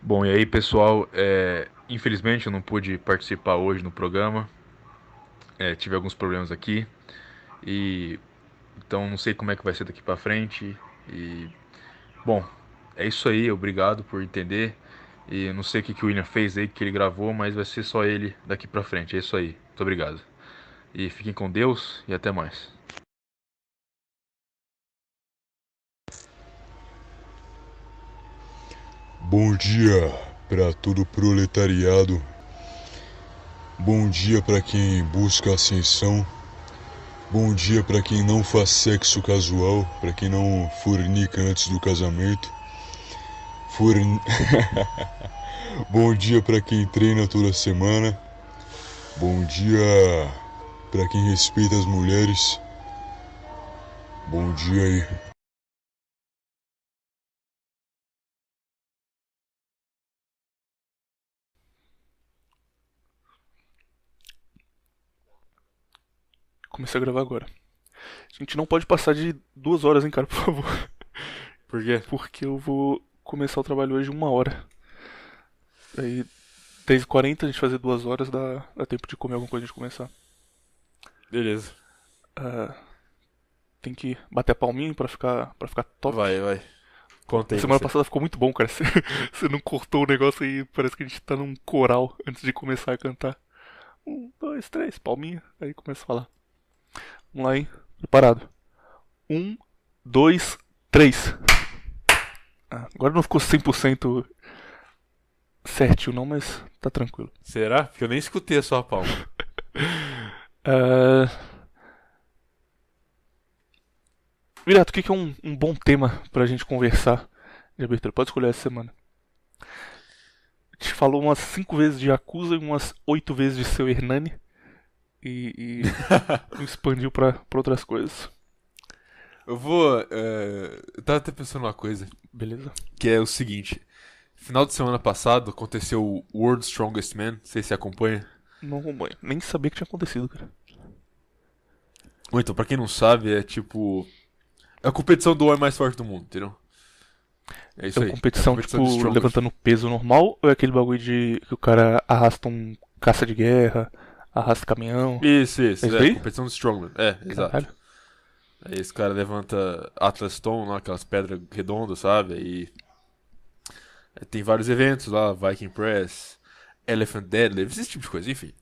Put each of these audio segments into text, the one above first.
Bom, e aí pessoal, infelizmente eu não pude participar hoje no programa, tive alguns problemas aqui e então não sei como é que vai ser daqui pra frente e bom, é isso aí, obrigado por entender e eu não sei o que o William fez aí, que ele gravou, mas vai ser só ele daqui pra frente, é isso aí, muito obrigado. E fiquem com Deus e até mais. Bom dia para todo o proletariado. Bom dia para quem busca ascensão. Bom dia para quem não faz sexo casual, para quem não fornica antes do casamento. Forn... Bom dia para quem treina toda semana. Bom dia para quem respeita as mulheres. Bom dia aí. Comecei a gravar agora. A gente não pode passar de 2 horas, hein, cara, por favor. Por quê? Porque eu vou começar o trabalho hoje 1 hora. Aí, 10h40, a gente fazer 2 horas, dá tempo de comer alguma coisa antes de começar. Beleza. Ah, tem que bater a palminha pra ficar top. Vai. Conta aí Semana você. passada ficou muito bom, cara. Você não cortou o negócio aí, parece que a gente tá num coral antes de começar a cantar. 1, 2, 3, palminha. Aí começa a falar. Vamos lá, hein? Preparado. 1, 2, 3. Agora não ficou 100% certinho não, mas tá tranquilo. Será? Porque eu nem escutei a sua palma. Ah, Virato, o que é um bom tema pra gente conversar de abertura? Pode escolher essa semana. A gente falou umas 5 vezes de Yakuza e umas 8 vezes de seu Hernani. E expandiu pra outras coisas. Eu vou. Eu tava até pensando uma coisa. Beleza? Que é o seguinte. Final de semana passado aconteceu o World's Strongest Man. Não sei se você acompanha. Não acompanho. Nem sabia que tinha acontecido, cara. Ou então, pra quem não sabe, é tipo. É a competição do homem mais forte do mundo, entendeu? É É isso uma aí. É a competição, competição tipo, de Strongest. levantando peso normal? Ou é aquele bagulho de que o cara arrasta um caça de guerra, arrasta caminhão? É Isso. isso É, daí? competição de Strongman. É, exato. Caralho. Aí esse cara levanta Atlas Stone, lá, aquelas pedras redondas, sabe? Aí tem vários eventos lá, Viking Press, Elephant Deadlift, esse tipo de coisa, enfim.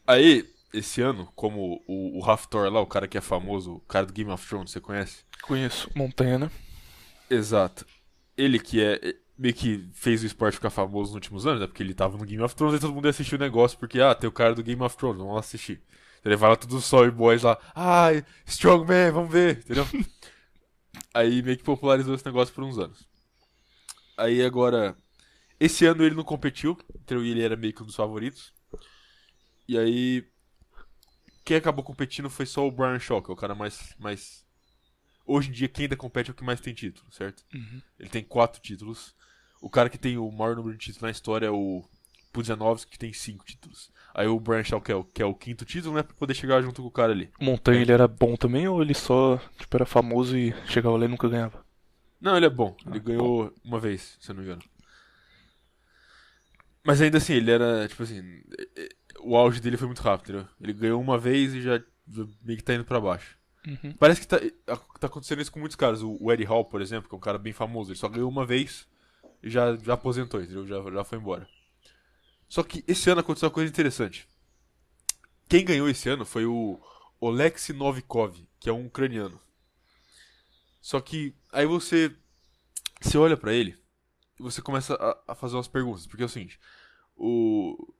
Aí, esse ano, como o Hafthor lá, o cara que é famoso, o cara do Game of Thrones, você conhece? Conheço. Montanha, né? Exato. Ele que meio que fez o esporte ficar famoso nos últimos anos, né? Porque ele tava no Game of Thrones e todo mundo ia assistir o negócio, porque, tem o cara do Game of Thrones, vamos lá assistir. Ele vai lá todos os Soy Boys lá, Strongman, vamos ver, entendeu? Aí meio que popularizou esse negócio por uns anos. Aí agora, esse ano ele não competiu, então ele era meio que um dos favoritos. E aí, quem acabou competindo foi só o Brian Shaw, que é o cara mais. Hoje em dia, quem ainda compete é o que mais tem título, certo? Uhum. Ele tem 4 títulos. O cara que tem o maior número de títulos na história é o Pudzianowski, que tem 5 títulos. Aí o Brian Shaw, que é o quinto título, né? Pra poder chegar junto com o cara ali. O Montanha, ele era bom também ou ele só, tipo, era famoso e chegava lá e nunca ganhava? Não, ele é bom. Ele Bom. ganhou uma vez, se eu não me engano. Mas ainda assim, ele era, tipo assim. O auge dele foi muito rápido, entendeu? Ele ganhou uma vez e já meio que tá indo pra baixo. Uhum. Parece que tá acontecendo isso com muitos caras. O Eddie Hall, por exemplo, que é um cara bem famoso, ele só ganhou uma vez e já aposentou, entendeu? Já foi embora. Só que esse ano aconteceu uma coisa interessante. Quem ganhou esse ano foi o Oleksiy Novikov, que é um ucraniano. Só que aí você olha pra ele e você começa a fazer umas perguntas, porque é o seguinte, o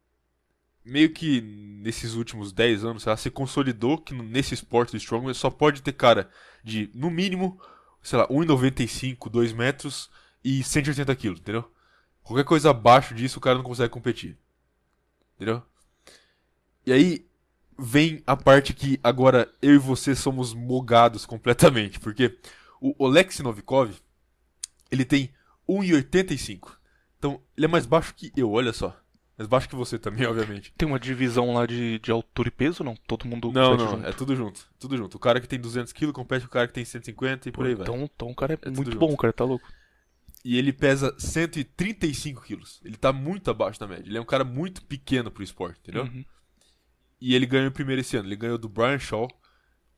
meio que nesses últimos 10 anos, ela se consolidou que nesse esporte do Strongman só pode ter cara de, no mínimo, sei lá, 1,95, 2 metros e 180 quilos, entendeu? Qualquer coisa abaixo disso o cara não consegue competir, entendeu? E aí vem a parte que agora eu e você somos mogados completamente, porque o Oleksiy Novikov, ele tem 1,85. Então, ele é mais baixo que eu, olha só. Mais baixo que você também, obviamente. Tem uma divisão lá de altura e peso, não? Todo mundo Não, compete não, é junto. tudo junto. Tudo junto. O cara que tem 200 quilos compete com o cara que tem 150 e Pô, por aí vai. então o cara é É tudo muito bom, junto. cara, tá louco. E ele pesa 135 quilos. Ele tá muito abaixo da média. Ele é um cara muito pequeno pro esporte, entendeu? Uhum. E ele ganhou o primeiro esse ano. Ele ganhou do Brian Shaw,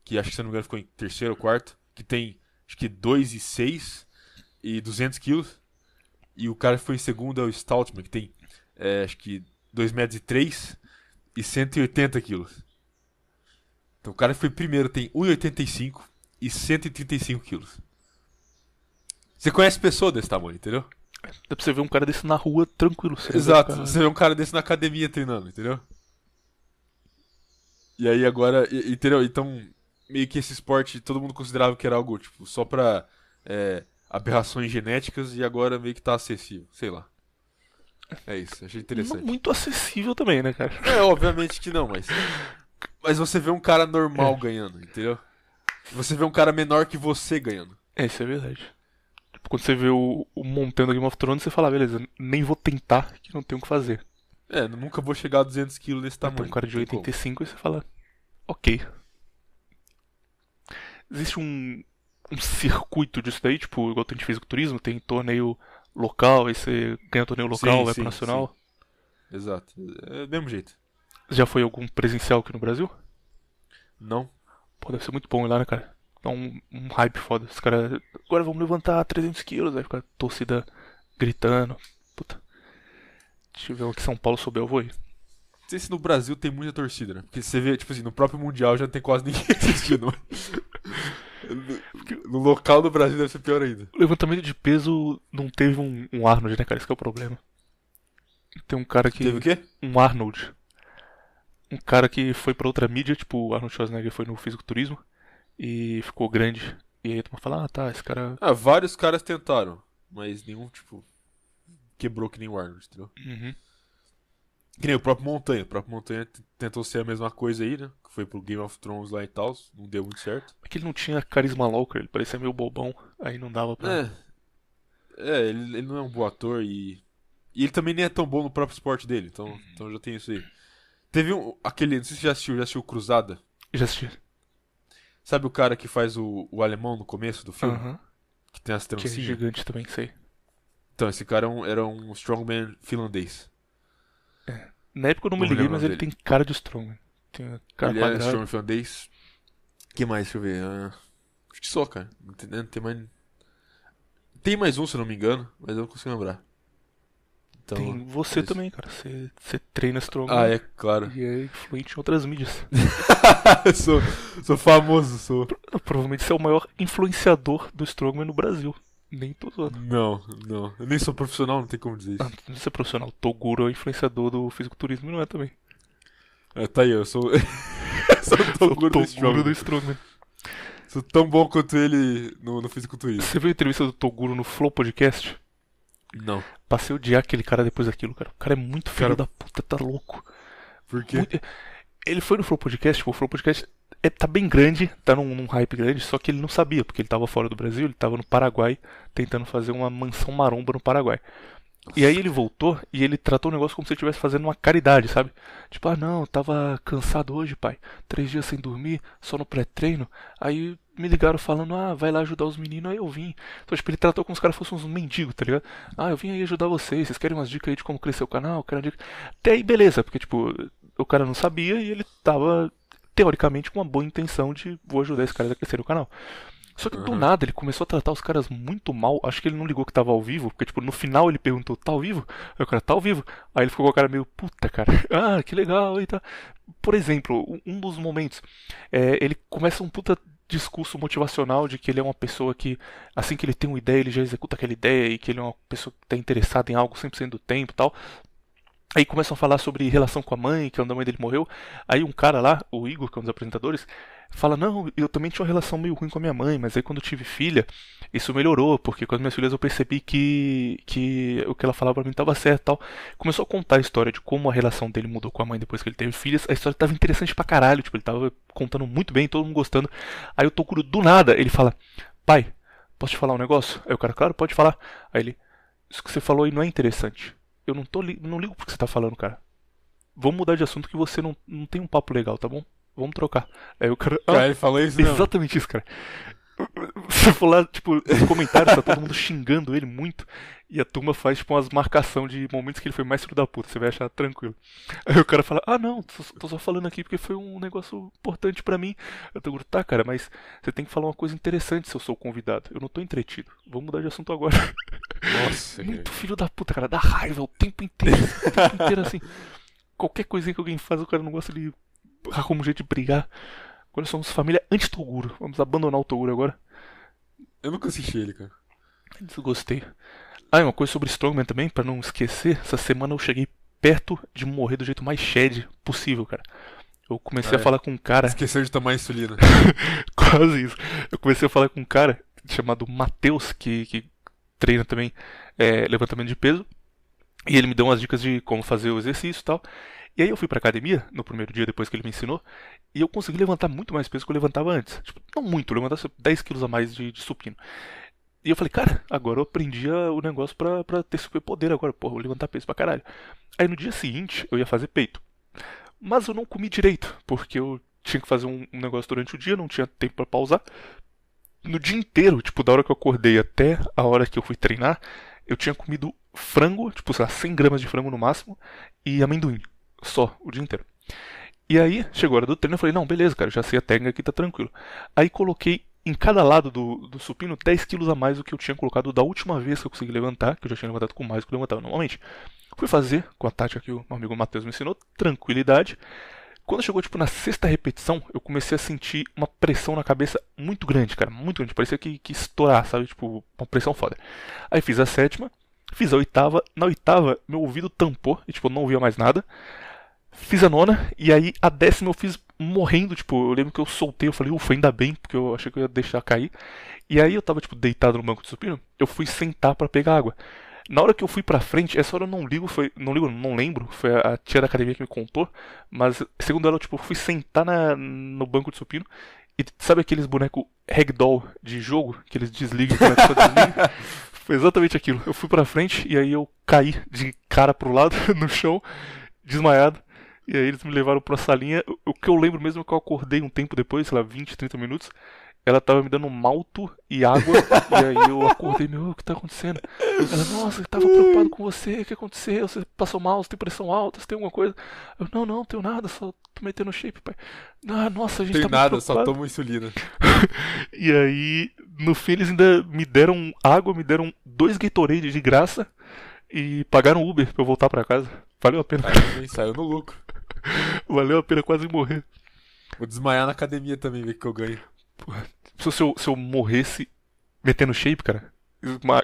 que acho que, se não me engano, ficou em terceiro ou quarto, que tem, acho que 2,6 e 200 quilos. E o cara que foi em segundo é o Stoutman, que tem, acho que 2,3 metros e 180 quilos. Então o cara que foi primeiro tem 1,85 e 135 quilos. Você conhece pessoa desse tamanho, entendeu? Dá pra você ver um cara desse na rua tranquilo. Exato, você vê um cara desse na academia treinando, entendeu? E aí agora, entendeu? Então, meio que esse esporte todo mundo considerava que era algo, tipo, só pra aberrações genéticas e agora meio que tá acessível, sei lá. É isso, achei Não interessante. muito acessível também, né, cara? Obviamente que não, mas você vê um cara normal ganhando, entendeu? Você vê um cara menor que você ganhando. Isso é verdade. Tipo, quando você vê o montando Game of Thrones, você fala, beleza, nem vou tentar, que não tenho o que fazer. Nunca vou chegar a 200 quilos nesse Tem tamanho. um cara de não tem 85 e você fala, ok. Existe um circuito disso daí, tipo, igual tem de fisiculturismo, tem torneio local, aí você ganha torneio local, Sim, vai sim, pro nacional. como. Exato, é do mesmo jeito. Já foi algum presencial aqui no Brasil? Não? Pô, deve ser muito bom ir lá, né, cara? Dá um hype foda. Os caras, agora vamos levantar 300 quilos, aí fica a torcida gritando. Puta. Deixa eu ver aqui em São Paulo souber, eu vou ir. Não sei se no Brasil tem muita torcida, né? Porque você vê, tipo assim, no próprio Mundial já não tem quase ninguém assistindo. No local do Brasil deve ser pior ainda. O levantamento de peso não teve um Arnold, né, cara? Esse que é o problema. Tem um cara que. Teve o quê? Um Arnold. Um cara que foi pra outra mídia, tipo, o Arnold Schwarzenegger foi no fisiculturismo e ficou grande. E aí tu fala, tá, esse cara. Vários caras tentaram, mas nenhum, tipo, quebrou que nem o Arnold, entendeu? Uhum. Que nem o próprio Montanha. O próprio Montanha tentou ser a mesma coisa aí, né? Que foi pro Game of Thrones lá e tal, não deu muito certo. É que ele não tinha carisma louco, ele parecia meio bobão, aí não dava pra. Ele não é um bom ator e ele também nem é tão bom no próprio esporte dele, então já tem isso aí. Teve aquele, não sei se você já assistiu Cruzada? Já assisti. Sabe o cara que faz o alemão no começo do filme? Aham. Que tem as Que é trancinhas? gigante também, sei. Então, esse cara era um strongman finlandês. Na época eu não me Não liguei, lembro mas o ele nome tem cara de strongman. Tem uma cara Ele é quadrada. strongman finlandês. O que mais? Deixa eu ver. Acho que só, cara. Não tem mais. Tem mais um, se eu não me engano, mas eu não consigo lembrar. Então, Tem você é isso. também, cara. Você treina strongman É claro. e é influente em outras mídias. sou famoso, sou. Provavelmente você é o maior influenciador do strongman no Brasil. Nem todos os outros. Não. Eu nem sou profissional, não tem como dizer isso. Ah, não ser profissional. Toguro é o influenciador do fisiculturismo e não é também. Tá aí, eu sou. sou tão gordo desse Toguro jogo. do strongman. Sou tão bom quanto ele no fisiculturismo. Você viu a entrevista do Toguro no Flow Podcast? Não. Passei a odiar aquele cara depois daquilo, cara. O cara é muito filho Cara- da puta, tá louco. Por quê? Muito- Ele foi no Flow Podcast, tipo, o Flow Podcast tá bem grande, tá num hype grande, só que ele não sabia, porque ele tava fora do Brasil, ele tava no Paraguai, tentando fazer uma mansão maromba no Paraguai. E aí ele voltou e ele tratou o negócio como se ele estivesse fazendo uma caridade, sabe? Tipo, não, eu tava cansado hoje, pai. 3 dias sem dormir, só no pré-treino. Aí me ligaram falando, vai lá ajudar os meninos, aí eu vim. Então, tipo, ele tratou como se os caras fossem uns mendigos, tá ligado? Eu vim aí ajudar vocês querem umas dicas aí de como crescer o canal? Querem dica. Até aí, beleza, porque, tipo, o cara não sabia e ele tava, teoricamente, com uma boa intenção de vou ajudar esse cara a crescer o canal. Só que do nada ele começou a tratar os caras muito mal. Acho que ele não ligou que tava ao vivo, porque tipo, no final ele perguntou, tá ao vivo? Aí o cara, tá ao vivo. Aí ele ficou com a cara meio, puta, cara, que legal e tá. Por exemplo, um dos momentos, ele começa um puta discurso motivacional de que ele é uma pessoa que, assim que ele tem uma ideia, ele já executa aquela ideia e que ele é uma pessoa que tá interessada em algo 100% do tempo e tal. Aí começam a falar sobre relação com a mãe, que quando a mãe dele morreu. Aí um cara lá, o Igor, que é um dos apresentadores, fala, não, eu também tinha uma relação meio ruim com a minha mãe, mas aí quando eu tive filha, isso melhorou, porque com as minhas filhas eu percebi que o que ela falava pra mim estava certo e tal. Começou a contar a história de como a relação dele mudou com a mãe depois que ele teve filhas. A história tava interessante pra caralho, tipo, ele tava contando muito bem, todo mundo gostando. Aí o Toguro, do nada, ele fala, pai, posso te falar um negócio? Aí o cara, claro, pode falar. Aí ele, isso que você falou aí não é interessante. Eu não ligo pro que você tá falando, cara. Vamos mudar de assunto que você não tem um papo legal, tá bom? Vamos trocar. Aí o cara. Cara, ele falou isso mesmo. Exatamente isso, cara. Você for lá, tipo, nos comentários tá todo mundo xingando ele muito. E a turma faz, tipo, umas marcação de momentos que ele foi mais filho da puta. Você vai achar tranquilo. Aí o cara fala, ah não, tô só falando aqui porque foi um negócio importante pra mim. Eu tô, tá, cara, mas você tem que falar uma coisa interessante se eu sou o convidado. Eu não tô entretido. Vamos mudar de assunto agora. Nossa, cara. Muito filho da puta, cara. Dá raiva o tempo inteiro. O tempo inteiro assim. Qualquer coisinha que alguém faz, o cara não gosta de arruma um jeito de brigar. Agora somos família anti-Toguro. Vamos abandonar o Toguro agora. Eu nunca assisti ele, cara. Desgostei. Ah, e uma coisa sobre Strongman também, pra não esquecer. Essa semana eu cheguei perto de morrer do jeito mais shed possível, cara. Eu comecei a falar com um cara. Esqueceu de tomar insulina. Quase isso. Eu comecei a falar com um cara chamado Matheus, que treina também levantamento de peso. E ele me deu umas dicas de como fazer o exercício e tal. E aí eu fui pra academia no primeiro dia, depois que ele me ensinou. E eu consegui levantar muito mais peso que eu levantava antes. Tipo, não muito, eu levantava 10 quilos a mais de supino. E eu falei, cara, agora eu aprendi o negócio pra ter superpoder agora. Porra, eu vou levantar peso pra caralho. Aí no dia seguinte eu ia fazer peito. Mas eu não comi direito, porque eu tinha que fazer um negócio durante o dia, não tinha tempo pra pausar. No dia inteiro, tipo, da hora que eu acordei até a hora que eu fui treinar, eu tinha comido frango, tipo, sei lá, 100 gramas de frango no máximo, e amendoim. Só, o dia inteiro. E aí, chegou a hora do treino, eu falei, não, beleza, cara, já sei a técnica aqui, tá tranquilo. Aí coloquei em cada lado do supino 10 quilos a mais do que eu tinha colocado da última vez que eu consegui levantar, que eu já tinha levantado com mais do que eu levantava normalmente. Fui fazer com a tática que o meu amigo Matheus me ensinou, tranquilidade. Quando chegou, tipo, na sexta repetição, eu comecei a sentir uma pressão na cabeça muito grande, cara, muito grande. Parecia que estourar, sabe? Tipo, uma pressão foda. Aí fiz a sétima, fiz a oitava. Na oitava, meu ouvido tampou e, tipo, eu não ouvia mais nada. Fiz a nona, e aí a décima eu fiz morrendo, tipo, eu lembro que eu soltei, eu falei, ufa, ainda bem, porque eu achei que eu ia deixar cair. E aí eu tava, tipo, deitado no banco de supino, eu fui sentar pra pegar água. Na hora que eu fui pra frente, essa hora eu não ligo, não lembro, foi a tia da academia que me contou, mas segundo ela, eu, tipo, fui sentar no banco de supino, e sabe aqueles bonecos ragdoll de jogo, que eles desligam quando a pessoa desliga? Foi exatamente aquilo. Eu fui pra frente, e aí eu caí de cara pro lado, no chão, desmaiado. E aí eles me levaram pra salinha. O que eu lembro mesmo é que eu acordei um tempo depois, sei lá, 20, 30 minutos. Ela tava me dando malto e água. E aí eu acordei, meu, o que tá acontecendo? Ela, nossa, eu tava preocupado com você, o que aconteceu? Você passou mal, você tem pressão alta, você tem alguma coisa? Eu, não tenho nada, só tô metendo shape, pai. Ah, nossa, a gente Tem tá nada, muito só preocupado. tomo insulina. E aí, no fim, eles ainda me deram água, me deram 2 Gatorade de graça e pagaram Uber pra eu voltar pra casa. Valeu a pena. Saiu no lucro. Valeu a pena quase morrer. Vou desmaiar na academia também, ver o que eu ganho. Porra, se eu morresse metendo shape, cara,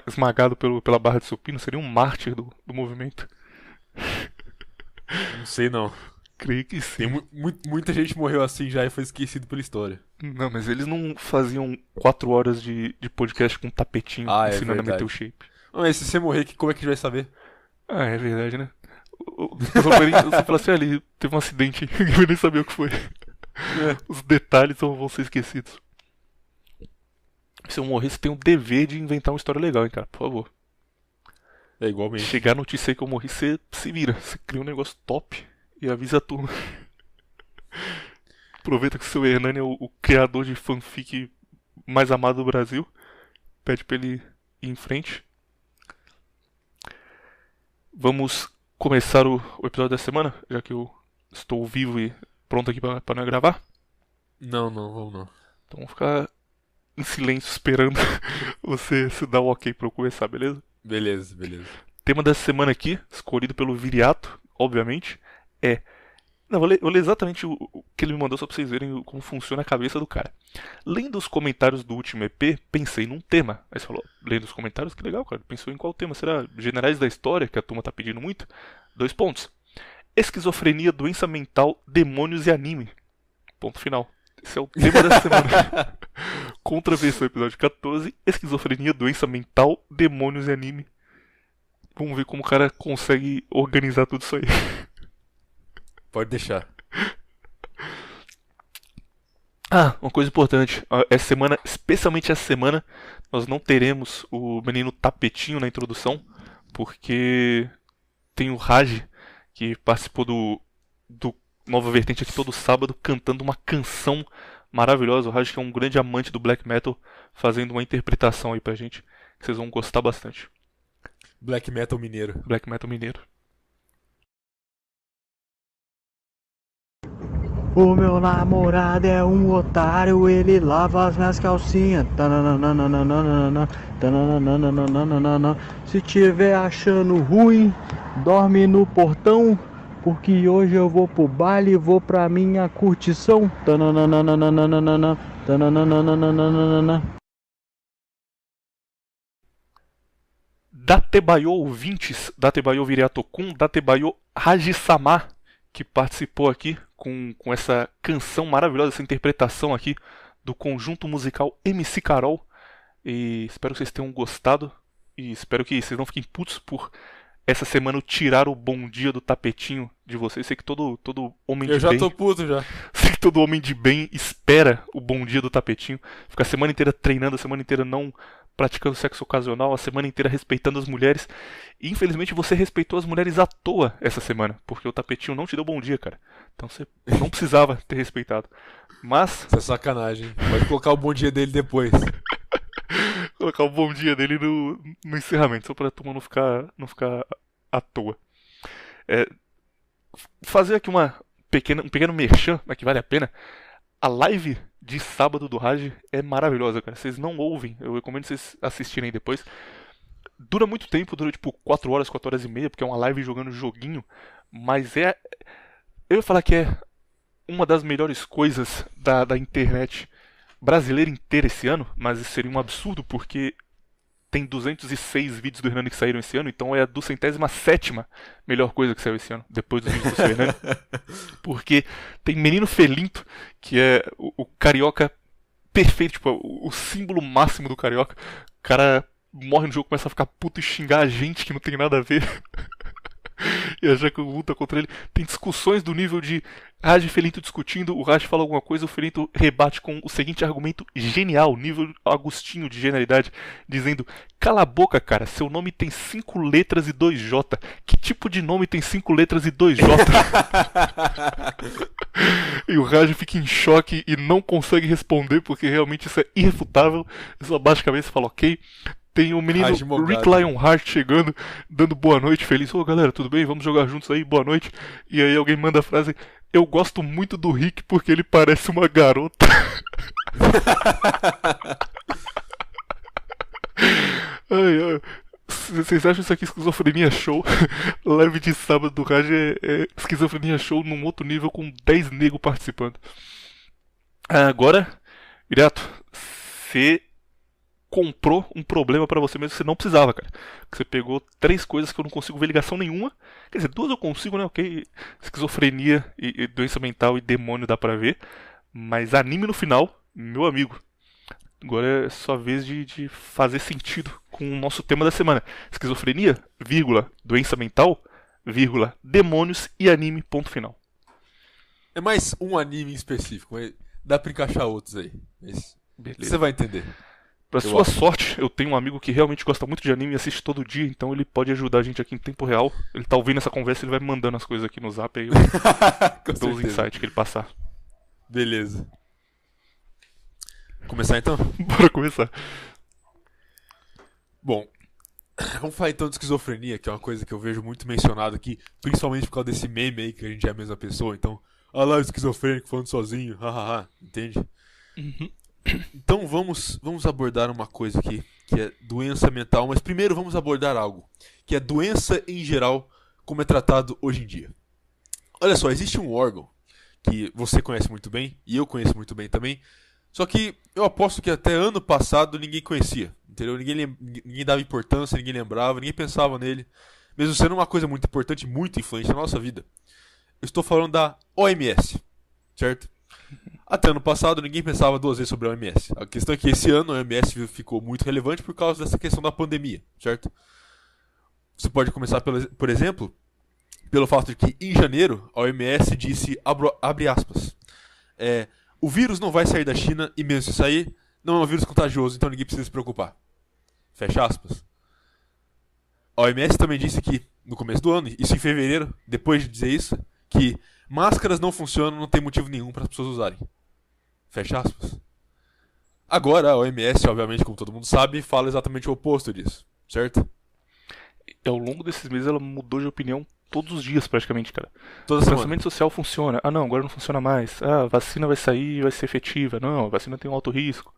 esmagado pela barra de supino, seria um mártir do movimento. Não sei não. Creio que sim. Tem muita gente morreu assim já e foi esquecido pela história. Não, mas eles não faziam 4 horas de podcast com um tapetinho Ah, é ensinando a verdade. meter o shape. Mas se você morrer, como é que a gente vai saber? Ah, é verdade, né? Você fala assim, ali, teve um acidente, eu nem sabia o que foi. Os detalhes vão ser esquecidos. Se eu morrer, você tem o dever de inventar uma história legal, hein, cara, por favor. É igualmente. Chegar a notícia aí que eu morri, você se vira. Você cria um negócio top e avisa a turma. Aproveita que o seu Hernani é o criador de fanfic mais amado do Brasil. Pede pra ele ir em frente. Vamos começar o episódio da semana, já que eu estou vivo e pronto aqui pra não gravar. Não, vamos não. Então vamos ficar em silêncio esperando você se dar o ok pra eu começar, beleza? Beleza. Tema dessa semana aqui, escolhido pelo Viriato, obviamente, é... Não, vou ler exatamente o que ele me mandou só pra vocês verem como funciona a cabeça do cara. Lendo os comentários do último EP, pensei num tema. Aí você falou, lendo os comentários, que legal, cara. Pensou em qual tema? Será Generais da História, que a turma tá pedindo muito? 2 pontos. Esquizofrenia, doença mental, demônios e anime. Ponto final. Esse é o tema dessa semana. Contravenção, episódio 14. Esquizofrenia, doença mental, demônios e anime. Vamos ver como o cara consegue organizar tudo isso aí. Pode deixar. Ah, uma coisa importante. Essa semana, especialmente essa semana, nós não teremos o menino Tapetinho na introdução, porque tem o Raj, que participou do Nova Vertente aqui todo sábado, cantando uma canção maravilhosa. O Raj, que é um grande amante do black metal, fazendo uma interpretação aí pra gente, que vocês vão gostar bastante. Black Metal mineiro. Black metal mineiro. O meu namorado é um otário, ele lava as minhas calcinhas. Tananana, tananana. Se tiver achando ruim, dorme no portão, porque hoje eu vou pro baile e vou pra minha curtição. Tananana, tananana. Datebayo ouvintes, Datebayo Viriatokun, Datebayo Raji-sama, que participou aqui com essa canção maravilhosa, essa interpretação aqui do conjunto musical MC Carol. E espero que vocês tenham gostado. E espero que vocês não fiquem putos por essa semana eu tirar o bom dia do tapetinho de vocês. Sei que todo homem de Eu já bem... tô puto já. Sei que todo homem de bem espera o bom dia do tapetinho. Fica a semana inteira treinando, a semana inteira não praticando sexo ocasional, a semana inteira respeitando as mulheres. E infelizmente você respeitou as mulheres à toa essa semana, porque o tapetinho não te deu bom dia, cara. Então você não precisava ter respeitado. Mas... Isso é sacanagem. Pode colocar o bom dia dele depois. colocar o bom dia dele no encerramento, só pra turma não ficar à toa. Fazer aqui um pequeno merchan, que vale a pena. A live de sábado do Raj é maravilhosa, cara. Vocês não ouvem, eu recomendo vocês assistirem depois. Dura muito tempo, dura tipo 4 horas e meia, porque é uma live jogando joguinho. Mas eu ia falar que é uma das melhores coisas da internet brasileira inteira esse ano, mas isso seria um absurdo, porque tem 206 vídeos do Hernani que saíram esse ano, então é a 207ª melhor coisa que saiu esse ano, depois dos vídeos do seu Hernani. Porque tem Menino Felinto, que é o carioca perfeito, tipo, o símbolo máximo do carioca. O cara morre no jogo, começa a ficar puto e xingar a gente que não tem nada a ver. E a Jaca luta contra ele. Tem discussões do nível de Raj e Felinto discutindo, o Raj fala alguma coisa, o Felinto rebate com o seguinte argumento genial, nível Agostinho de genialidade, dizendo: cala a boca, cara, seu nome tem 5 letras e 2 J. Que tipo de nome tem 5 letras e 2 J? E o Raj fica em choque e não consegue responder, porque realmente isso é irrefutável. Ele só baixa a cabeça e fala: ok. Tem o menino Rick Lionheart chegando, dando boa noite, feliz. Ô galera, tudo bem? Vamos jogar juntos aí, boa noite. E aí alguém manda a frase: eu gosto muito do Rick porque ele parece uma garota. Vocês acham isso aqui esquizofrenia show? Live de sábado do Raj é esquizofrenia show num outro nível com 10 negros participando. Agora, Viriato, você comprou um problema pra você mesmo que você não precisava, cara. Você pegou 3 coisas que eu não consigo ver ligação nenhuma. Quer dizer, 2 eu consigo, né? Ok, esquizofrenia e doença mental e demônio dá pra ver. Mas anime no final, meu amigo. Agora é sua vez de fazer sentido com o nosso tema da semana. Esquizofrenia, vírgula, doença mental, vírgula, demônios e anime, ponto final. É mais um anime em específico, mas dá pra encaixar outros aí. Beleza. Você vai entender. Pra sua sorte, eu tenho um amigo que realmente gosta muito de anime e assiste todo dia, então ele pode ajudar a gente aqui em tempo real. Ele tá ouvindo essa conversa, ele vai me mandando as coisas aqui no zap aí eu dou os insights que ele passar. Beleza. Começar então? Bora começar. Bom, vamos falar então de esquizofrenia, que é uma coisa que eu vejo muito mencionado aqui, principalmente por causa desse meme aí que a gente é a mesma pessoa, então, olha lá o esquizofrênico falando sozinho, hahaha, entende? Uhum. Então vamos abordar uma coisa aqui, que é doença mental, mas primeiro vamos abordar algo, que é doença em geral, como é tratado hoje em dia. Olha só, existe um órgão que você conhece muito bem, e eu conheço muito bem também, só que eu aposto que até ano passado ninguém conhecia, entendeu? Ninguém dava importância, ninguém lembrava, ninguém pensava nele, mesmo sendo uma coisa muito importante, muito influente na nossa vida. Eu estou falando da OMS, certo? Até ano passado ninguém pensava 2 vezes sobre a OMS. A questão é que esse ano a OMS ficou muito relevante por causa dessa questão da pandemia, certo? Você pode começar, por exemplo, pelo fato de que em janeiro a OMS disse, abre aspas, o vírus não vai sair da China e mesmo se sair, não é um vírus contagioso, então ninguém precisa se preocupar. Fecha aspas. A OMS também disse que, no começo do ano, isso em fevereiro, depois de dizer isso, que máscaras não funcionam, não tem motivo nenhum para as pessoas usarem. Fecha aspas. Agora, a OMS, obviamente, como todo mundo sabe, fala exatamente o oposto disso, certo? E ao longo desses meses ela mudou de opinião todos os dias, praticamente, cara. Toda O semana. distanciamento social funciona. Ah, não, agora não funciona mais. Ah, a vacina vai sair e vai ser efetiva. Não, a vacina tem um alto risco.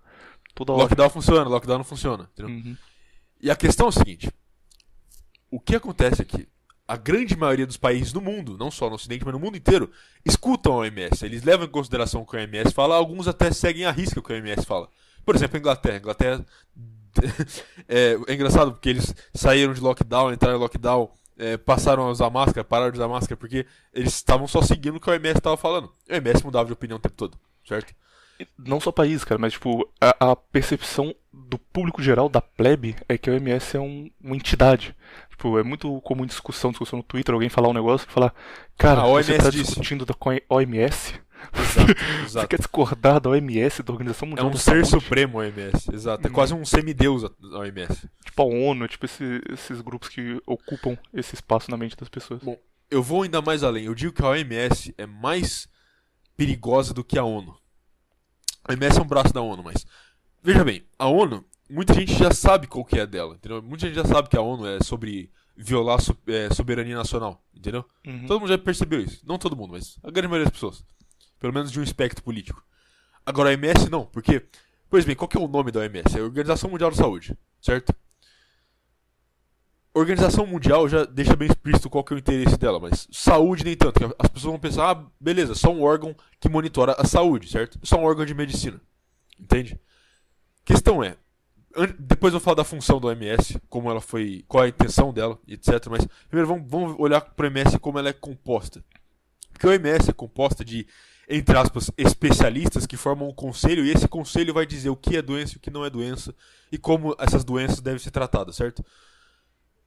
Toda hora. Lockdown funciona, lockdown não funciona, entendeu? Uhum. E a questão é o seguinte: o que acontece aqui? A grande maioria dos países do mundo, não só no Ocidente, mas no mundo inteiro, escutam a OMS. Eles levam em consideração o que a OMS fala, alguns até seguem a risca o que a OMS fala. Por exemplo, a Inglaterra. A Inglaterra é engraçado porque eles saíram de lockdown, entraram em lockdown, passaram a usar máscara, pararam de usar máscara, porque eles estavam só seguindo o que a OMS estava falando. A OMS mudava de opinião o tempo todo, certo? Não só país, cara, mas tipo, a percepção do público geral, da plebe, é que a OMS é uma entidade. Tipo, é muito comum discussão no Twitter, alguém falar um negócio e falar, cara, A você OMS tá disse. discutindo da OMS? Exato, Você exato. quer discordar da OMS, da Organização É Mundial um da ser Saúde? supremo a OMS, exato. É quase um semideus a OMS. Tipo a ONU, tipo esses grupos que ocupam esse espaço na mente das pessoas. Bom, eu vou ainda mais além. Eu digo que a OMS é mais perigosa do que a ONU. A OMS é um braço da ONU, mas... Veja bem, a ONU, muita gente já sabe qual que é dela, entendeu? Muita gente já sabe que a ONU é sobre violar soberania nacional, entendeu? Uhum. Todo mundo já percebeu isso. Não todo mundo, mas a grande maioria das pessoas. Pelo menos de um espectro político. Agora a OMS não, porque... Pois bem, qual que é o nome da OMS? É a Organização Mundial da Saúde, certo? A Organização Mundial já deixa bem explícito qual que é o interesse dela, mas saúde nem tanto. As pessoas vão pensar, ah, beleza, só um órgão que monitora a saúde, certo? Só um órgão de medicina, entende? Questão é, depois eu vou falar da função da OMS, como ela foi, qual é a intenção dela, etc. Mas primeiro vamos olhar para a OMS como ela é composta. Porque a OMS é composta de, entre aspas, especialistas que formam um conselho, e esse conselho vai dizer o que é doença e o que não é doença, e como essas doenças devem ser tratadas, certo?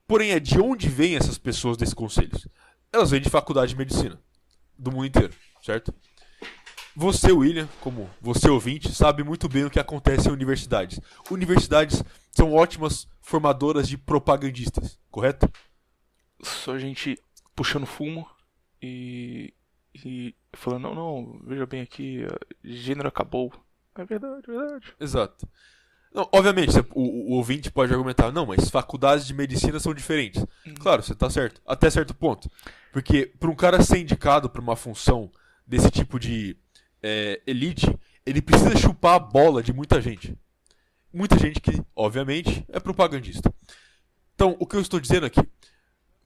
Porém, é de onde vêm essas pessoas desses conselhos? Elas vêm de faculdade de medicina, do mundo inteiro, certo? Você, William, como você ouvinte, sabe muito bem o que acontece em universidades. Universidades são ótimas formadoras de propagandistas, correto? Só gente puxando fumo e falando, não, veja bem aqui, gênero acabou. É verdade, é verdade. Exato. Não, obviamente, o ouvinte pode argumentar, não, mas faculdades de medicina são diferentes. Claro, você está certo, até certo ponto. Porque para um cara ser indicado para uma função desse tipo de elite, ele precisa chupar a bola de muita gente. Muita gente que, obviamente, é propagandista. Então, o que eu estou dizendo aqui,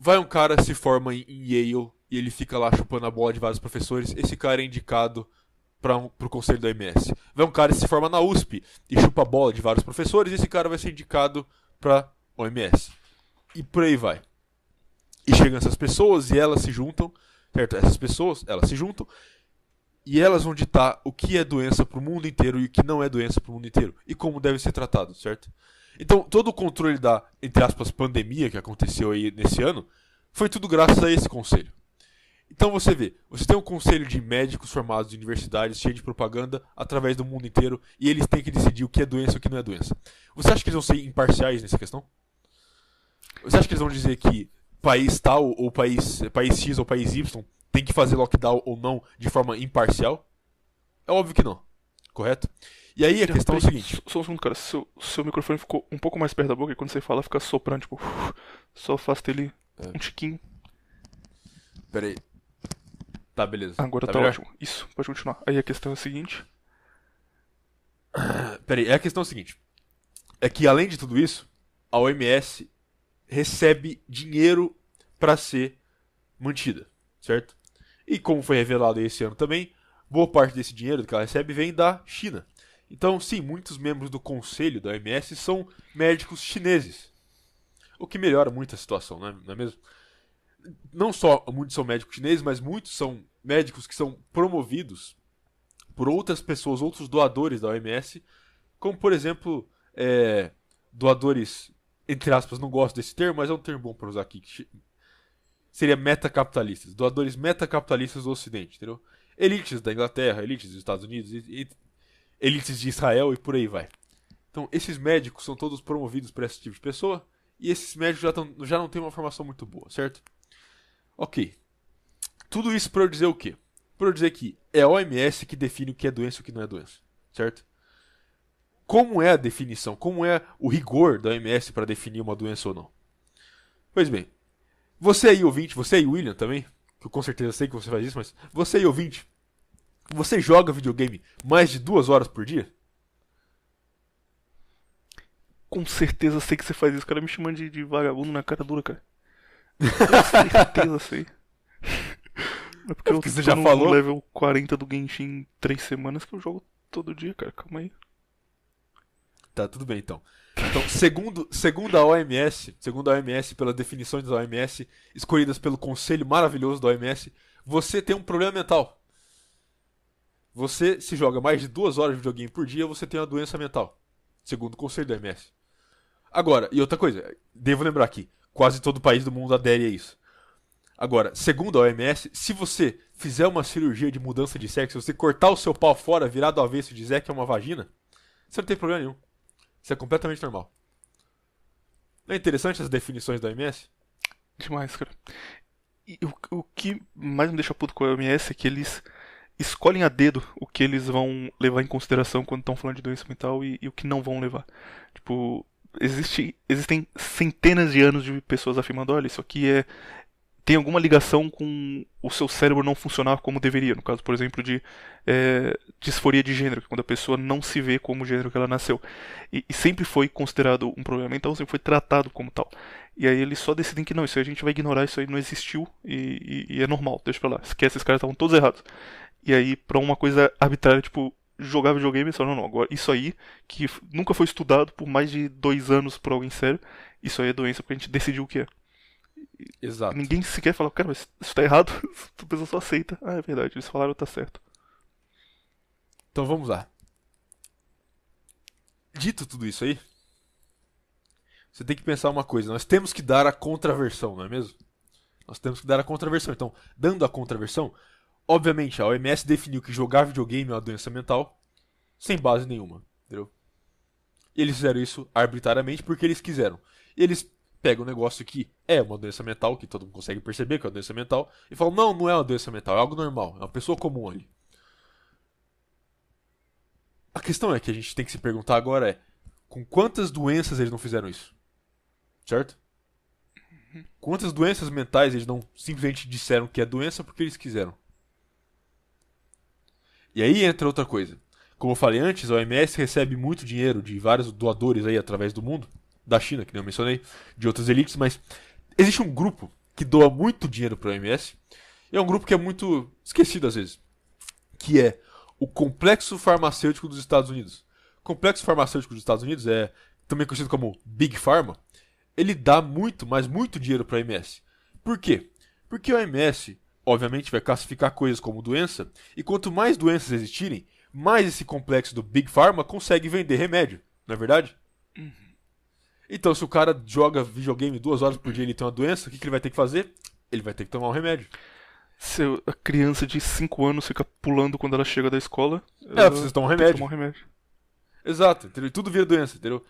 vai um cara, se forma em Yale, e ele fica lá chupando a bola de vários professores, esse cara é indicado pro conselho da OMS. Vai um cara que se forma na USP e chupa a bola de vários professores, esse cara vai ser indicado pra OMS. E por aí vai. E chegam essas pessoas e elas se juntam, certo? Essas pessoas, elas se juntam e elas vão ditar o que é doença pro mundo inteiro e o que não é doença pro mundo inteiro. E como deve ser tratado, certo? Então, todo o controle da, entre aspas, pandemia que aconteceu aí nesse ano, foi tudo graças a esse conselho. Então você vê, você tem um conselho de médicos formados de universidades, cheio de propaganda, através do mundo inteiro, e eles têm que decidir o que é doença e o que não é doença. Você acha que eles vão ser imparciais nessa questão? Você acha que eles vão dizer que país tal, ou país X ou país Y, tem que fazer lockdown ou não de forma imparcial? É óbvio que não, correto? E aí a questão é o seguinte... Só um segundo, cara, seu microfone ficou um pouco mais perto da boca e quando você fala fica soprando, tipo, só afasta ele um tiquinho. Pera aí. Tá, beleza. Agora tá melhor? ótimo. Isso, pode continuar. Aí a questão é a seguinte. Pera aí, a questão é a seguinte. É que além de tudo isso, a OMS recebe dinheiro pra ser mantida, certo? E como foi revelado esse ano também, boa parte desse dinheiro que ela recebe vem da China. Então, sim, muitos membros do conselho da OMS são médicos chineses. O que melhora muito a situação, não é mesmo? Não só muitos são médicos chineses, mas muitos são médicos que são promovidos por outras pessoas, outros doadores da OMS, como, por exemplo, doadores, entre aspas, não gosto desse termo, mas é um termo bom para usar aqui, que seria metacapitalistas, doadores metacapitalistas do Ocidente, entendeu? Elites da Inglaterra, elites dos Estados Unidos, elites de Israel e por aí vai. Então, esses médicos são todos promovidos por esse tipo de pessoa, e esses médicos já não têm uma formação muito boa, certo? Ok. Tudo isso para eu dizer o quê? Para eu dizer que é a OMS que define o que é doença e o que não é doença. certo? Como é a definição? Como é o rigor da OMS para definir uma doença ou não? Pois bem, você aí ouvinte, você aí William também, que eu com certeza sei que você faz isso, mas você aí ouvinte, você joga videogame mais de 2 horas por dia? Com certeza sei que você faz isso. O cara me chamando de vagabundo na cara dura, cara. Com certeza sei. É porque eu porque você tô já no falou. level 40 do Genshin em 3 semanas que eu jogo todo dia, cara. Calma aí. Tá, tudo bem então. Então, segundo a OMS, pelas definições da OMS, escolhidas pelo conselho maravilhoso da OMS, você tem um problema mental. Você se joga mais de 2 horas de videogame por dia, você tem uma doença mental. Segundo o conselho da OMS. Agora, e outra coisa, devo lembrar aqui, quase todo país do mundo adere a isso. Agora, segundo a OMS, se você fizer uma cirurgia de mudança de sexo, se você cortar o seu pau fora, virar do avesso e dizer que é uma vagina, você não tem problema nenhum. Isso é completamente normal. Não é interessante as definições da OMS? Demais, cara. E o que mais me deixa puto com a OMS é que eles escolhem a dedo o que eles vão levar em consideração quando estão falando de doença mental e o que não vão levar. Tipo, existem centenas de anos de pessoas afirmando, olha, isso aqui tem alguma ligação com o seu cérebro não funcionar como deveria. No caso, por exemplo, de disforia de gênero, que é quando a pessoa não se vê como o gênero que ela nasceu. E sempre foi considerado um problema mental, sempre foi tratado como tal. E aí eles só decidem que não, isso aí a gente vai ignorar, isso aí não existiu e é normal, deixa pra lá. Esquece, esses caras estavam todos errados. E aí, pra uma coisa arbitrária, tipo, jogar videogame, eles falam, não, agora isso aí, que nunca foi estudado por mais de 2 anos por alguém sério, isso aí é doença porque a gente decidiu o que é. Exato. Ninguém sequer fala, cara, mas isso tá errado. A pessoa só aceita. Ah, é verdade, eles falaram, tá certo. Então vamos lá. Dito tudo isso aí, você tem que pensar uma coisa. Nós temos que dar a contraversão, não é mesmo? Nós temos que dar a contraversão. Então, dando a contraversão, obviamente a OMS definiu que jogar videogame é uma doença mental sem base nenhuma, entendeu? E eles fizeram isso arbitrariamente porque eles quiseram. E eles pegam um negócio que é uma doença mental, que todo mundo consegue perceber que é uma doença mental, e falam, não, não é uma doença mental, é algo normal, é uma pessoa comum ali. A questão é que a gente tem que se perguntar agora é, com quantas doenças eles não fizeram isso? Certo? Quantas doenças mentais eles não simplesmente disseram que é doença porque eles quiseram? E aí entra outra coisa. Como eu falei antes, a OMS recebe muito dinheiro de vários doadores aí através do mundo, da China, que nem eu mencionei, de outras elites, mas existe um grupo que doa muito dinheiro para a OMS, e é um grupo que é muito esquecido às vezes, que é o Complexo Farmacêutico dos Estados Unidos. O Complexo Farmacêutico dos Estados Unidos é também conhecido como Big Pharma. Ele dá muito, mas muito dinheiro para a OMS. Por quê? Porque a OMS, obviamente, vai classificar coisas como doença, e quanto mais doenças existirem, mais esse complexo do Big Pharma consegue vender remédio, não é verdade? Então, se o cara joga videogame 2 horas por dia e ele tem uma doença, o que ele vai ter que fazer? Ele vai ter que tomar um remédio. Se a criança de 5 anos fica pulando quando ela chega da escola, Ela precisa tomar um tem que remédio. tomar um remédio. Exato, entendeu? E tudo vira doença, entendeu?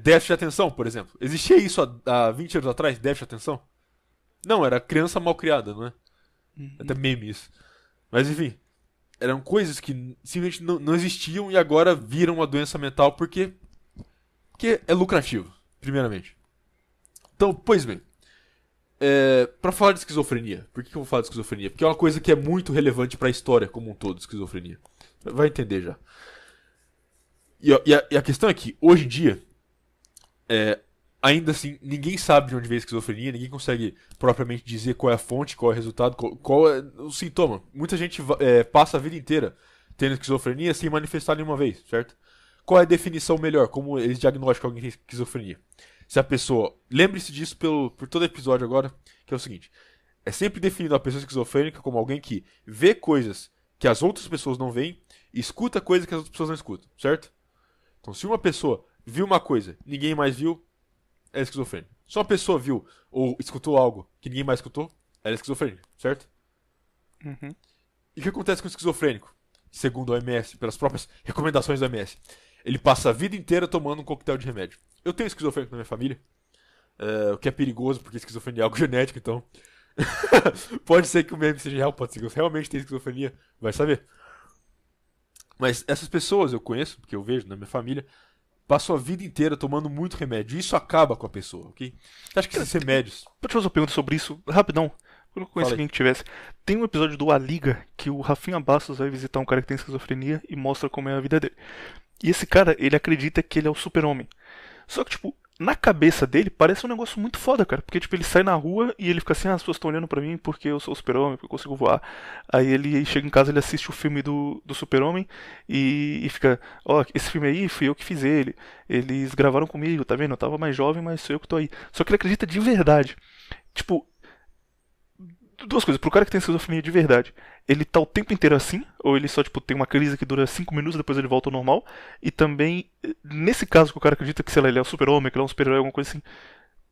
Déficit de atenção, por exemplo. Existia isso há 20 anos atrás, déficit de atenção? Não, era criança mal criada, não é? Até meme isso. Mas enfim, eram coisas que simplesmente não existiam e agora viram uma doença mental porque é lucrativo, primeiramente. Então, pois bem, pra falar de esquizofrenia, por que eu vou falar de esquizofrenia? Porque é uma coisa que é muito relevante pra história como um todo, esquizofrenia. Vai entender já. E a questão é que, hoje em dia, ainda assim, ninguém sabe de onde veio a esquizofrenia, ninguém consegue propriamente dizer qual é a fonte, qual é o resultado, qual é o sintoma. Muita gente passa a vida inteira tendo esquizofrenia sem manifestar nenhuma vez, certo? Qual é a definição melhor? Como eles diagnosticam alguém que tem esquizofrenia? Se a pessoa... Lembre-se disso por todo episódio agora, que é o seguinte. É sempre definido a pessoa esquizofrênica como alguém que vê coisas que as outras pessoas não veem e escuta coisas que as outras pessoas não escutam, certo? Então, se uma pessoa viu uma coisa, ninguém mais viu, é esquizofrênico. Se uma pessoa viu ou escutou algo que ninguém mais escutou, ela é esquizofrênica, certo? Uhum. E o que acontece com o esquizofrênico? Segundo a OMS, pelas próprias recomendações da OMS, ele passa a vida inteira tomando um coquetel de remédio. Eu tenho esquizofrênico na minha família, o que é perigoso, porque esquizofrenia é algo genético, então... pode ser que o meme seja real, pode ser que eu realmente tenha esquizofrenia, vai saber. Mas essas pessoas eu conheço, porque eu vejo na minha família, passam a vida inteira tomando muito remédio. E isso acaba com a pessoa, ok? Você acha que esses remédios... Pode fazer uma pergunta sobre isso, rapidão. Eu não conheço Fala aí. ninguém que tivesse. Tem um episódio do A Liga que o Rafinha Bastos vai visitar um cara que tem esquizofrenia e mostra como é a vida dele. E esse cara, ele acredita que ele é o super-homem. Só que, tipo, na cabeça dele parece um negócio muito foda, cara. Porque, tipo, ele sai na rua e ele fica assim, as pessoas estão olhando pra mim porque eu sou o super-homem, porque eu consigo voar. Aí ele chega em casa, ele assiste o filme do super-homem e fica, ó, esse filme aí fui eu que fiz ele. Eles gravaram comigo, tá vendo? Eu tava mais jovem, mas sou eu que tô aí. Só que ele acredita de verdade. Tipo, duas coisas, pro cara que tem esquizofrenia de verdade, ele tá o tempo inteiro assim, ou ele só, tipo, tem uma crise que dura 5 minutos, depois ele volta ao normal, e também, nesse caso que o cara acredita que, sei lá, ele é um super-homem, que ele é um super-herói, alguma coisa assim,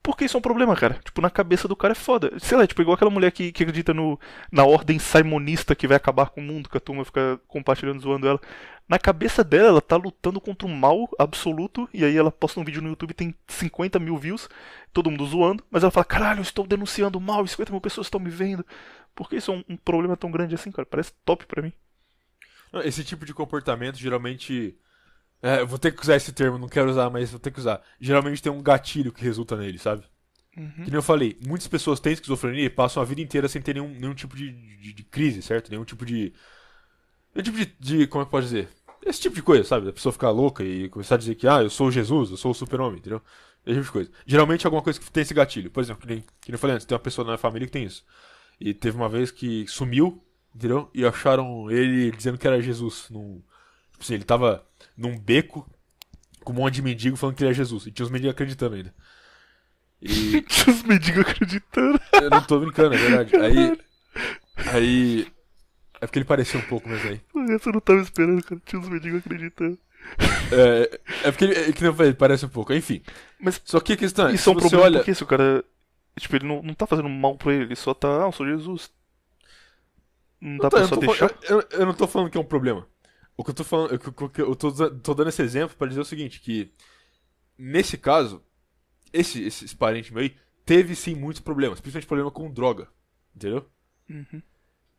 porque isso é um problema, cara. Tipo, na cabeça do cara é foda. Sei lá, tipo, igual aquela mulher que acredita na ordem simonista que vai acabar com o mundo, que a turma fica compartilhando, zoando ela. Na cabeça dela, ela tá lutando contra um mal absoluto, e aí ela posta um vídeo no YouTube, tem 50 mil views, todo mundo zoando, mas ela fala, caralho, eu estou denunciando o mal, e 50 mil pessoas estão me vendo. Por que isso é um problema tão grande assim, cara? Parece top pra mim. Esse tipo de comportamento geralmente... eu vou ter que usar esse termo, não quero usar, mas vou ter que usar. Geralmente tem um gatilho que resulta nele, sabe? Que nem eu falei, muitas pessoas têm esquizofrenia e passam a vida inteira sem ter nenhum tipo de crise, certo? Nenhum tipo de... Como é que pode dizer? Esse tipo de coisa, sabe? A pessoa ficar louca e começar a dizer que, eu sou Jesus, eu sou o super-homem, entendeu? Esse tipo de coisa. Geralmente é alguma coisa que tem esse gatilho. Por exemplo, que nem eu falei antes, tem uma pessoa na minha família que tem isso. E teve uma vez que sumiu, entendeu? E acharam ele dizendo que era Jesus. Tipo assim, ele tava num beco com um monte de mendigo falando que ele era Jesus. E tinha os mendigos acreditando ainda. E Tinha os mendigos acreditando. eu não tô brincando, é verdade. Aí. É porque ele parecia um pouco, mas aí. Essa eu não tava esperando, cara. Tinha os mendigos acreditando. É porque ele, que nem eu falei, ele parece um pouco. Enfim. Mas Só que a questão é, isso se é um você problema olha. porque se o cara. Tipo, ele não tá fazendo mal pra ele só tá. Eu sou Jesus. Não dá pra só deixar. Eu não tô falando que é um problema. O que eu tô falando. Eu tô dando esse exemplo pra dizer o seguinte, que nesse caso, esse parente meu aí teve sim muitos problemas, principalmente problema com droga. Entendeu? Uhum.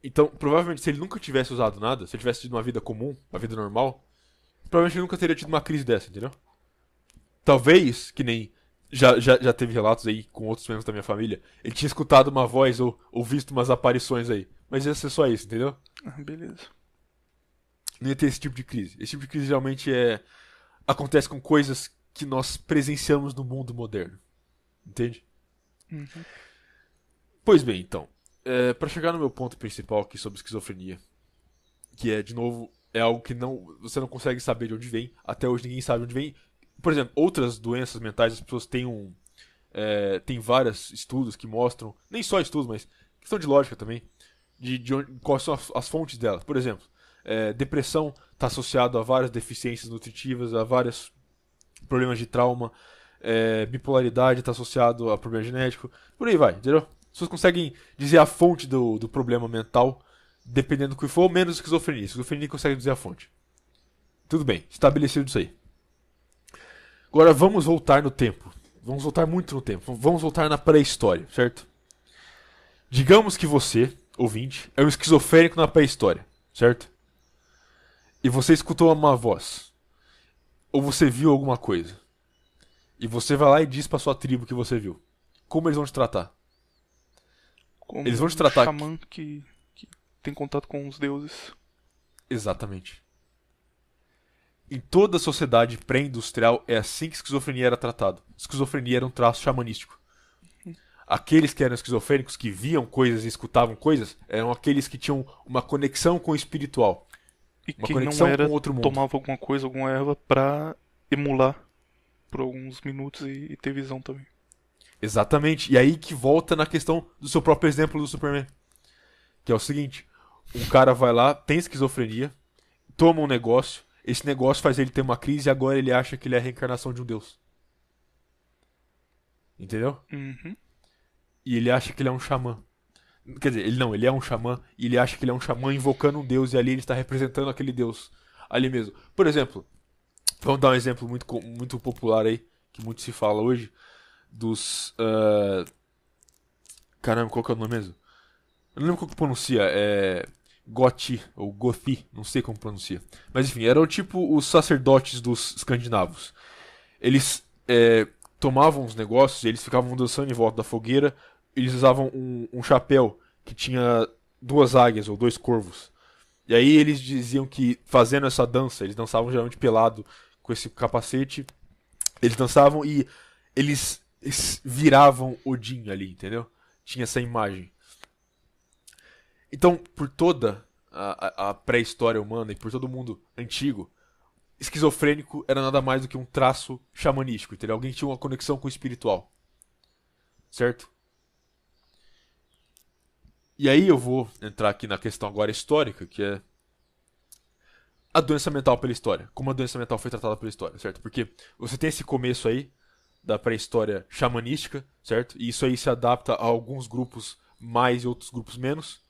Então, provavelmente, se ele nunca tivesse usado nada, se ele tivesse tido uma vida comum, uma vida normal, provavelmente ele nunca teria tido uma crise dessa, entendeu? Talvez, que nem já teve relatos aí com outros membros da minha família, ele tinha escutado uma voz ou visto umas aparições aí. Mas ia ser só isso, entendeu? Beleza. Não ia ter esse tipo de crise. Esse tipo de crise geralmente acontece com coisas que nós presenciamos no mundo moderno. Entende? Uhum. Pois bem, então. Pra chegar no meu ponto principal aqui sobre esquizofrenia, que é, de novo, é algo que você não consegue saber de onde vem. Até hoje ninguém sabe de onde vem. Por exemplo, outras doenças mentais, as pessoas têm tem vários estudos que mostram, nem só estudos, mas questão de lógica também, de quais são as fontes dela. Por exemplo, depressão está associado a várias deficiências nutritivas, a vários problemas de trauma, bipolaridade está associado a problema genético, por aí vai, entendeu? As pessoas conseguem dizer a fonte do problema mental, dependendo do que for, menos esquizofrenia. Esquizofrenia consegue dizer a fonte. Tudo bem, estabelecido isso aí. Agora vamos voltar no tempo. Vamos voltar muito no tempo. Vamos voltar na pré-história, certo? Digamos que você, ouvinte, é um esquizofrênico na pré-história, certo? E você escutou uma voz. Ou você viu alguma coisa. E você vai lá e diz pra sua tribo que você viu. Como eles vão te tratar? Como Eles vão te tratar... um xamã que tem contato com os deuses. Exatamente. Em toda a sociedade pré-industrial é assim que esquizofrenia era tratado. Esquizofrenia era um traço xamanístico. Aqueles que eram esquizofrênicos, que viam coisas e escutavam coisas, eram aqueles que tinham uma conexão com o espiritual. E Uma quem conexão não era com outro mundo. tomava alguma coisa, alguma erva pra emular por alguns minutos e ter visão também. Exatamente. E aí que volta na questão do seu próprio exemplo do Superman. Que é o seguinte. Um cara vai lá, tem esquizofrenia, toma um negócio, esse negócio faz ele ter uma crise e agora ele acha que ele é a reencarnação de um deus. Entendeu? Uhum. E ele acha que ele é um xamã. Quer dizer, ele é um xamã e ele acha que ele é um xamã invocando um deus e ali ele está representando aquele deus ali mesmo. Por exemplo, vamos dar um exemplo muito popular aí, que muito se fala hoje, dos... Caramba, qual que é o nome mesmo? Eu não lembro como que pronuncia. Gothi, ou Gothi, não sei como pronuncia. Mas enfim, eram tipo os sacerdotes dos escandinavos. Eles tomavam os negócios, eles ficavam dançando em volta da fogueira, eles usavam um chapéu que tinha 2 águias ou 2 corvos. E aí eles diziam que fazendo essa dança, eles dançavam geralmente pelado com esse capacete, eles dançavam e eles viravam Odin ali, entendeu? Tinha essa imagem. Então, por toda a pré-história humana e por todo o mundo antigo, esquizofrênico era nada mais do que um traço xamanístico, entendeu? Alguém que tinha uma conexão com o espiritual. Certo? E aí eu vou entrar aqui na questão agora histórica, que é a doença mental pela história. Como a doença mental foi tratada pela história, certo? Porque você tem esse começo aí da pré-história xamanística, certo? E isso aí se adapta a alguns grupos mais e outros grupos menos.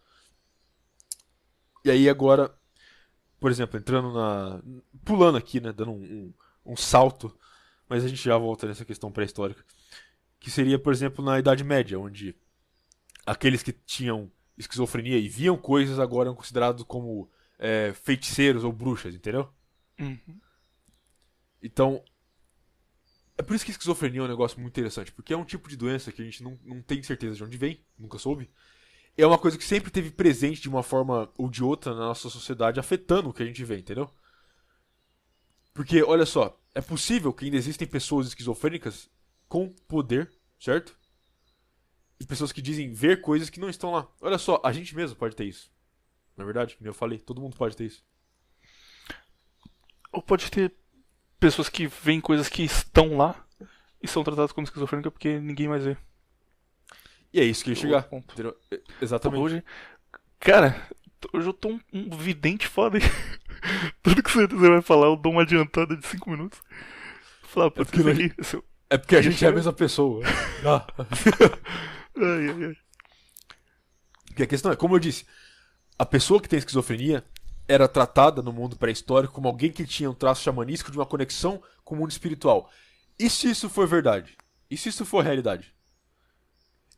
E aí agora, por exemplo, pulando aqui, né? Dando um salto, mas a gente já volta nessa questão pré-histórica. Que seria, por exemplo, na Idade Média, onde aqueles que tinham esquizofrenia e viam coisas agora eram considerados como feiticeiros ou bruxas, entendeu? Uhum. Então, é por isso que a esquizofrenia é um negócio muito interessante, porque é um tipo de doença que a gente não tem certeza de onde vem, nunca soube. É uma coisa que sempre esteve presente de uma forma ou de outra na nossa sociedade, afetando o que a gente vê, entendeu? Porque, olha só, é possível que ainda existem pessoas esquizofrênicas com poder, certo? E pessoas que dizem ver coisas que não estão lá. Olha só, a gente mesmo pode ter isso. Na verdade, como eu falei, todo mundo pode ter isso. Ou pode ter pessoas que veem coisas que estão lá e são tratadas como esquizofrênica porque ninguém mais vê. E é isso que ia chegar. Ponto. Entendeu? Exatamente. Cara, hoje eu tô um vidente foda aí. Tudo que você vai falar, eu dou uma adiantada de 5 minutos. Falar, pô, porque é porque a gente é a mesma pessoa. Ai. Porque a questão é, como eu disse, a pessoa que tem esquizofrenia era tratada no mundo pré-histórico como alguém que tinha um traço xamanístico de uma conexão com o mundo espiritual. E se isso for verdade? E se isso for realidade?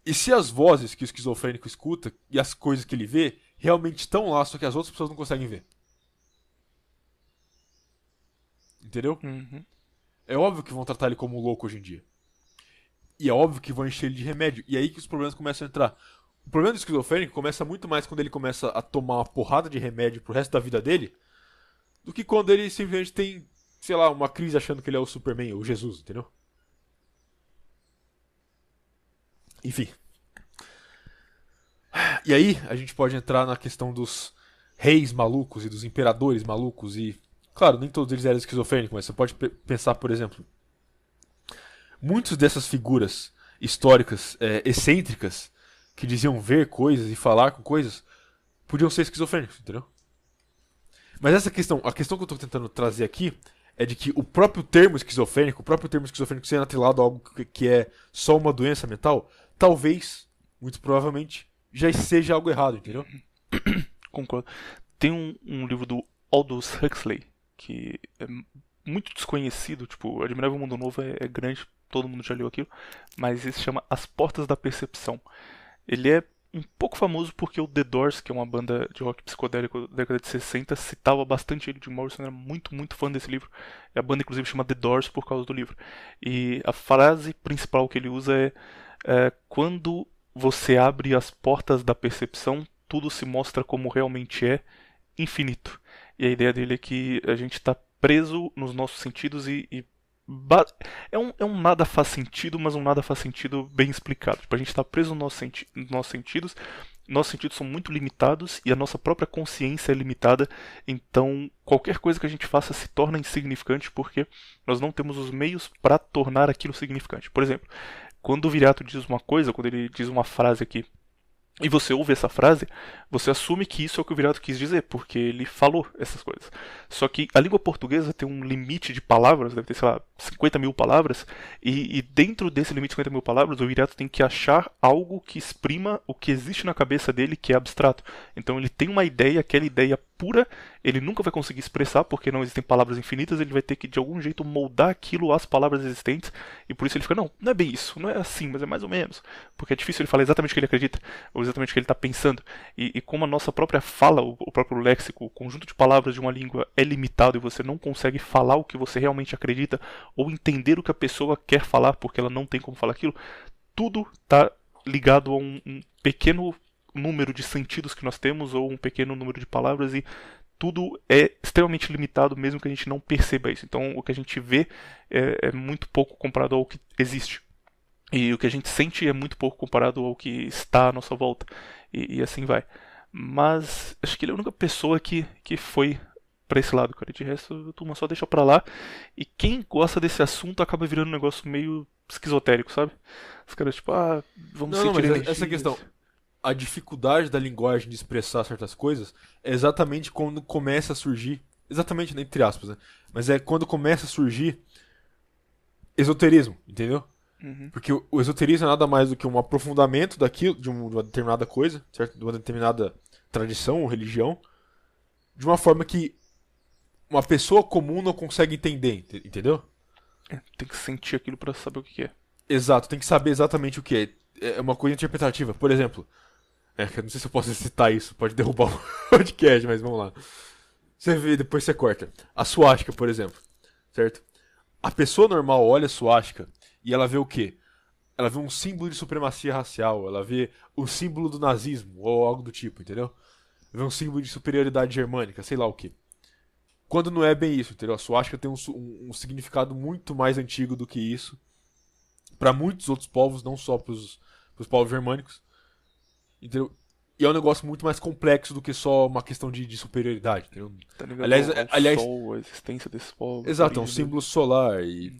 E se as vozes que o esquizofrênico escuta e as coisas que ele vê realmente estão lá, só que as outras pessoas não conseguem ver? Entendeu? Uhum. É óbvio que vão tratar ele como louco hoje em dia. E é óbvio que vão encher ele de remédio. E é aí que os problemas começam a entrar. O problema do esquizofrênico começa muito mais quando ele começa a tomar uma porrada de remédio pro resto da vida dele, do que quando ele simplesmente tem, sei lá, uma crise achando que ele é o Superman ou Jesus, entendeu? Enfim. E aí a gente pode entrar na questão dos reis malucos e dos imperadores malucos e... Claro, nem todos eles eram esquizofrênicos, mas você pode pensar, por exemplo... Muitas dessas figuras históricas excêntricas que diziam ver coisas e falar com coisas podiam ser esquizofrênicos, entendeu? Mas essa questão, a questão que eu estou tentando trazer aqui é de que o próprio termo esquizofrênico sendo atrelado a algo que é só uma doença mental, talvez, muito provavelmente, já seja algo errado, entendeu? Concordo. Tem um livro do Aldous Huxley que é muito desconhecido, tipo, Admirável Mundo Novo é grande, todo mundo já leu aquilo, mas esse se chama As Portas da Percepção. Ele é um pouco famoso porque o The Doors, que é uma banda de rock psicodélico da década de 60, citava bastante ele. Jim Morrison era muito, muito fã desse livro. E a banda, inclusive, chama The Doors por causa do livro. E a frase principal que ele usa é quando você abre as portas da percepção, tudo se mostra como realmente é, infinito. E a ideia dele é que a gente está preso nos nossos sentidos é um nada faz sentido, mas um nada faz sentido bem explicado. Tipo, a gente está preso nos nossos sentidos são muito limitados e a nossa própria consciência é limitada, então qualquer coisa que a gente faça se torna insignificante porque nós não temos os meios para tornar aquilo significante. Por exemplo, quando o Viriato diz uma coisa, quando ele diz uma frase aqui, e você ouve essa frase, você assume que isso é o que o Viriato quis dizer, porque ele falou essas coisas. Só que a língua portuguesa tem um limite de palavras, deve ter, sei lá, 50 mil palavras, e dentro desse limite de 50 mil palavras, o Viriato tem que achar algo que exprima o que existe na cabeça dele, que é abstrato. Então ele tem uma ideia, aquela ideia pura, ele nunca vai conseguir expressar, porque não existem palavras infinitas, ele vai ter que de algum jeito moldar aquilo às palavras existentes, e por isso ele fica, não, não é bem isso, não é assim, mas é mais ou menos, porque é difícil ele falar exatamente o que ele acredita, ou exatamente o que ele está pensando, e como a nossa própria fala, o próprio léxico, o conjunto de palavras de uma língua é limitado, e você não consegue falar o que você realmente acredita, ou entender o que a pessoa quer falar, porque ela não tem como falar aquilo, tudo está ligado a um pequeno número de sentidos que nós temos ou um pequeno número de palavras e tudo é extremamente limitado mesmo que a gente não perceba isso. Então o que a gente vê é muito pouco comparado ao que existe. E o que a gente sente é muito pouco comparado ao que está à nossa volta. E assim vai. Mas acho que ele é a única pessoa que foi pra esse lado, cara. De resto, a turma só deixa pra lá. E quem gosta desse assunto acaba virando um negócio meio esquizotérico, sabe? Os caras, tipo, vamos Não, sentir mas energias. essa questão, a dificuldade da linguagem de expressar certas coisas é exatamente quando começa a surgir, exatamente entre aspas, né? Mas é quando começa a surgir esoterismo, entendeu? Uhum. Porque o esoterismo é nada mais do que um aprofundamento daquilo, de uma determinada coisa, certo? De uma determinada tradição ou religião, de uma forma que uma pessoa comum não consegue entender, entendeu? Tem que sentir aquilo pra saber o que é. Exato, tem que saber exatamente o que é. É uma coisa interpretativa. Por exemplo, eu não sei se eu posso citar isso, pode derrubar o podcast, mas vamos lá. Você vê, depois você corta. A suástica, por exemplo, certo? A pessoa normal olha a suástica e ela vê o quê? Ela vê um símbolo de supremacia racial, ela vê o símbolo do nazismo, ou algo do tipo, entendeu? Vê um símbolo de superioridade germânica, sei lá o quê. Quando não é bem isso, entendeu? A suástica tem um significado muito mais antigo do que isso. Para muitos outros povos, não só para os povos germânicos. Entendeu? E é um negócio muito mais complexo do que só uma questão de superioridade, entendeu? Tá ligado? Aliás, Sol, a existência desses povos. exato, é um símbolo solar e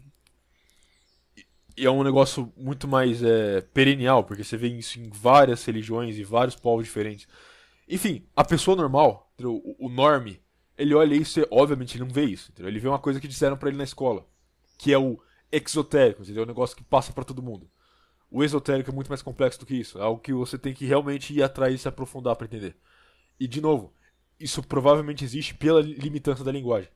é um negócio muito mais perennial, porque você vê isso em várias religiões e vários povos diferentes. Enfim, a pessoa normal, entendeu? O norme, ele olha isso e obviamente ele não vê isso, entendeu? Ele vê uma coisa que disseram pra ele na escola, que é o exotérico, entendeu? É um negócio que passa pra todo mundo. O esotérico é muito mais complexo do que isso. É algo que você tem que realmente ir atrás e se aprofundar pra entender. E, de novo, isso provavelmente existe pela limitância da linguagem.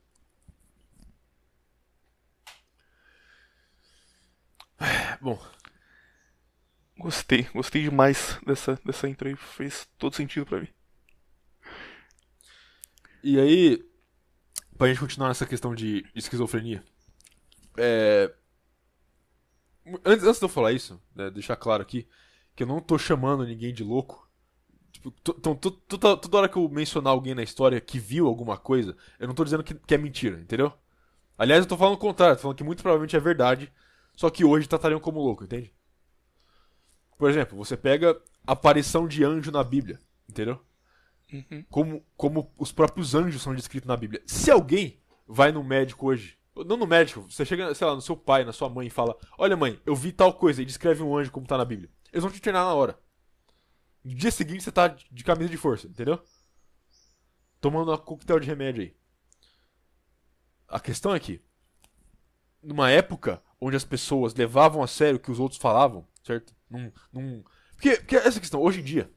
Bom, Gostei demais dessa intro aí. Fez todo sentido pra mim. e aí, pra gente continuar nessa questão de esquizofrenia, antes de eu falar isso, né, deixar claro aqui, que eu não tô chamando ninguém de louco. Tipo, então, toda hora que eu mencionar alguém na história que viu alguma coisa, eu não tô dizendo que é mentira, entendeu? Aliás, eu tô falando o contrário, tô falando que muito provavelmente é verdade, só que hoje tratariam como louco, entende? Por exemplo, você pega a aparição de anjo na Bíblia, entendeu? Uhum. Como os próprios anjos são descritos na Bíblia. Se alguém vai no médico hoje, não no médico, você chega, sei lá, no seu pai, na sua mãe e fala: olha mãe, eu vi tal coisa, e descreve um anjo como tá na Bíblia. Eles vão te internar na hora. No dia seguinte você tá de camisa de força, entendeu? Tomando uma coquetel de remédio aí. A questão é que, numa época onde as pessoas levavam a sério o que os outros falavam, certo? Porque essa questão, hoje em dia,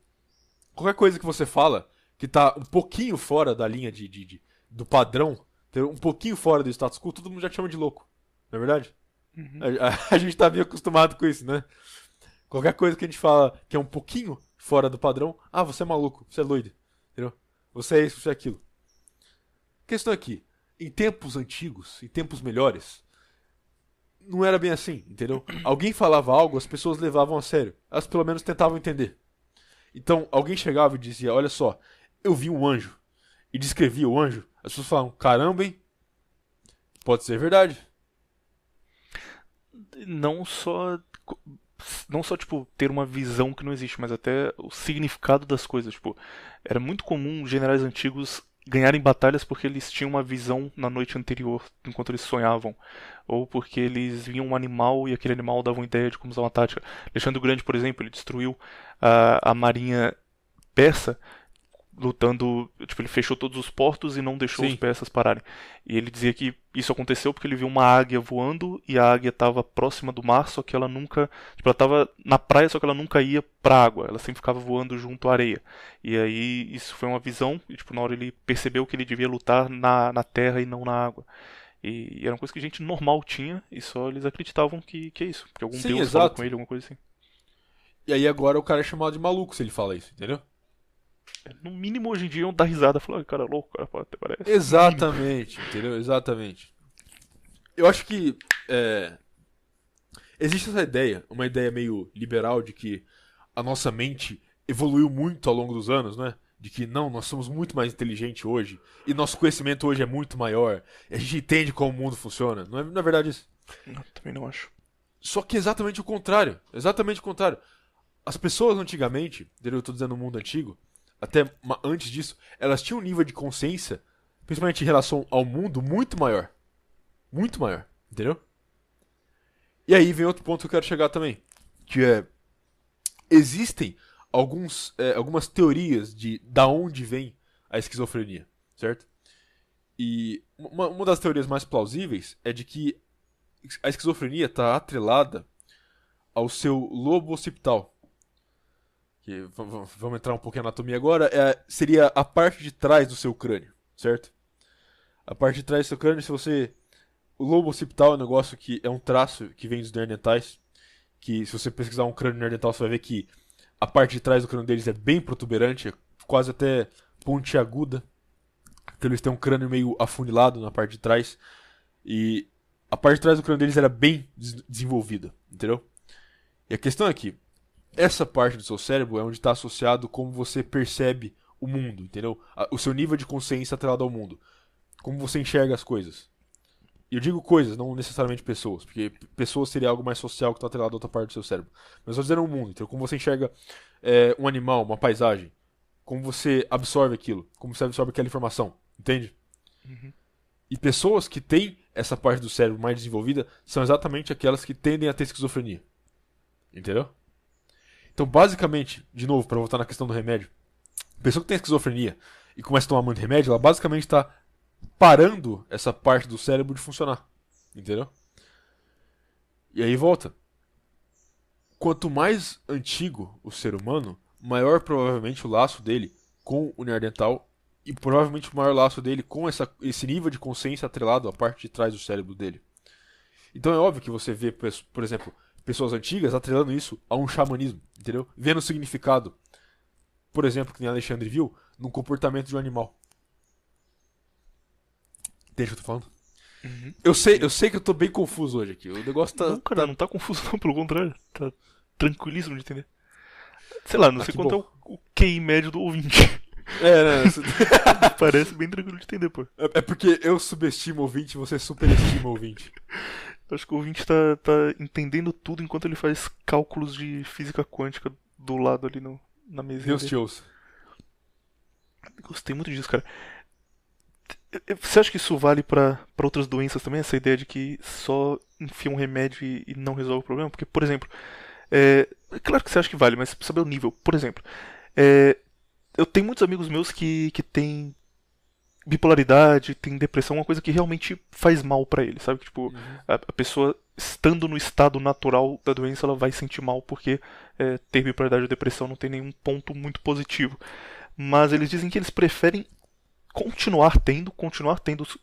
qualquer coisa que você fala que tá um pouquinho fora da linha do padrão, um pouquinho fora do status quo, todo mundo já te chama de louco. Não é verdade? Uhum. A gente tá meio acostumado com isso, né? Qualquer coisa que a gente fala que é um pouquinho fora do padrão, você é maluco, você é doido, entendeu? Você é isso, você é aquilo. A questão é que, em tempos antigos, em tempos melhores, não era bem assim, entendeu? Alguém falava algo, as pessoas levavam a sério. Elas pelo menos tentavam entender. Então, alguém chegava e dizia: olha só, eu vi um anjo. E descrevia o anjo. As pessoas falavam: caramba, hein? Pode ser verdade. Não só tipo ter uma visão que não existe, mas até o significado das coisas, tipo, era muito comum generais antigos ganharem batalhas porque eles tinham uma visão na noite anterior, enquanto eles sonhavam, ou porque eles viam um animal e aquele animal dava uma ideia de como usar uma tática. Alexandre o Grande, por exemplo, ele destruiu a marinha persa lutando, tipo, ele fechou todos os portos e não deixou Sim. os persas pararem. E ele dizia que isso aconteceu porque ele viu uma águia voando e a águia estava próxima do mar, só que ela nunca, tipo, ela estava na praia, só que ela nunca ia pra água, ela sempre ficava voando junto à areia. E aí isso foi uma visão, e tipo, na hora ele percebeu que ele devia lutar na terra e não na água. E era uma coisa que gente normal tinha e só eles acreditavam que é isso, porque algum Sim, deus falou exato. com ele, alguma coisa assim. E aí agora o cara é chamado de maluco se ele fala isso, entendeu? No mínimo hoje em dia iam dar risada, falar, "Ai, cara é louco, cara pode até parece." Exatamente, entendeu? Exatamente. Eu acho que existe essa ideia, uma ideia meio liberal de que a nossa mente evoluiu muito ao longo dos anos, né? De que não, nós somos muito mais inteligentes hoje e nosso conhecimento hoje é muito maior. E a gente entende como o mundo funciona. Não é verdade isso? Não, também não acho. Só que é exatamente o contrário. Exatamente o contrário. As pessoas antigamente, entendeu? Eu tô dizendo no mundo antigo, até antes disso, elas tinham um nível de consciência, principalmente em relação ao mundo, muito maior. Muito maior, entendeu? E aí vem outro ponto que eu quero chegar também, que é existem algumas teorias de da onde vem a esquizofrenia, certo? E uma das teorias mais plausíveis é de que a esquizofrenia está atrelada ao seu lobo occipital. Que, vamos entrar um pouco em anatomia agora. Seria a parte de trás do seu crânio, certo? A parte de trás do seu crânio, o lobo occipital é um negócio que é um traço que vem dos neandertais. Que se você pesquisar um crânio neandertal, você vai ver que a parte de trás do crânio deles é bem protuberante, é quase até pontiaguda. Então eles têm um crânio meio afunilado na parte de trás. E a parte de trás do crânio deles era bem desenvolvida, entendeu? E a questão é que essa parte do seu cérebro é onde está associado como você percebe o mundo, entendeu? O seu nível de consciência atrelado ao mundo. Como você enxerga as coisas. E eu digo coisas, não necessariamente pessoas, porque pessoas seria algo mais social que está atrelado a outra parte do seu cérebro. Mas eu estou dizendo o mundo, então como você enxerga um animal, uma paisagem, como você absorve aquilo, como você absorve aquela informação, entende? Uhum. E pessoas que têm essa parte do cérebro mais desenvolvida são exatamente aquelas que tendem a ter esquizofrenia. Entendeu? Então, basicamente, de novo, para voltar na questão do remédio, a pessoa que tem esquizofrenia e começa a tomar muito remédio, ela basicamente está parando essa parte do cérebro de funcionar. Entendeu? E aí volta. Quanto mais antigo o ser humano, maior provavelmente o laço dele com o neandertal e provavelmente o maior laço dele com esse nível de consciência atrelado à parte de trás do cérebro dele. Então é óbvio que você vê, por exemplo, pessoas antigas atrelando isso a um xamanismo, entendeu? Vendo o significado, por exemplo, que nem Alexandre viu, num comportamento de um animal. Entende o que eu tô falando? Uhum. Eu sei que eu tô bem confuso hoje aqui. O negócio tá. Não, cara, não tá confuso não, pelo contrário. Tá tranquilíssimo de entender. Sei lá, não sei que quanto bom. é o QI médio do ouvinte. Né? Parece bem tranquilo de entender, pô. É porque eu subestimo o ouvinte e você superestima o ouvinte. Acho que o ouvinte tá entendendo tudo enquanto ele faz cálculos de física quântica do lado ali na mesinha Deus dele. te ouça. Gostei muito disso, cara. Você acha que isso vale pra outras doenças também? Essa ideia de que só enfia um remédio e não resolve o problema? Porque, por exemplo, é claro que você acha que vale, mas você precisa saber o nível. Por exemplo, eu tenho muitos amigos meus que têm bipolaridade, tem depressão, uma coisa que realmente faz mal pra ele, sabe? Que, tipo, a pessoa estando no estado natural da doença, ela vai sentir mal porque ter bipolaridade ou depressão não tem nenhum ponto muito positivo. Mas eles dizem que eles preferem continuar tendo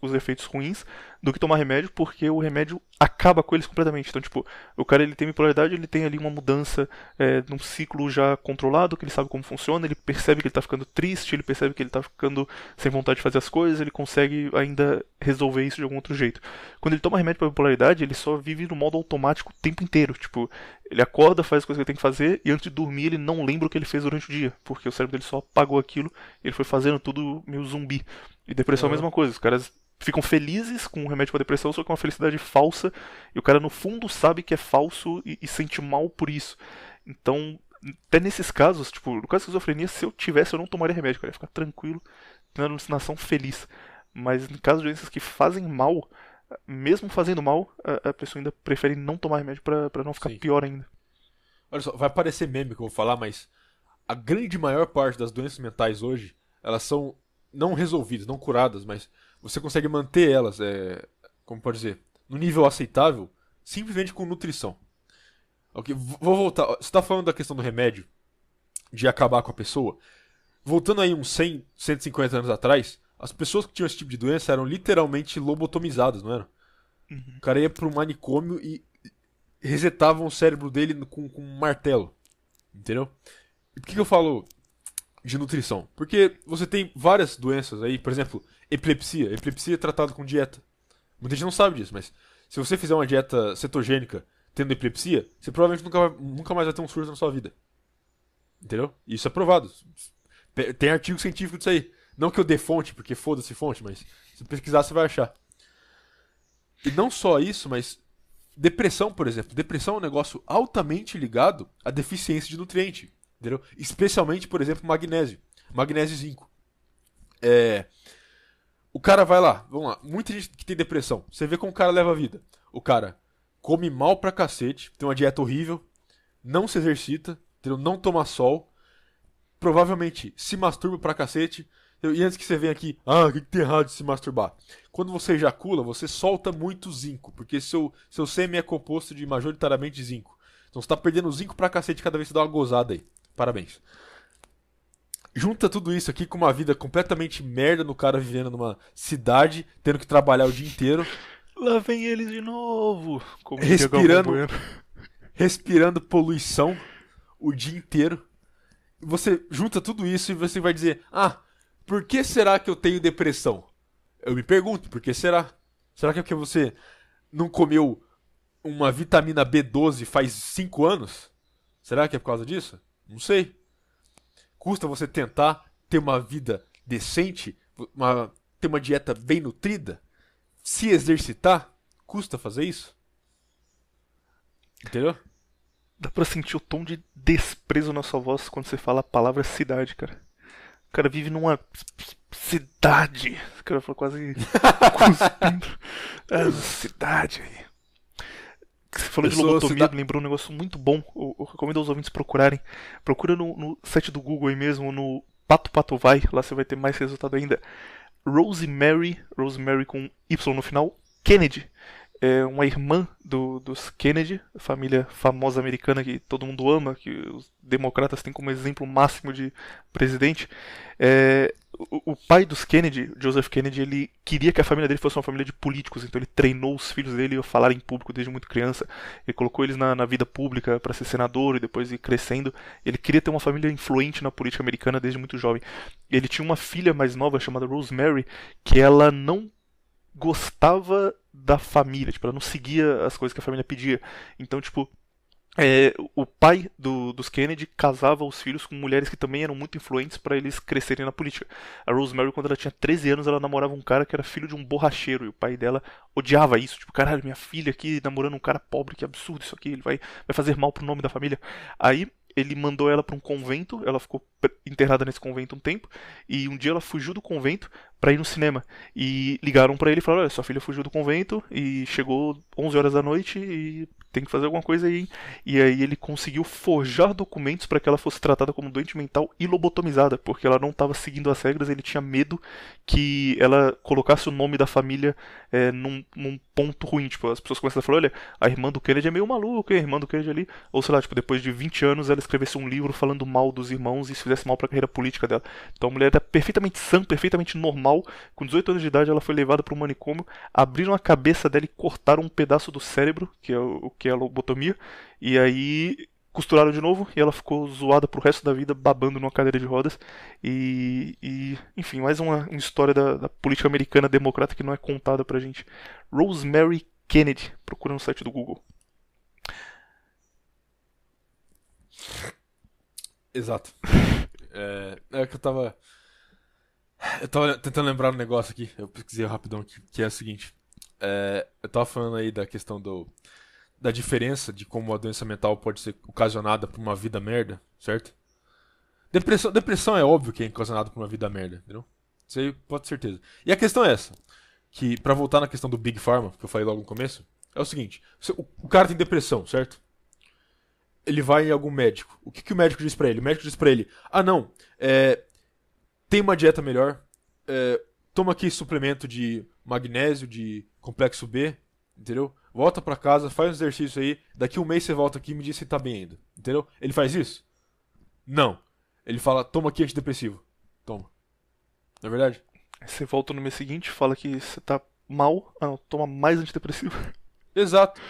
os efeitos ruins do que tomar remédio, porque o remédio acaba com eles completamente. Então, tipo, o cara ele tem bipolaridade, ele tem ali uma mudança num ciclo já controlado, que ele sabe como funciona, ele percebe que ele tá ficando triste, ele percebe que ele tá ficando sem vontade de fazer as coisas, ele consegue ainda resolver isso de algum outro jeito. Quando ele toma remédio pra bipolaridade, ele só vive no modo automático o tempo inteiro. Tipo, ele acorda, faz as coisas que ele tem que fazer, e antes de dormir ele não lembra o que ele fez durante o dia, porque o cérebro dele só apagou aquilo, e ele foi fazendo tudo meio zumbi. E depressão é a mesma coisa, os caras ficam felizes com o remédio para depressão, só que é uma felicidade falsa, e o cara no fundo sabe que é falso e sente mal por isso. Então, até nesses casos, tipo, no caso da esquizofrenia, se eu tivesse, eu não tomaria remédio, cara, eu ia ficar tranquilo, tendo uma alucinação feliz. Mas no caso de doenças que fazem mal, mesmo fazendo mal, a pessoa ainda prefere não tomar remédio para não ficar Sim. pior ainda. Olha só, vai parecer meme que eu vou falar, mas a grande maior parte das doenças mentais hoje elas são não resolvidas, não curadas, mas você consegue manter elas, como pode dizer, no nível aceitável, simplesmente com nutrição. Ok, vou voltar. Você está falando da questão do remédio, de acabar com a pessoa. Voltando aí uns 100, 150 anos atrás, as pessoas que tinham esse tipo de doença eram literalmente lobotomizadas, não eram? O cara ia para um manicômio e resetavam o cérebro dele com um martelo. Entendeu? E por que eu falo de nutrição? Porque você tem várias doenças aí, por exemplo, epilepsia. Epilepsia é tratada com dieta. Muita gente não sabe disso, mas se você fizer uma dieta cetogênica tendo epilepsia, você provavelmente nunca mais vai ter um surto na sua vida. Entendeu? Isso é provado. Tem artigo científico disso aí. Não que eu dê fonte, porque foda-se fonte, mas se pesquisar você vai achar. E não só isso, mas depressão, por exemplo. Depressão é um negócio altamente ligado à deficiência de nutriente. Entendeu? Especialmente, por exemplo, magnésio. Magnésio e zinco. O cara vai lá, vamos lá. Muita gente que tem depressão. Você vê como o cara leva a vida. O cara come mal pra cacete, tem uma dieta horrível, não se exercita, entendeu? Não toma sol, provavelmente se masturba pra cacete. E antes que você venha aqui, o que tem errado de se masturbar? Quando você ejacula, você solta muito zinco, porque seu sêmen é composto de majoritariamente zinco. Então você tá perdendo zinco pra cacete cada vez que você dá uma gozada aí. Parabéns. Junta tudo isso aqui com uma vida completamente merda no cara vivendo numa cidade, tendo que trabalhar o dia inteiro. Lá vem eles de novo. Como respirando poluição o dia inteiro. Você junta tudo isso e você vai dizer, por que será que eu tenho depressão? Eu me pergunto, por que será? Será que é porque você não comeu uma vitamina B12 faz 5 anos? Será que é por causa disso? Não sei. Custa você tentar ter uma vida decente, ter uma dieta bem nutrida, se exercitar? Custa fazer isso? Entendeu? Dá pra sentir o tom de desprezo na sua voz quando você fala a palavra cidade, cara. O cara vive numa cidade. O cara falou quase cuspindo. Cidade aí. Você falou de lobotomia, me lembrou um negócio muito bom. Eu recomendo aos ouvintes procurarem. Procura no site do Google aí mesmo, no Pato Vai. Lá você vai ter mais resultado ainda. Rosemary com Y no final, Kennedy. É uma irmã dos Kennedy, família famosa americana que todo mundo ama, que os democratas têm como exemplo máximo de presidente. O pai dos Kennedy, Joseph Kennedy, ele queria que a família dele fosse uma família de políticos, então ele treinou os filhos dele a falar em público desde muito criança. Ele colocou eles na vida pública para ser senador e depois ir crescendo. Ele queria ter uma família influente na política americana desde muito jovem. Ele tinha uma filha mais nova chamada Rosemary, que ela não gostava da família, ela não seguia as coisas que a família pedia. Então, o pai dos Kennedy casava os filhos com mulheres que também eram muito influentes para eles crescerem na política. A Rosemary, quando ela tinha 13 anos, ela namorava um cara que era filho de um borracheiro, e o pai dela odiava isso. Caralho, minha filha aqui namorando um cara pobre, que absurdo isso aqui, ele vai fazer mal pro nome da família. Aí ele mandou ela para um convento, ela ficou internada nesse convento um tempo, e um dia ela fugiu do convento para ir no cinema. E ligaram para ele e falaram: olha, sua filha fugiu do convento e chegou 11 horas da noite e tem que fazer alguma coisa aí. E aí ele conseguiu forjar documentos para que ela fosse tratada como doente mental e lobotomizada, porque ela não estava seguindo as regras. Ele tinha medo que ela colocasse o nome da família num ponto ruim. As pessoas começam a falar: olha, a irmã do Kennedy é meio maluca, a irmã do Kennedy ali. Ou sei lá, depois de 20 anos ela escrevesse um livro falando mal dos irmãos e isso fizesse mal para a carreira política dela. Então a mulher era perfeitamente sã, perfeitamente normal. Com 18 anos de idade ela foi levada para um manicômio, abriram a cabeça dela e cortaram um pedaço do cérebro, que é o que é a lobotomia, e aí costuraram de novo e ela ficou zoada pro resto da vida, babando numa cadeira de rodas. Enfim, mais uma história da política americana democrata que não é contada pra gente. Rosemary Kennedy, procura no site do Google. Exato. É que eu tava tentando lembrar um negócio aqui, eu pesquisei rapidão aqui, que é o seguinte. Eu tava falando aí da questão da diferença de como a doença mental pode ser ocasionada por uma vida merda, certo? Depressão é óbvio que é ocasionada por uma vida merda, entendeu? Isso aí pode ter certeza. E a questão é essa, que pra voltar na questão do Big Pharma, que eu falei logo no começo, é o seguinte: o cara tem depressão, certo? Ele vai em algum médico. O que o médico diz pra ele? O médico diz pra ele: não, tem uma dieta melhor, toma aqui suplemento de magnésio, de complexo B, entendeu? Volta pra casa, faz um exercício aí, daqui um mês você volta aqui e me diz se tá bem ainda, entendeu? Ele faz isso? Não. Ele fala, toma aqui antidepressivo. Toma. Não é verdade? Aí você volta no mês seguinte, fala que você tá mal, não, toma mais antidepressivo. Exato.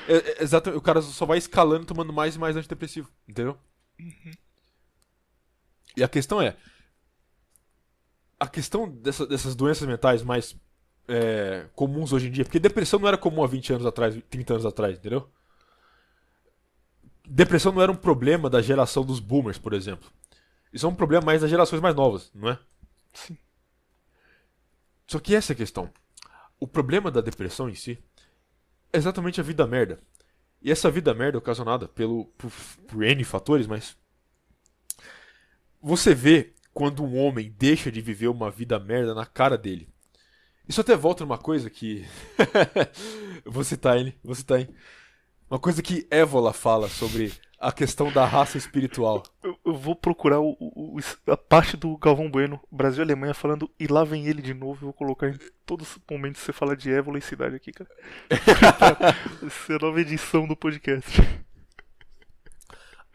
Exato. O cara só vai escalando, tomando mais e mais antidepressivo, entendeu? E a questão é, a questão dessas doenças mentais mais comuns hoje em dia, porque depressão não era comum há 20 anos atrás, 30 anos atrás, entendeu? Depressão não era um problema da geração dos boomers, por exemplo. Isso é um problema mais das gerações mais novas, não é? Sim. Só que essa é a questão. O problema da depressão em si é exatamente a vida merda. E essa vida merda é ocasionada por N fatores, mas você vê quando um homem deixa de viver uma vida merda na cara dele. Isso até volta numa coisa que... eu vou citar ele. Uma coisa que Évola fala sobre a questão da raça espiritual. Eu vou procurar a parte do Galvão Bueno, Brasil e Alemanha, falando e lá vem ele de novo. Eu vou colocar em todos os momentos que você fala de Évola e cidade aqui, cara. Essa é a nova edição do podcast.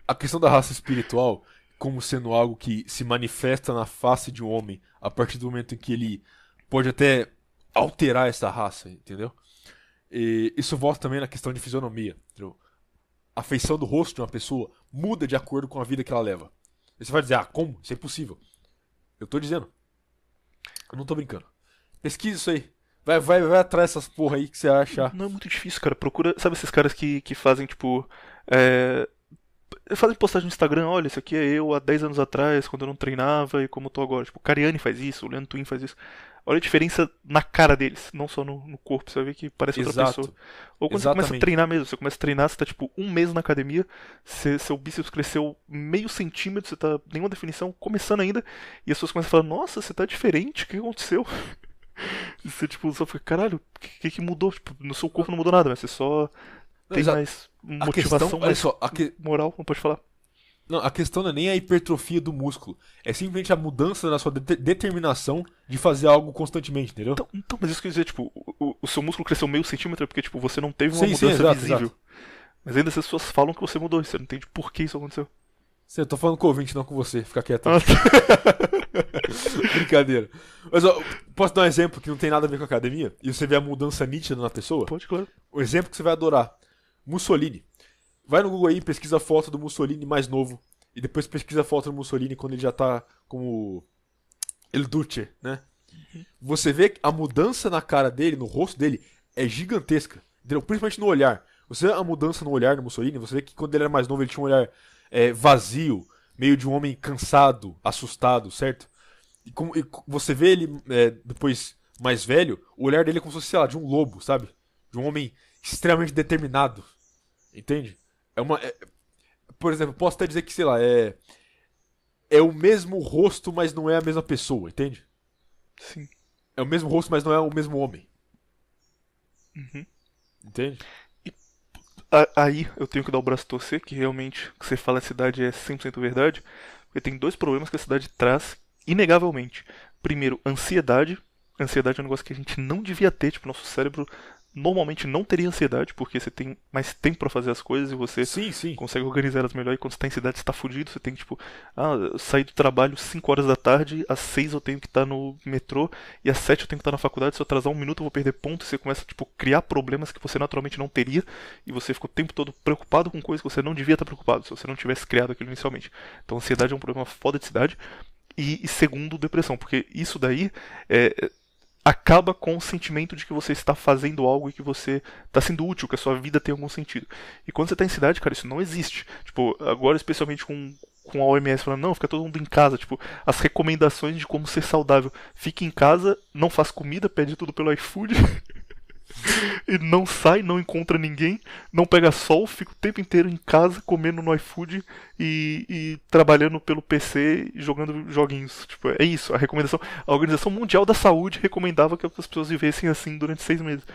A questão da raça espiritual como sendo algo que se manifesta na face de um homem a partir do momento em que ele pode até alterar essa raça, entendeu? E isso volta também na questão de fisionomia, entendeu? A feição do rosto de uma pessoa muda de acordo com a vida que ela leva. E você vai dizer, como? Isso é impossível. Eu tô dizendo. Eu não tô brincando. Pesquisa isso aí. Vai atrás dessas porra aí que você acha. Não é muito difícil, cara. Procura. Sabe esses caras que fazem, tipo. Fazem postagem no Instagram, olha, isso aqui é eu há 10 anos atrás, quando eu não treinava e como eu tô agora. Tipo, o Cariani faz isso, o Leandro Twin faz isso. Olha a diferença na cara deles, não só no corpo, você vai ver que parece outra pessoa. Ou quando você começa a treinar mesmo, você começa a treinar, você tá tipo um mês na academia, seu bíceps cresceu meio centímetro, você tá nenhuma definição, começando ainda, e as pessoas começam a falar, nossa, você tá diferente, o que aconteceu? E você tipo, só fica, caralho, o que mudou? Tipo, no seu corpo não mudou nada, mas você só tem mais motivação, mais moral, não pode falar. Não, a questão não é nem a hipertrofia do músculo. É simplesmente a mudança na sua determinação de fazer algo constantemente, entendeu? Então, mas isso quer dizer, tipo, o seu músculo cresceu meio centímetro porque, tipo, você não teve uma mudança visível. Exato. Mas ainda as pessoas falam que você mudou, você não entende por que isso aconteceu. Eu tô falando com o ouvinte, não com você. Fica quieto. Brincadeira. Mas, ó, posso dar um exemplo que não tem nada a ver com a academia? E você vê a mudança nítida na pessoa? Pode, claro. O exemplo que você vai adorar. Mussolini. Vai no Google aí, pesquisa a foto do Mussolini mais novo. E depois pesquisa a foto do Mussolini quando ele já tá como El Duce, né? Você vê que a mudança na cara dele, no rosto dele, é gigantesca. Entendeu? Principalmente no olhar. Você vê a mudança no olhar do Mussolini, você vê que quando ele era mais novo ele tinha um olhar vazio, meio de um homem cansado, assustado, certo? E você vê ele depois mais velho, o olhar dele é como se fosse, sei lá, de um lobo, sabe? De um homem extremamente determinado. Entende? Por exemplo, posso até dizer que, sei lá, é o mesmo rosto, mas não é a mesma pessoa, entende? Sim. É o mesmo rosto, mas não é o mesmo homem. Uhum. Entende? E aí eu tenho que dar o braço a torcer, que realmente o que você fala a cidade é 100% verdade, porque tem dois problemas que a cidade traz, inegavelmente. Primeiro, ansiedade. Ansiedade é um negócio que a gente não devia ter, tipo, nosso cérebro normalmente não teria ansiedade, porque você tem mais tempo pra fazer as coisas e você consegue organizar elas melhor. E quando você tá em cidade, você tá fudido. Você tem que, tipo, sair do trabalho 5 horas da tarde, às 6 eu tenho que estar no metrô, e às 7 eu tenho que estar na faculdade. Se eu atrasar 1 minuto, eu vou perder ponto. E você começa, tipo, criar problemas que você naturalmente não teria, e você fica o tempo todo preocupado com coisas que você não devia estar preocupado, se você não tivesse criado aquilo inicialmente. Então, ansiedade é um problema foda de cidade. E segundo, depressão, porque isso daí acaba com o sentimento de que você está fazendo algo e que você está sendo útil, que a sua vida tem algum sentido. E quando você está em cidade, cara, isso não existe. Tipo, agora especialmente com a OMS falando, não, fica todo mundo em casa, tipo, as recomendações de como ser saudável. Fique em casa, não faz comida, pede tudo pelo iFood. E não sai, não encontra ninguém, não pega sol, fica o tempo inteiro em casa comendo no iFood e trabalhando pelo PC e jogando joguinhos. Tipo, é isso, a recomendação. A Organização Mundial da Saúde recomendava que as pessoas vivessem assim durante 6 meses.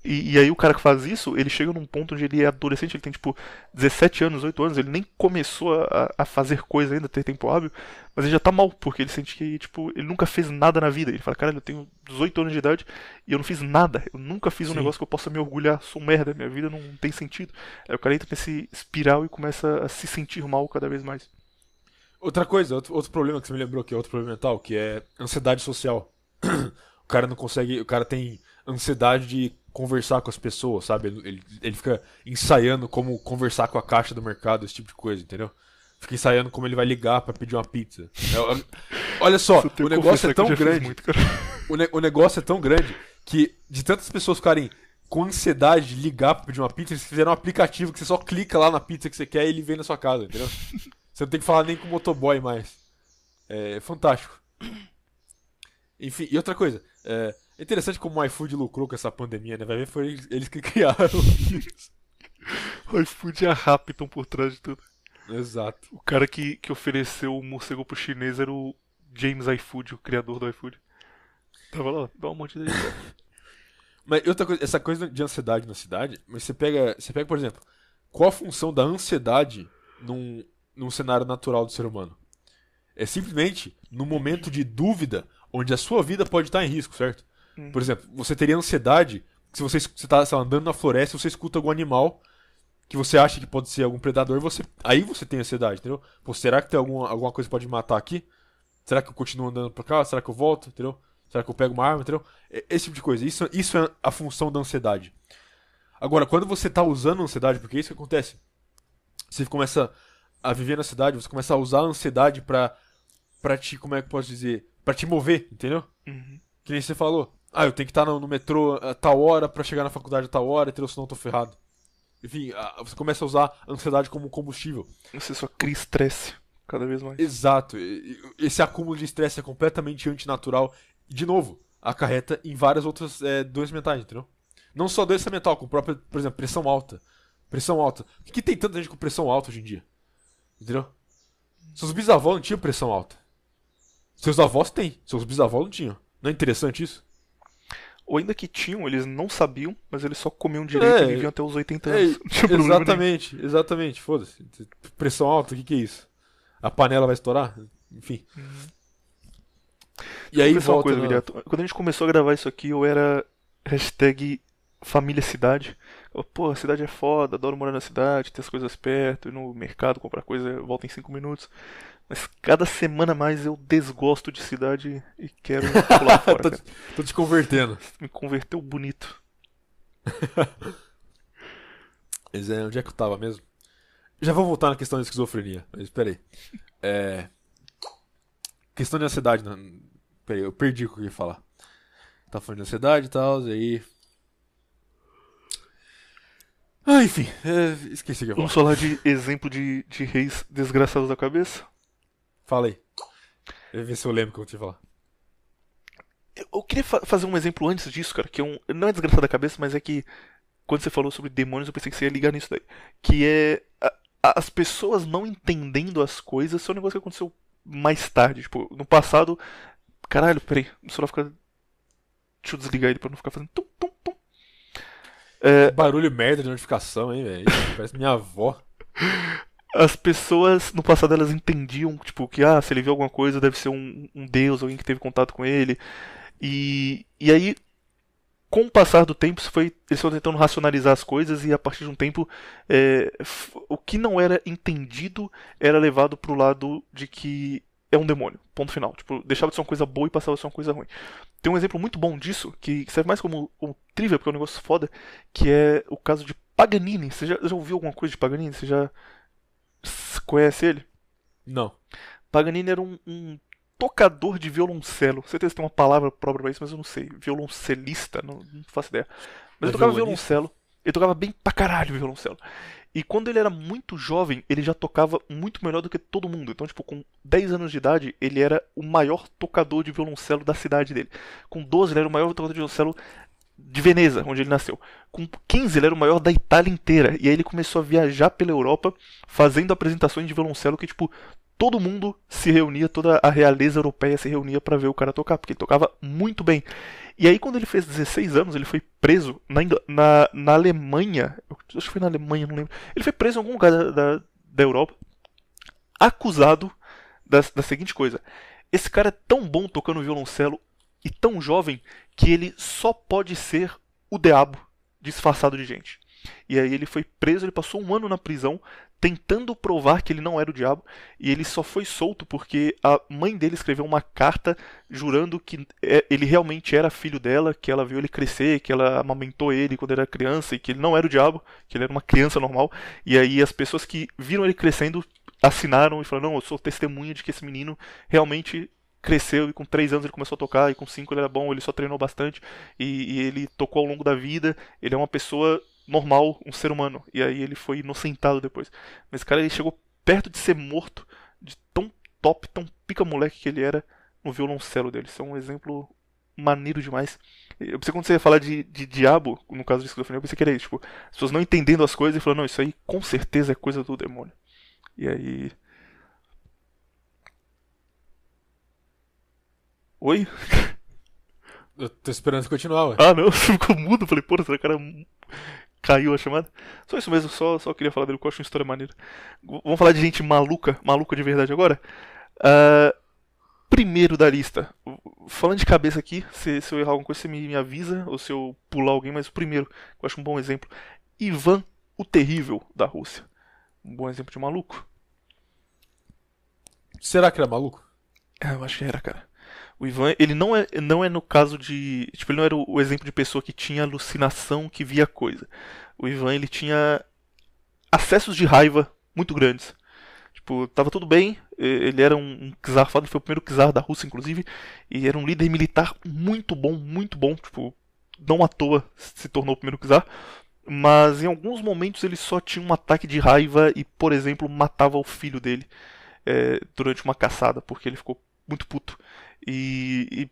E aí o cara que faz isso, ele chega num ponto onde ele é adolescente, ele tem tipo 17 anos, 18 anos, ele nem começou a fazer coisa ainda, ter tempo hábil, mas ele já tá mal, porque ele sente que, tipo, ele nunca fez nada na vida. Ele fala, caralho, eu tenho 18 anos de idade e eu não fiz nada, eu nunca fiz um Sim. negócio que eu possa me orgulhar, sou um merda, minha vida não tem sentido. Aí o cara entra nesse espiral e começa a se sentir mal cada vez mais. Outra coisa, outro problema que você me lembrou, que é outro problema mental, que é ansiedade social. O cara não consegue, o cara tem ansiedade de conversar com as pessoas, sabe? Ele fica ensaiando como conversar com a caixa do mercado, esse tipo de coisa, entendeu? Fica ensaiando como ele vai ligar pra pedir uma pizza. Olha só, Eu tenho o que negócio confessar é que eu tão já fiz grande. muito, cara. O negócio é tão grande que de tantas pessoas ficarem com ansiedade de ligar pra pedir uma pizza, eles fizeram um aplicativo que você só clica lá na pizza que você quer e ele vem na sua casa, entendeu? Você não tem que falar nem com o motoboy mais. É fantástico. Enfim, e outra coisa, é interessante como o iFood lucrou com essa pandemia, né? Vai ver, foi eles que criaram o vírus. O iFood e a Rappi estão por trás de tudo. Exato. O cara que ofereceu o morcego pro chinês era o James iFood, o criador do iFood. Tava lá, dá uma mordida aí. Mas outra coisa, essa coisa de ansiedade na cidade, mas você pega, por exemplo, qual a função da ansiedade num cenário natural do ser humano? É simplesmente no momento de dúvida onde a sua vida pode estar em risco, certo? Por exemplo, você teria ansiedade se você está andando na floresta e você escuta algum animal que você acha que pode ser algum predador, aí você tem ansiedade, entendeu? Pô, será que tem alguma coisa que pode me matar aqui? Será que eu continuo andando pra cá? Será que eu volto? Entendeu? Será que eu pego uma arma? Entendeu? Esse tipo de coisa. Isso é a função da ansiedade. Agora, quando você tá usando a ansiedade, porque é isso que acontece. Você começa a viver na cidade, você começa a usar a ansiedade pra te, como é que eu posso dizer? Pra te mover, entendeu? Que nem você falou. Ah, eu tenho que estar no metrô a tal hora pra chegar na faculdade a tal hora, entendeu? Senão eu tô ferrado. Enfim, você começa a usar a ansiedade como combustível. Você só cria estresse cada vez mais. Exato. Esse acúmulo de estresse é completamente antinatural. E, de novo, acarreta em várias outras doenças mentais, entendeu? Não só doença mental, como própria, por exemplo, pressão alta. Pressão alta. Por que tem tanta gente com pressão alta hoje em dia? Entendeu? Seus bisavós não tinham pressão alta. Seus avós têm. Seus bisavós não tinham. Não é interessante isso? Ou ainda que tinham, eles não sabiam, mas eles só comiam direito e viviam até os 80 anos. Não tinha problema nenhum. Exatamente. Foda-se. Pressão alta, o que é isso? A panela vai estourar? Enfim. E aí Vou pensar uma volta coisa, Viriato. Quando a gente começou a gravar isso aqui, eu era hashtag família cidade. Pô, a cidade é foda, adoro morar na cidade, ter as coisas perto, ir no mercado, comprar coisa, volta em 5 minutos. Mas cada semana mais eu desgosto de cidade e quero pular fora, cara. Tô te convertendo. Me converteu bonito. Mas onde é que eu tava mesmo? Já vou voltar na questão da esquizofrenia, mas peraí. Questão de ansiedade. Peraí, eu perdi o que eu ia falar. Tá falando de ansiedade e tal, e aí. Ah, enfim, esqueci o que eu ia Vamos falar. falar de exemplo de reis desgraçados da cabeça? Fala aí. Deixa eu ver se eu lembro o que eu te falar. Eu queria fazer um exemplo antes disso, cara, que não é desgraçado da cabeça, mas é que quando você falou sobre demônios eu pensei que você ia ligar nisso daí. Que é as pessoas não entendendo as coisas, isso é um negócio que aconteceu mais tarde. Tipo, no passado. Caralho, peraí, o celular fica. Deixa eu desligar ele pra não ficar fazendo tum, tum, tum. Barulho merda de notificação, hein, velho? Parece minha avó. As pessoas no passado elas entendiam, tipo, que se ele viu alguma coisa deve ser um deus, alguém que teve contato com ele. E aí, com o passar do tempo, eles foram tentando racionalizar as coisas e a partir de um tempo o que não era entendido era levado pro lado de que é um demônio, ponto final. Tipo, deixava de ser uma coisa boa e passava a ser uma coisa ruim. Tem um exemplo muito bom disso, que serve mais como trivia, porque é um negócio foda, que é o caso de Paganini. Você já ouviu alguma coisa de Paganini? Você já conhece ele? Não. Paganini era um tocador de violoncelo. Certeza que tem uma palavra própria pra isso, mas eu não sei. Violoncelista, não faço ideia. Mas ele tocava violoncelo. Ele tocava bem pra caralho violoncelo. E quando ele era muito jovem, ele já tocava muito melhor do que todo mundo. Então, tipo, com 10 anos de idade, ele era o maior tocador de violoncelo da cidade dele. Com 12, ele era o maior tocador de violoncelo de Veneza, onde ele nasceu. Com 15, ele era o maior da Itália inteira. E aí ele começou a viajar pela Europa, fazendo apresentações de violoncelo que, tipo, todo mundo se reunia, toda a realeza europeia se reunia pra ver o cara tocar, porque ele tocava muito bem. E aí quando ele fez 16 anos, ele foi preso na Alemanha, eu acho que foi na Alemanha, não lembro. Ele foi preso em algum lugar da Europa, acusado da seguinte coisa: esse cara é tão bom tocando violoncelo e tão jovem que ele só pode ser o diabo disfarçado de gente. E aí ele foi preso, ele passou um ano na prisão tentando provar que ele não era o diabo, e ele só foi solto porque a mãe dele escreveu uma carta jurando que ele realmente era filho dela, que ela viu ele crescer, que ela amamentou ele quando era criança e que ele não era o diabo, que ele era uma criança normal. E aí as pessoas que viram ele crescendo assinaram e falaram: não, eu sou testemunha de que esse menino realmente cresceu, e com 3 anos ele começou a tocar, e com 5 ele era bom, ele só treinou bastante, e ele tocou ao longo da vida, ele é uma pessoa normal, um ser humano. E aí ele foi inocentado depois. Mas, cara, ele chegou perto de ser morto, de tão top, tão pica-moleque que ele era no violoncelo dele. Isso é um exemplo maneiro demais. Eu pensei, quando você ia falar de diabo, no caso de esquizofrenia, eu pensei que era isso, tipo, as pessoas não entendendo as coisas e falando: não, isso aí com certeza é coisa do demônio. E aí... Oi? Eu tô esperando você continuar, ué. Ah, não, você ficou mudo. Falei: porra, será que o cara caiu a chamada? Só isso mesmo, só queria falar dele, que eu acho uma história maneira. Vamos falar de gente maluca de verdade agora? Primeiro da lista, falando de cabeça aqui, se eu errar alguma coisa você me avisa, ou se eu pular alguém, mas o primeiro, que eu acho um bom exemplo: Ivan o Terrível, da Rússia. Um bom exemplo de maluco. Será que ele é maluco? Eu acho que era, cara. O Ivan, ele não é no caso de... Tipo, ele não era o exemplo de pessoa que tinha alucinação, que via coisa. O Ivan, ele tinha acessos de raiva muito grandes. Tipo, tava tudo bem, ele era um czar foda, ele foi o primeiro czar da Rússia, inclusive, e era um líder militar muito bom, tipo, não à toa se tornou o primeiro czar, mas em alguns momentos ele só tinha um ataque de raiva e, por exemplo, matava o filho dele durante uma caçada, porque ele ficou muito puto. E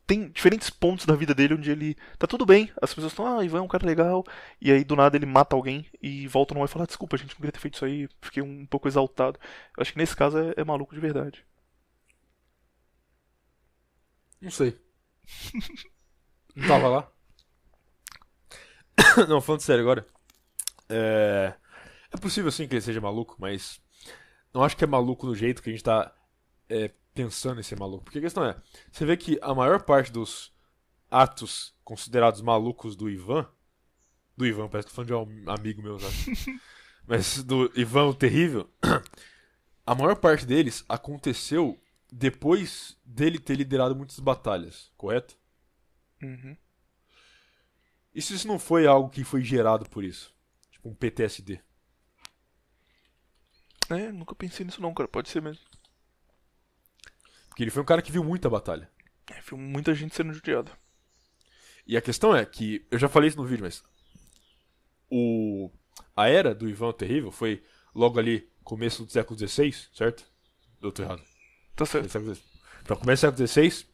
tem diferentes pontos da vida dele onde ele tá tudo bem, as pessoas estão: Ivan é um cara legal, e aí do nada ele mata alguém e volta no ar e fala: desculpa, gente, não queria ter feito isso aí, fiquei um pouco exaltado. Eu acho que nesse caso é maluco de verdade. Não sei. Não tava lá? Não, falando sério agora. É possível sim que ele seja maluco, mas não acho que é maluco do jeito que a gente tá pensando em ser maluco. Porque a questão é, você vê que a maior parte dos atos considerados malucos do Ivan, parece que tô falando de um amigo meu, sabe? Mas do Ivan o Terrível, a maior parte deles aconteceu depois dele ter liderado muitas batalhas, correto? Uhum. E se isso não foi algo que foi gerado por isso? Tipo um PTSD. Nunca pensei nisso não, cara, pode ser mesmo. Porque ele foi um cara que viu muita batalha. Viu muita gente sendo judiada. E a questão é que, eu já falei isso no vídeo, mas a era do Ivan o Terrível foi logo ali, começo do século XVI, certo? Eu tô errado. Tá certo. Então, começo do século XVI,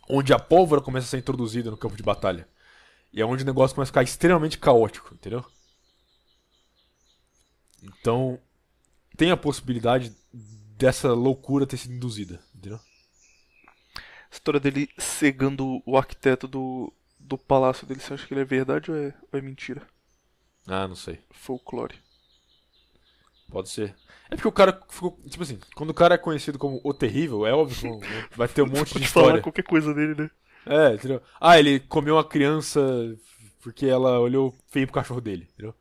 onde a pólvora começa a ser introduzida no campo de batalha. E é onde o negócio começa a ficar extremamente caótico, entendeu? Então, tem a possibilidade dessa loucura ter sido induzida, entendeu? A história dele cegando o arquiteto do palácio dele, você acha que ele é verdade ou é mentira? Ah, não sei. Folclore. Pode ser. É porque o cara ficou... Tipo assim, quando o cara é conhecido como o Terrível, é óbvio que vai ter um monte de Pode história. falar qualquer coisa dele, né? Entendeu? Ele comeu uma criança porque ela olhou feio pro cachorro dele, entendeu?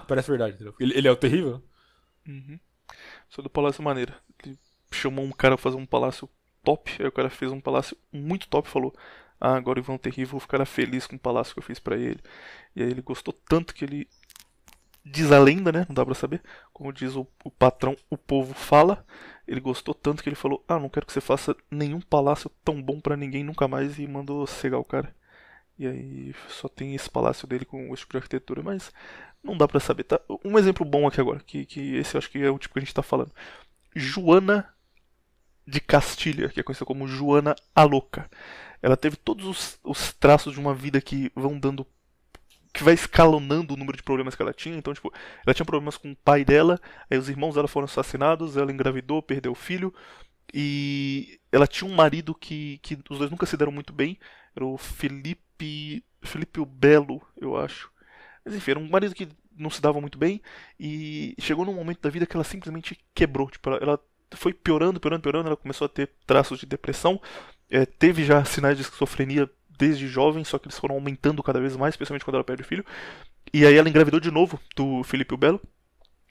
Parece verdade, entendeu? Ele é o Terrível? Uhum. Só do Palácio Maneira. Ele chamou um cara pra fazer um palácio top, aí o cara fez um palácio muito top e falou: agora o Ivan Terrível, vou ficar feliz com o palácio que eu fiz pra ele. E aí ele gostou tanto que ele... Diz a lenda, né? Não dá pra saber. Como diz o patrão, o povo fala. Ele gostou tanto que ele falou: não quero que você faça nenhum palácio tão bom pra ninguém nunca mais, e mandou cegar o cara. E aí só tem esse palácio dele com esse tipo de arquitetura, mas não dá pra saber, tá? Um exemplo bom aqui agora, que esse eu acho que é o tipo que a gente tá falando. Joana de Castilha, que é conhecida como Joana a Louca. Ela teve todos os traços de uma vida que vão dando que vai escalonando o número de problemas que ela tinha. Então, tipo, ela tinha problemas com o pai dela, aí os irmãos dela foram assassinados, ela engravidou, perdeu o filho, e ela tinha um marido que os dois nunca se deram muito bem, era o Felipe o Belo, eu acho. Mas enfim, era um marido que não se dava muito bem, e chegou num momento da vida que ela simplesmente quebrou. Tipo, ela foi piorando, piorando, piorando, ela começou a ter traços de depressão, teve já sinais de esquizofrenia desde jovem, só que eles foram aumentando cada vez mais, especialmente quando ela perde o filho. E aí ela engravidou de novo do Felipe o Belo.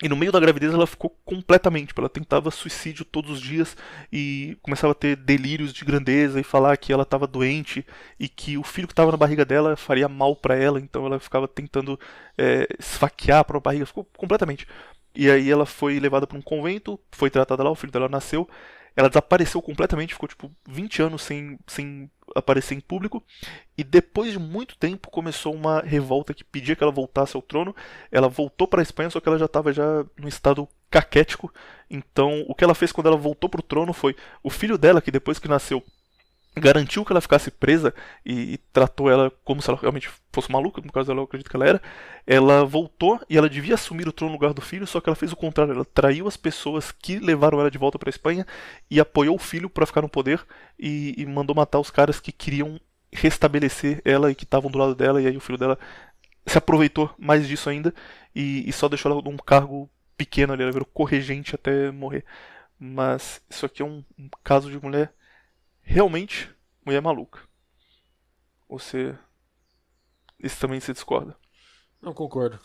E no meio da gravidez ela ficou completamente, tipo, ela tentava suicídio todos os dias e começava a ter delírios de grandeza e falar que ela estava doente e que o filho que estava na barriga dela faria mal para ela, então ela ficava tentando esfaquear a própria barriga, ficou completamente. E aí ela foi levada para um convento, foi tratada lá, o filho dela nasceu. Ela desapareceu completamente, ficou tipo 20 anos sem aparecer em público. E depois de muito tempo começou uma revolta que pedia que ela voltasse ao trono. Ela voltou para a Espanha, só que ela já estava já num estado caquético. Então o que ela fez quando ela voltou para o trono foi o filho dela, que depois que nasceu garantiu que ela ficasse presa e tratou ela como se ela realmente fosse maluca, no caso dela eu acredito que ela era. Ela voltou e ela devia assumir o trono no lugar do filho, só que ela fez o contrário, ela traiu as pessoas que levaram ela de volta para a Espanha e apoiou o filho para ficar no poder e mandou matar os caras que queriam restabelecer ela e que estavam do lado dela, e aí o filho dela se aproveitou mais disso ainda e só deixou ela num cargo pequeno ali, ela virou corregente até morrer. Mas isso aqui é um caso de mulher realmente mulher maluca. Você. Isso também se discorda. Não concordo.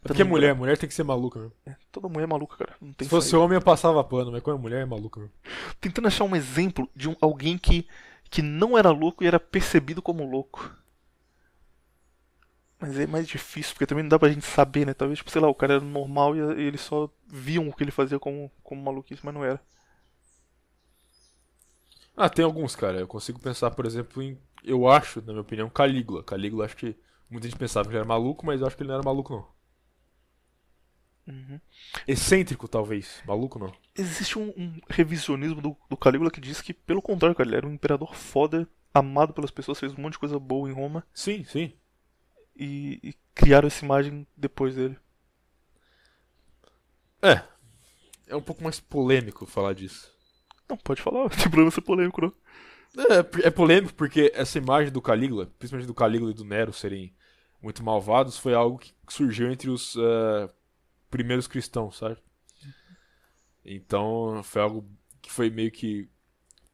Porque mulher tem que ser maluca mesmo. Toda mulher é maluca, cara. Não tem Se fosse saída. homem eu passava pano, mas quando é mulher é maluca mesmo. Tentando achar um exemplo de alguém que não era louco e era percebido como louco. Mas é mais difícil, porque também não dá pra gente saber, né? Talvez, tipo, sei lá, o cara era normal e eles só viam o que ele fazia como maluquice, mas não era. Ah, tem alguns, cara. Eu consigo pensar, por exemplo, em. Eu acho, na minha opinião, Calígula. Calígula, acho que muita gente pensava que ele era maluco, mas eu acho que ele não era maluco, não. Uhum. Excêntrico, talvez. Maluco, não. Existe um revisionismo do Calígula que diz que, pelo contrário, cara, ele era um imperador foda, amado pelas pessoas, fez um monte de coisa boa em Roma Sim, sim. e criaram essa imagem depois dele. É. É um pouco mais polêmico falar disso. Não, pode falar, não tem problema ser polêmico, não. É polêmico porque essa imagem do Calígula, principalmente do Calígula e do Nero serem muito malvados, foi algo que surgiu entre os primeiros cristãos, sabe? Então foi algo que foi meio que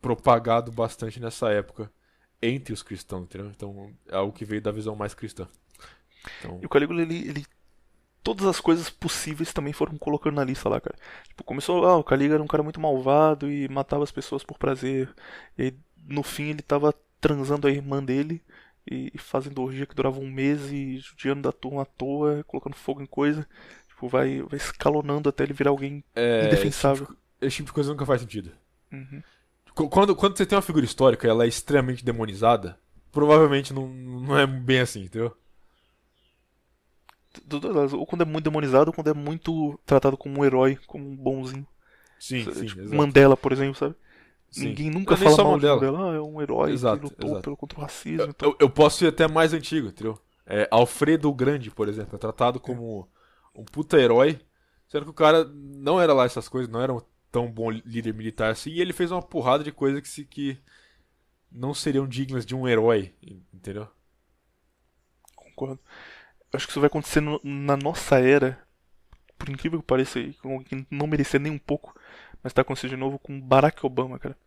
propagado bastante nessa época entre os cristãos, entendeu? Então é algo que veio da visão mais cristã. Então, E o Calígula, ele todas as coisas possíveis também foram colocando na lista lá, cara. Tipo, começou, o Calígula era um cara muito malvado e matava as pessoas por prazer. E aí, no fim, ele tava transando a irmã dele e fazendo orgia que durava um mês e judiando da turma à toa, colocando fogo em coisa. Tipo, vai escalonando até ele virar alguém indefensável. esse tipo de coisa nunca faz sentido. Uhum. Quando você tem uma figura histórica e ela é extremamente demonizada, provavelmente não é bem assim, entendeu? Dos dois lados. Ou quando é muito demonizado, ou quando é muito tratado como um herói, como um bonzinho. Sim, sim, Tipo, exato. Mandela, por exemplo, sabe? Sim. Ninguém nunca Não é nem fala só mal de Mandela. Mandela. Ah, é um herói Exato, que lutou exato. contra o racismo. Então... Eu posso ir até mais antigo, entendeu? Alfredo o Grande, por exemplo, é tratado como um puta herói, sendo que o cara não era lá essas coisas, não era um tão bom líder militar assim, e ele fez uma porrada de coisas que não seriam dignas de um herói, entendeu? Concordo. Acho que isso vai acontecer na nossa era, por incrível que pareça, e com alguém que não merecia nem um pouco, mas tá acontecendo de novo com Barack Obama, cara.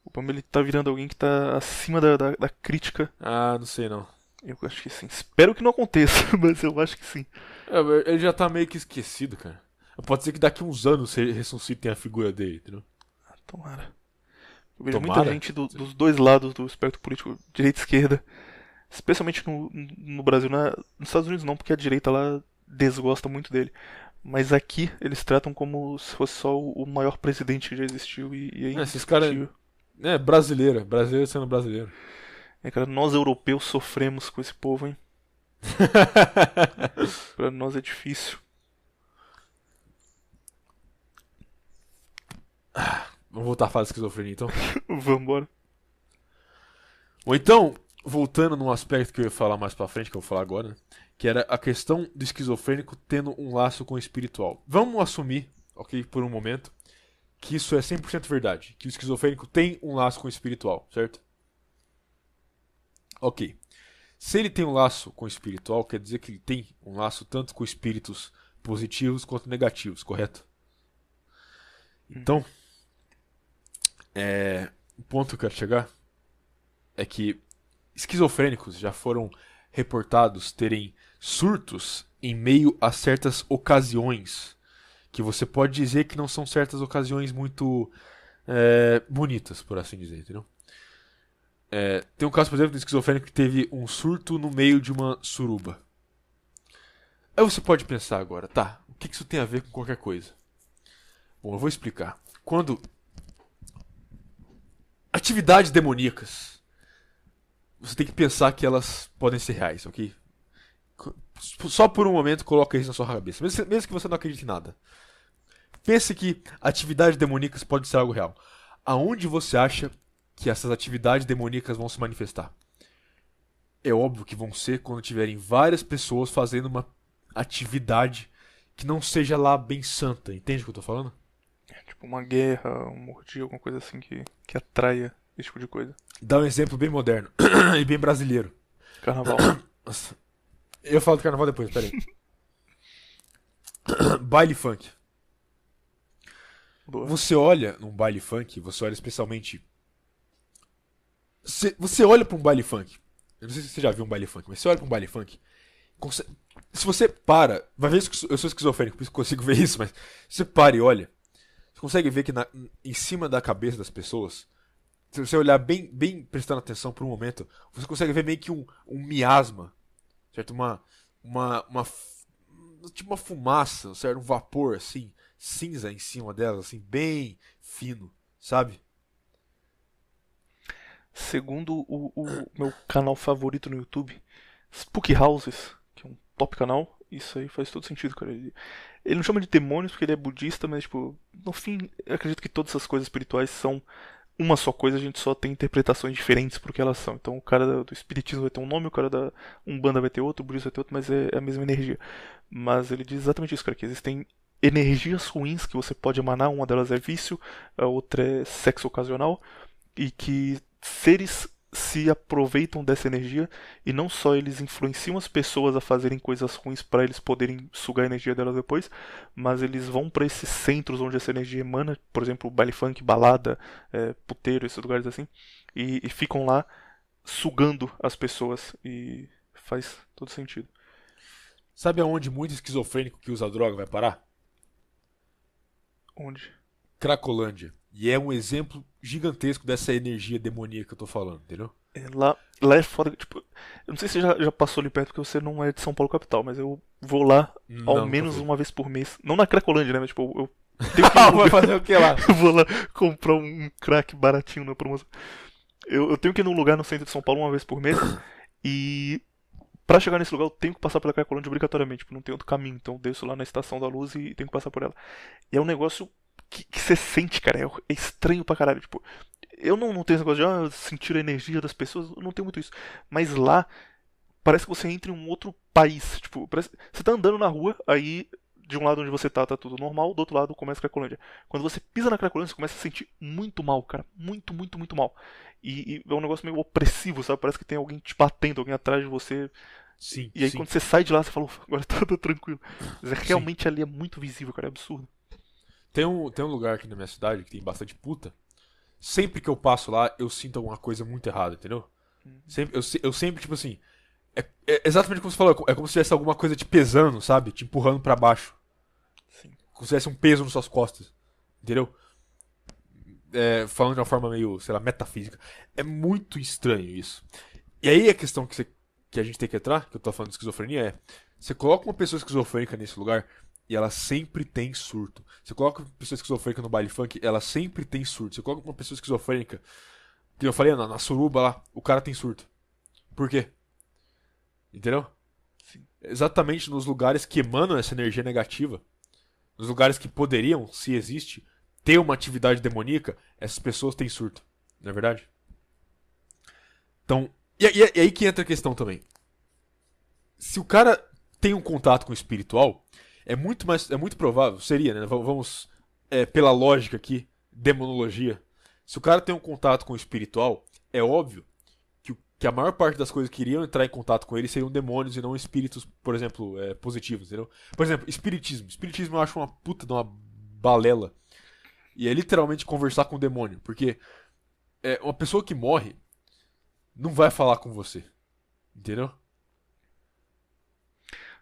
O Obama, ele tá virando alguém que tá acima da crítica. Ah, não sei não. Eu acho que sim. Espero que não aconteça, mas eu acho que sim. Ele já tá meio que esquecido, cara. Pode ser que daqui uns anos ressuscitem a figura dele, entendeu? Tomara. Eu vejo Tomara? muita gente dos dois lados do espectro político, direita e esquerda, especialmente no Brasil. Nos Estados Unidos não, porque a direita lá desgosta muito dele. Mas aqui eles tratam como se fosse só o maior presidente que já existiu e é Esses caras. indiscutível. Brasileiro sendo brasileiro. Cara, nós europeus sofremos com esse povo, hein? Pra nós é difícil. Vamos voltar a falar de esquizofrenia então. Vambora. Ou então, voltando num aspecto que eu ia falar mais pra frente, que eu vou falar agora, né? Que era a questão do esquizofrênico tendo um laço com o espiritual. Vamos assumir, ok, por um momento, que isso é 100% verdade. Que o esquizofrênico tem um laço com o espiritual, certo? Ok. Se ele tem um laço com o espiritual, quer dizer que ele tem um laço tanto com espíritos positivos quanto negativos, correto? Então, o ponto que eu quero chegar é que esquizofrênicos já foram reportados terem surtos em meio a certas ocasiões, que você pode dizer que não são certas ocasiões muito bonitas, por assim dizer, entendeu? Tem um caso, por exemplo, de um esquizofrênico que teve um surto no meio de uma suruba. Aí você pode pensar agora, tá, o que isso tem a ver com qualquer coisa? Bom, eu vou explicar. Quando atividades demoníacas, você tem que pensar que elas podem ser reais, ok? Só por um momento coloca isso na sua cabeça, mesmo que você não acredite em nada. Pense que atividades demoníacas podem ser algo real. Aonde você acha que essas atividades demoníacas vão se manifestar? É óbvio que vão ser quando tiverem várias pessoas fazendo uma atividade que não seja lá bem santa. Entende o que eu tô falando? Tipo uma guerra, um orgia, alguma coisa assim que atraia esse tipo de coisa. Dá um exemplo bem moderno e bem brasileiro. Carnaval. Nossa. Eu falo do carnaval depois, peraí. Baile funk. Boa. Você olha num baile funk, você olha especialmente. Você olha pra um baile funk. Eu não sei se você já viu um baile funk, mas você olha pra um baile funk. Se você para. Vai ver, eu sou esquizofrênico, por isso que consigo ver isso, mas. Se você para e olha. Você consegue ver que em cima da cabeça das pessoas. Se você olhar bem prestando atenção por um momento, você consegue ver meio que um miasma. Certo? Tipo uma fumaça, certo? Um vapor assim, cinza em cima delas, assim, bem fino, sabe? Segundo o meu canal favorito no YouTube, Spook Houses, que é um top canal, isso aí faz todo sentido, cara. Ele não chama de demônios porque ele é budista, mas, tipo, no fim, eu acredito que todas essas coisas espirituais são uma só coisa, a gente só tem interpretações diferentes pro que elas são. Então o cara do espiritismo vai ter um nome, o cara da Umbanda vai ter outro, o budista vai ter outro, mas é a mesma energia. Mas ele diz exatamente isso, cara, que existem energias ruins que você pode emanar, uma delas é vício, a outra é sexo ocasional, e que seres se aproveitam dessa energia e não só eles influenciam as pessoas a fazerem coisas ruins para eles poderem sugar a energia delas depois, mas eles vão para esses centros onde essa energia emana, por exemplo, baile funk, balada, puteiro, esses lugares assim, e ficam lá sugando as pessoas e faz todo sentido. Sabe aonde muito esquizofrênico que usa droga vai parar? Onde? Cracolândia. E é um exemplo gigantesco dessa energia demoníaca que eu tô falando, entendeu? Lá é foda, tipo, eu não sei se você já passou ali perto porque você não é de São Paulo capital, mas eu vou lá ao menos uma vez por mês. Não na Cracolândia, né, mas tipo, eu tenho que ir Vai fazer o que lá? eu vou lá comprar um crack baratinho na promoção. Eu tenho que ir num lugar no centro de São Paulo uma vez por mês e pra chegar nesse lugar eu tenho que passar pela Cracolândia obrigatoriamente, tipo, não tem outro caminho, então eu desço lá na Estação da Luz e tenho que passar por ela. E é um negócio que você sente, cara, é estranho pra caralho, tipo, eu não tenho esse negócio de sentir a energia das pessoas, eu não tenho muito isso, mas lá parece que você entra em um outro país, tipo, você tá andando na rua, aí de um lado onde você tá tudo normal, do outro lado começa a Cracolândia. Quando você pisa na Cracolândia, você começa a sentir muito mal, cara, muito, muito, muito mal. E é um negócio meio opressivo, sabe? Parece que tem alguém te batendo, alguém atrás de você. Sim, E aí sim. quando você sai de lá, você fala, "Ufa, agora tá tudo tranquilo." Mas Sim. realmente ali é muito visível, cara, é absurdo. Tem um lugar aqui na minha cidade que tem bastante puta. Sempre que eu passo lá, eu sinto alguma coisa muito errada, entendeu? Eu sempre, tipo assim. É exatamente como você falou, é como se tivesse alguma coisa te pesando, sabe? Te empurrando pra baixo. Sim. Como se tivesse um peso nas suas costas. Entendeu? Falando de uma forma meio, sei lá, metafísica. É muito estranho isso. E aí a questão que a gente tem que entrar, que eu tô falando de esquizofrenia, é: você coloca uma pessoa esquizofrênica nesse lugar e ela sempre tem surto. Você coloca uma pessoa esquizofrênica no baile funk, ela sempre tem surto. Você coloca uma pessoa esquizofrênica, que eu falei, na suruba lá, o cara tem surto. Por quê? Entendeu? Sim. Exatamente nos lugares que emanam essa energia negativa, nos lugares que poderiam, se existe, ter uma atividade demoníaca, essas pessoas têm surto. Não é verdade? Então, E aí que entra a questão também. Se o cara tem um contato com o espiritual, é muito provável, seria, né? Vamos, pela lógica aqui, demonologia. Se o cara tem um contato com o espiritual, é óbvio que a maior parte das coisas que iriam entrar em contato com ele seriam demônios e não espíritos, por exemplo, positivos, entendeu? Por exemplo, espiritismo. Espiritismo eu acho uma puta de uma balela. E é literalmente conversar com o demônio. Porque uma pessoa que morre não vai falar com você. Entendeu?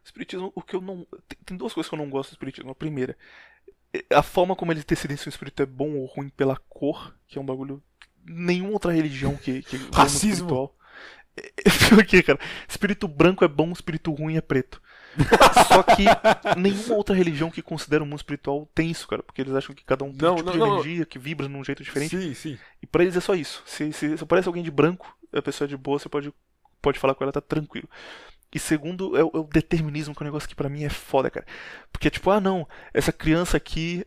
Espiritismo, o que eu não. Tem duas coisas que eu não gosto do espiritismo. A primeira, a forma como eles decidem se o espírito é bom ou ruim pela cor, que é um bagulho. Nenhuma outra religião que Racismo. espiritual. Por quê, cara? Espírito branco é bom, espírito ruim é preto. Só que nenhuma outra religião que considera o mundo espiritual tem isso, cara. Porque eles acham que cada um tem um tipo de energia que vibra num jeito diferente. Sim, sim. E pra eles é só isso. Se aparece alguém de branco, a pessoa é de boa, você pode falar com ela, tá tranquilo. E segundo, é o determinismo, que é um negócio que pra mim é foda, cara. Porque, tipo, não, essa criança aqui,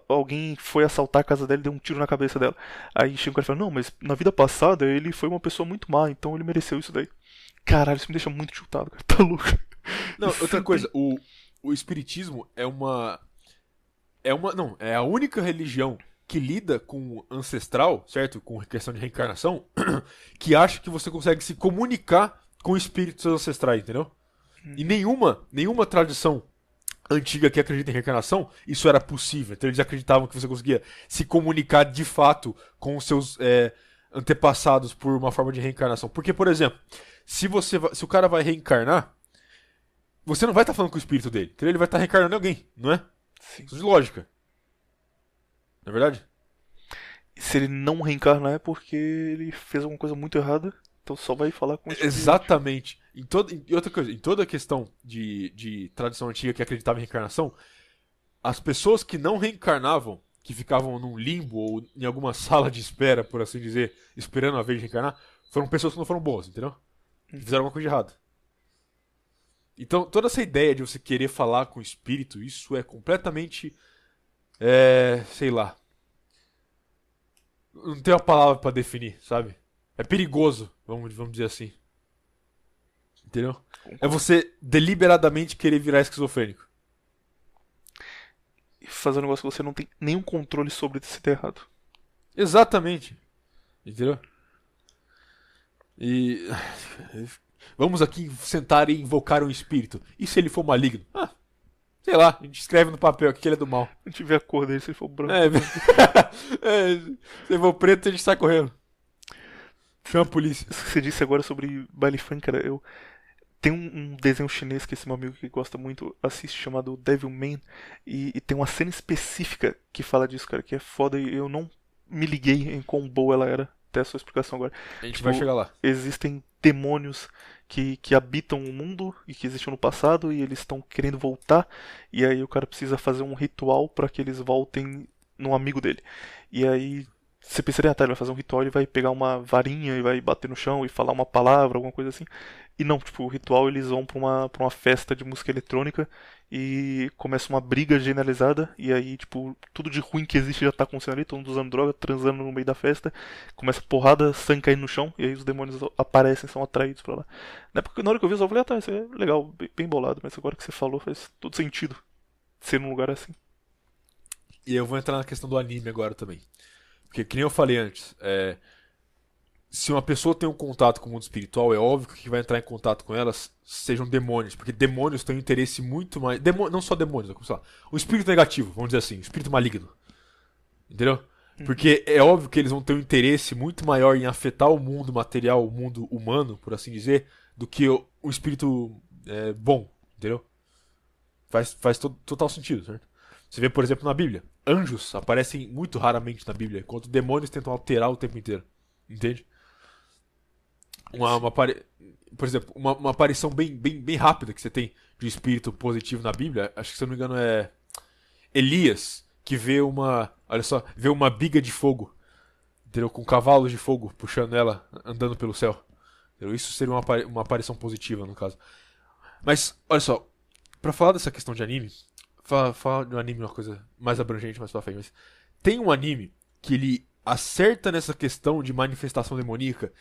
alguém foi assaltar a casa dela e deu um tiro na cabeça dela. Aí chega um cara e fala, não, mas na vida passada ele foi uma pessoa muito má, então ele mereceu isso daí. Caralho, isso me deixa muito chutado, cara. Tá louco. Não, outra coisa, o espiritismo é a única religião que lida com ancestral, certo? Com questão de reencarnação, que acha que você consegue se comunicar com espíritos ancestrais, entendeu? E nenhuma tradição antiga que acredita em reencarnação, isso era possível. Então eles acreditavam que você conseguia se comunicar de fato com os seus antepassados por uma forma de reencarnação. Porque, por exemplo, se o cara vai reencarnar, você não vai estar falando com o espírito dele, entendeu? Ele vai estar reencarnando em alguém, não é? Sim. Isso é de lógica. Não é verdade? Se ele não reencarnar é porque ele fez alguma coisa muito errada, então só vai falar com esse Exatamente. E outra coisa, em toda a questão de tradição antiga que acreditava em reencarnação, as pessoas que não reencarnavam, que ficavam num limbo ou em alguma sala de espera, por assim dizer, esperando a vez de reencarnar, foram pessoas que não foram boas, entendeu? Que fizeram alguma coisa de errado. Então, toda essa ideia de você querer falar com o espírito, isso é completamente. Sei lá. Não tem uma palavra pra definir, sabe? É perigoso, vamos dizer assim. Entendeu? É você deliberadamente querer virar esquizofrênico. E fazer um negócio que você não tem nenhum controle sobre se der errado. Exatamente. Entendeu? E. Vamos aqui sentar e invocar um espírito. E se ele for maligno? Sei lá, a gente escreve no papel aqui que ele é do mal. Se tiver a cor dele, se ele for branco. Se for preto, a gente sai correndo. Chama a polícia. Isso que você disse agora sobre baile funk, cara, tem um desenho chinês que esse meu amigo que gosta muito assiste, chamado Devilman, e tem uma cena específica que fala disso, cara, que é foda, e eu não me liguei em quão boa ela era, até a sua explicação agora. A gente vai chegar lá. Existem demônios que habitam o mundo e que existiam no passado, e eles estão querendo voltar, e aí o cara precisa fazer um ritual para que eles voltem num amigo dele. E aí você pensaria, ele vai fazer um ritual, ele vai pegar uma varinha e vai bater no chão e falar uma palavra, alguma coisa assim. E não, tipo, o ritual eles vão pra uma festa de música eletrônica e começa uma briga generalizada. E aí, tipo, tudo de ruim que existe já tá acontecendo ali, todo mundo usando droga, transando no meio da festa. Começa porrada, sangue caindo no chão, e aí os demônios aparecem, são atraídos pra lá. Na hora que eu vi, eu só falei, isso é legal, bem bolado, mas agora que você falou faz todo sentido ser num lugar assim. E eu vou entrar na questão do anime agora também. Porque, que nem eu falei antes, se uma pessoa tem um contato com o mundo espiritual, é óbvio que quem vai entrar em contato com elas sejam demônios. Porque demônios têm um interesse muito mais. Não só demônios, como sei lá. O espírito negativo, vamos dizer assim, o espírito maligno. Entendeu? Porque é óbvio que eles vão ter um interesse muito maior em afetar o mundo material, o mundo humano, por assim dizer, do que o espírito bom. Entendeu? Faz total sentido, certo? Você vê, por exemplo, na Bíblia. Anjos aparecem muito raramente na Bíblia, enquanto demônios tentam alterar o tempo inteiro. Entende? Por exemplo, uma aparição bem rápida que você tem de um espírito positivo na Bíblia, acho que, se eu não me engano, é Elias, que vê uma biga de fogo, entendeu? Com cavalos de fogo puxando ela, andando pelo céu. Entendeu? Isso seria uma aparição positiva, no caso. Mas, olha só, pra falar dessa questão de anime, falar de um anime é uma coisa mais abrangente, mais pra frente, mas tem um anime que ele acerta nessa questão de manifestação demoníaca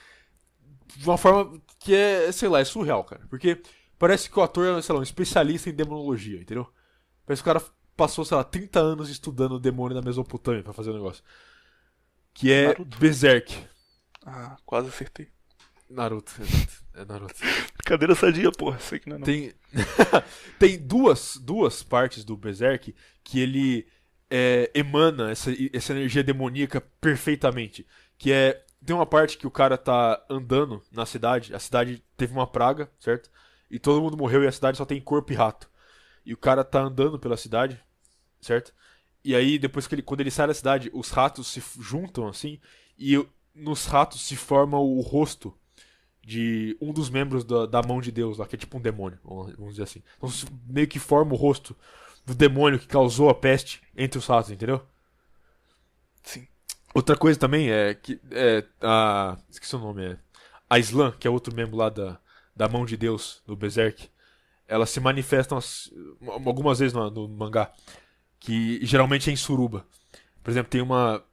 de uma forma que é, sei lá, é surreal, cara. Porque parece que o ator é, sei lá, um especialista em demonologia, entendeu? Parece que o cara passou, sei lá, 30 anos estudando o demônio da Mesopotâmia pra fazer o negócio. Que é Naruto. Berserk. Ah, quase acertei. Naruto, exato. É Naruto. Cadeira sadia, porra. Sei que não é não. Tem, tem duas partes do Berserk que ele emana essa energia demoníaca perfeitamente. Que é. Tem uma parte que o cara tá andando na cidade, a cidade teve uma praga, certo? E todo mundo morreu e a cidade só tem corpo e rato. E o cara tá andando pela cidade, certo? E aí, depois que quando ele sai da cidade, os ratos se juntam assim, e nos ratos se forma o rosto de um dos membros da mão de Deus lá, que é tipo um demônio, vamos dizer assim. Então meio que forma o rosto do demônio que causou a peste entre os ratos, entendeu? Sim. Outra coisa também é que esqueci o nome, a Slan, que é outro membro lá da mão de Deus, do Berserk. Elas se manifestam algumas vezes no mangá, que geralmente é em suruba. Por exemplo, tem uma.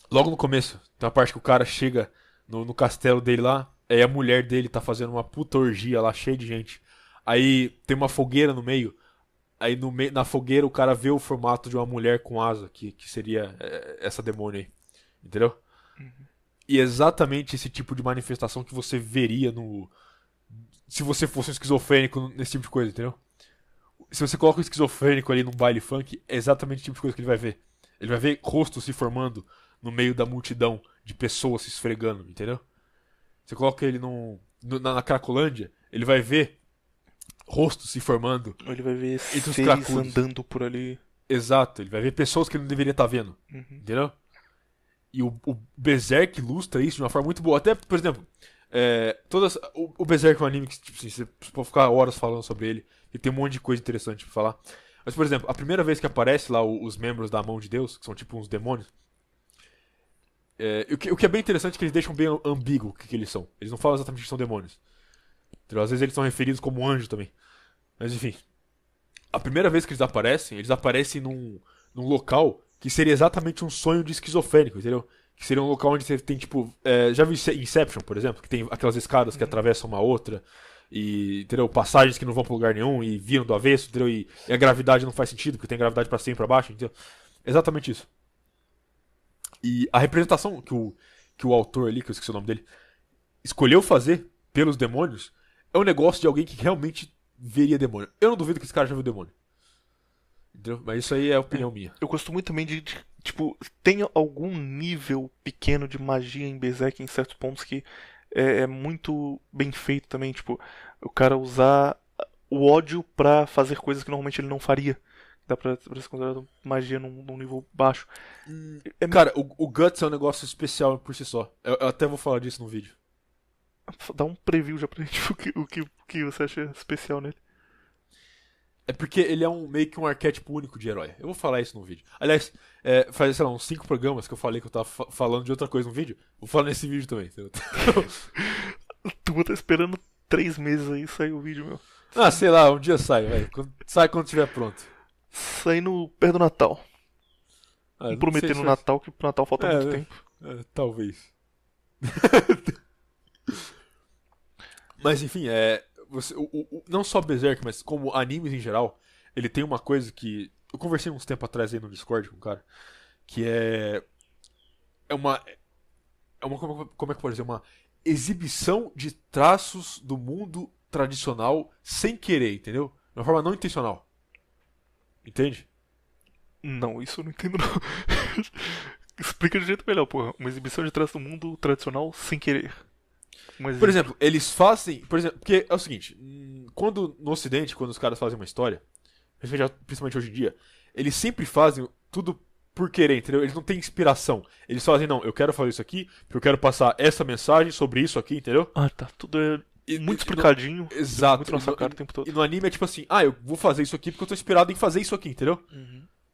Logo no começo, tem uma parte que o cara chega no castelo dele lá, aí a mulher dele tá fazendo uma puta orgia lá, cheia de gente. Aí tem uma fogueira no meio. Aí na fogueira o cara vê o formato de uma mulher com asa, que seria essa demônio aí. Entendeu? E é exatamente esse tipo de manifestação que você veria se você fosse um esquizofrênico nesse tipo de coisa, entendeu? Se você coloca um esquizofrênico ali num baile funk, é exatamente o tipo de coisa que ele vai ver. Ele vai ver rostos se formando no meio da multidão de pessoas se esfregando, entendeu? Você coloca ele na Cracolândia, ele vai ver rostos se formando. Ele vai ver Entre os seres cracudos. andando por ali. Exato, ele vai ver pessoas que ele não deveria estar vendo, entendeu? E o Berserk ilustra isso de uma forma muito boa. Até, por exemplo, o Berserk é um anime que tipo, assim, você pode ficar horas falando sobre ele. E tem um monte de coisa interessante pra falar. Mas, por exemplo, a primeira vez que aparece lá os membros da mão de Deus, que são tipo uns demônios, o que é bem interessante é que eles deixam bem ambíguo o que eles são. Eles não falam exatamente que são demônios. Entendeu? Às vezes eles são referidos como anjo também. Mas enfim. A primeira vez que eles aparecem num local que seria exatamente um sonho de esquizofrênico, entendeu? Que seria um local onde você tem, tipo... já viu Inception, por exemplo? Que tem aquelas escadas que atravessam uma outra. E, entendeu? Passagens que não vão pra lugar nenhum e viram do avesso, entendeu? E a gravidade não faz sentido, porque tem gravidade pra cima e pra baixo, entendeu? Exatamente isso. E a representação que o autor ali, que eu esqueci o nome dele, escolheu fazer pelos demônios é um negócio de alguém que realmente veria demônio. Eu não duvido que esse cara já viu demônio. Entendeu? Mas isso aí é a opinião minha. Eu gosto muito também tipo, tem algum nível pequeno de magia em Berserk em certos pontos que é muito bem feito também. Tipo, o cara usar o ódio pra fazer coisas que normalmente ele não faria. Dá pra ser considerado magia num nível baixo. Cara, o Guts é um negócio especial por si só. Eu até vou falar disso no vídeo. Dá um preview já pra gente o que você acha especial nele. É porque ele é meio que um arquétipo único de herói. Eu vou falar isso no vídeo. Aliás, faz, sei lá, uns 5 programas que eu falei que eu tava falando de outra coisa no vídeo. Vou falar nesse vídeo também. Tu tá esperando 3 meses aí sair o vídeo, meu. Ah, sei lá, um dia sai, vai. Sai quando estiver pronto. Saindo perto do Natal. Não prometer no Natal, que pro Natal falta muito tempo. Talvez. Mas enfim, não só Berserk, mas como animes em geral, ele tem uma coisa que... Eu conversei uns tempo atrás aí no Discord com um cara, que é uma como é que pode dizer? Uma exibição de traços do mundo tradicional sem querer, entendeu? De uma forma não intencional. Entende? Não, isso eu não entendo não. Explica de jeito melhor, porra. Uma exibição de traços do mundo tradicional sem querer. Por exemplo, eles fazem... porque é o seguinte, no Ocidente, quando os caras fazem uma história, principalmente hoje em dia, eles sempre fazem tudo por querer, entendeu? Eles não têm inspiração. Eles fazem, não, eu quero fazer isso aqui, porque eu quero passar essa mensagem sobre isso aqui, entendeu? Ah, tá. Tudo muito explicadinho. Exato. Muito na sua cara o tempo todo. E no anime é tipo assim, eu vou fazer isso aqui porque eu tô inspirado em fazer isso aqui, entendeu?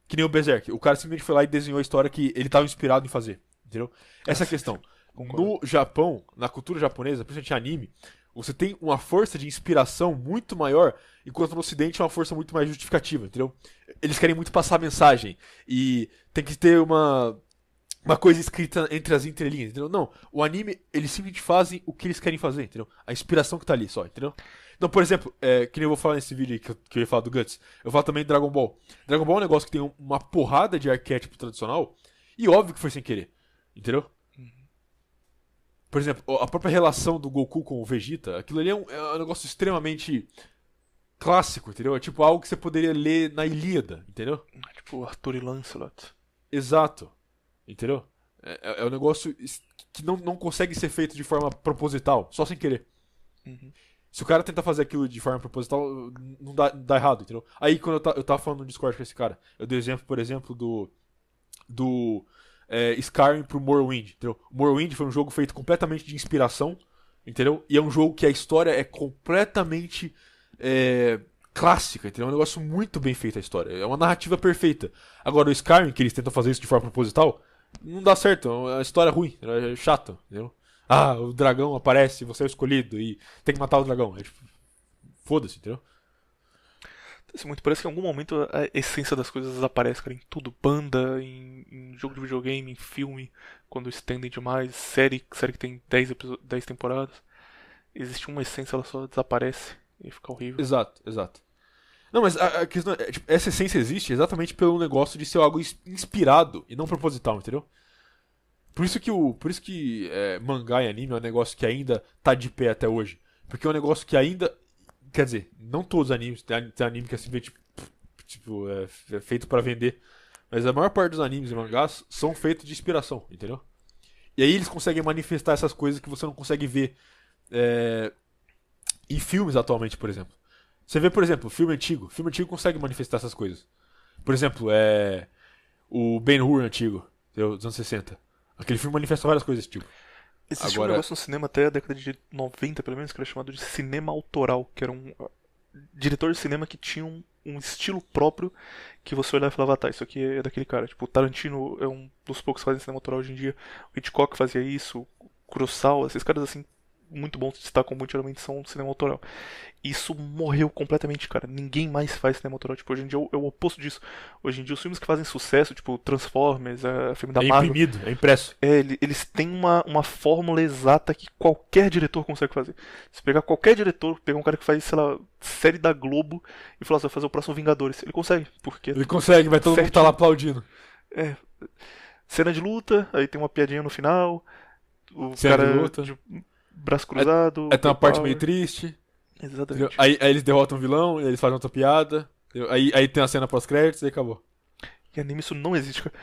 Que nem o Berserk. O cara simplesmente foi lá e desenhou a história que ele tava inspirado em fazer, entendeu? Essa é a questão. No Japão, na cultura japonesa, principalmente em anime, você tem uma força de inspiração muito maior, enquanto no Ocidente é uma força muito mais justificativa, entendeu? Eles querem muito passar a mensagem e tem que ter uma coisa escrita entre as entrelinhas, entendeu? Não, o anime, eles simplesmente fazem o que eles querem fazer, entendeu? A inspiração que tá ali só, entendeu? Então, por exemplo, que nem eu vou falar nesse vídeo aí que eu ia falar do Guts, eu falo também de Dragon Ball. Dragon Ball é um negócio que tem uma porrada de arquétipo tradicional, e óbvio que foi sem querer, entendeu? Por exemplo, a própria relação do Goku com o Vegeta, aquilo ali é um negócio extremamente clássico, entendeu? É tipo algo que você poderia ler na Ilíada, entendeu? Tipo, Arthur e Lancelot. Exato. Entendeu? É um negócio que não consegue ser feito de forma proposital, só sem querer. Se o cara tentar fazer aquilo de forma proposital, não dá errado, entendeu? Aí quando eu tava falando no Discord com esse cara, eu dei exemplo, por exemplo, do Skyrim pro Morrowind, entendeu? O Morrowind foi um jogo feito completamente de inspiração, entendeu? E é um jogo que a história é completamente clássica, entendeu? É um negócio muito bem feito a história. É uma narrativa perfeita. Agora o Skyrim, que eles tentam fazer isso de forma proposital, não dá certo. É uma história ruim, é chato, entendeu? Ah, o dragão aparece, você é o escolhido e tem que matar o dragão. É tipo, foda-se, entendeu? Isso muito parece que em algum momento a essência das coisas desaparece, cara, em tudo. Banda, em jogo de videogame, em filme, quando estendem demais, série que tem 10 temporadas. Existe uma essência, ela só desaparece e fica horrível. Exato. Não, mas a questão é, tipo, essa essência existe exatamente pelo negócio de ser algo inspirado e não proposital, entendeu? Por isso que mangá e anime é um negócio que ainda tá de pé até hoje. Porque é um negócio que ainda... Quer dizer, não todos os animes, tem anime que é simplesmente é feito pra vender. Mas a maior parte dos animes e mangás são feitos de inspiração, entendeu? E aí eles conseguem manifestar essas coisas que você não consegue ver em filmes atualmente, por exemplo. Você vê, por exemplo, filme antigo consegue manifestar essas coisas. Por exemplo, o Ben-Hur antigo, dos anos 60. Aquele filme manifesta várias coisas desse tipo. Existia um negócio no cinema até a década de 90, pelo menos, que era chamado de cinema autoral, que era um diretor de cinema que tinha um estilo próprio que você olhava e falava, tá, isso aqui é daquele cara. Tipo, o Tarantino é um dos poucos que fazem cinema autoral hoje em dia. O Hitchcock fazia isso, o Kurosawa, esses caras assim, muito bons, se destacam muito, geralmente são cinema autoral. Isso morreu completamente, cara. Ninguém mais faz cinema autoral. Tipo, hoje em dia é o oposto disso. Hoje em dia os filmes que fazem sucesso, tipo Transformers, filme da Marvel... imprimido, é impresso. Eles têm uma fórmula exata que qualquer diretor consegue fazer. Se pegar qualquer diretor, pegar um cara que faz, sei lá, série da Globo e falar, você vai fazer o próximo Vingadores. Ele consegue, porque... Ele consegue, vai todo mundo tá lá aplaudindo. Cena de luta, aí tem uma piadinha no final, o Cena cara de luta. de braço cruzado... Aí tem uma parte meio triste... Exatamente. Aí eles derrotam o vilão, eles fazem outra piada, aí tem a cena pós-créditos e acabou. E anime isso não existe, cara.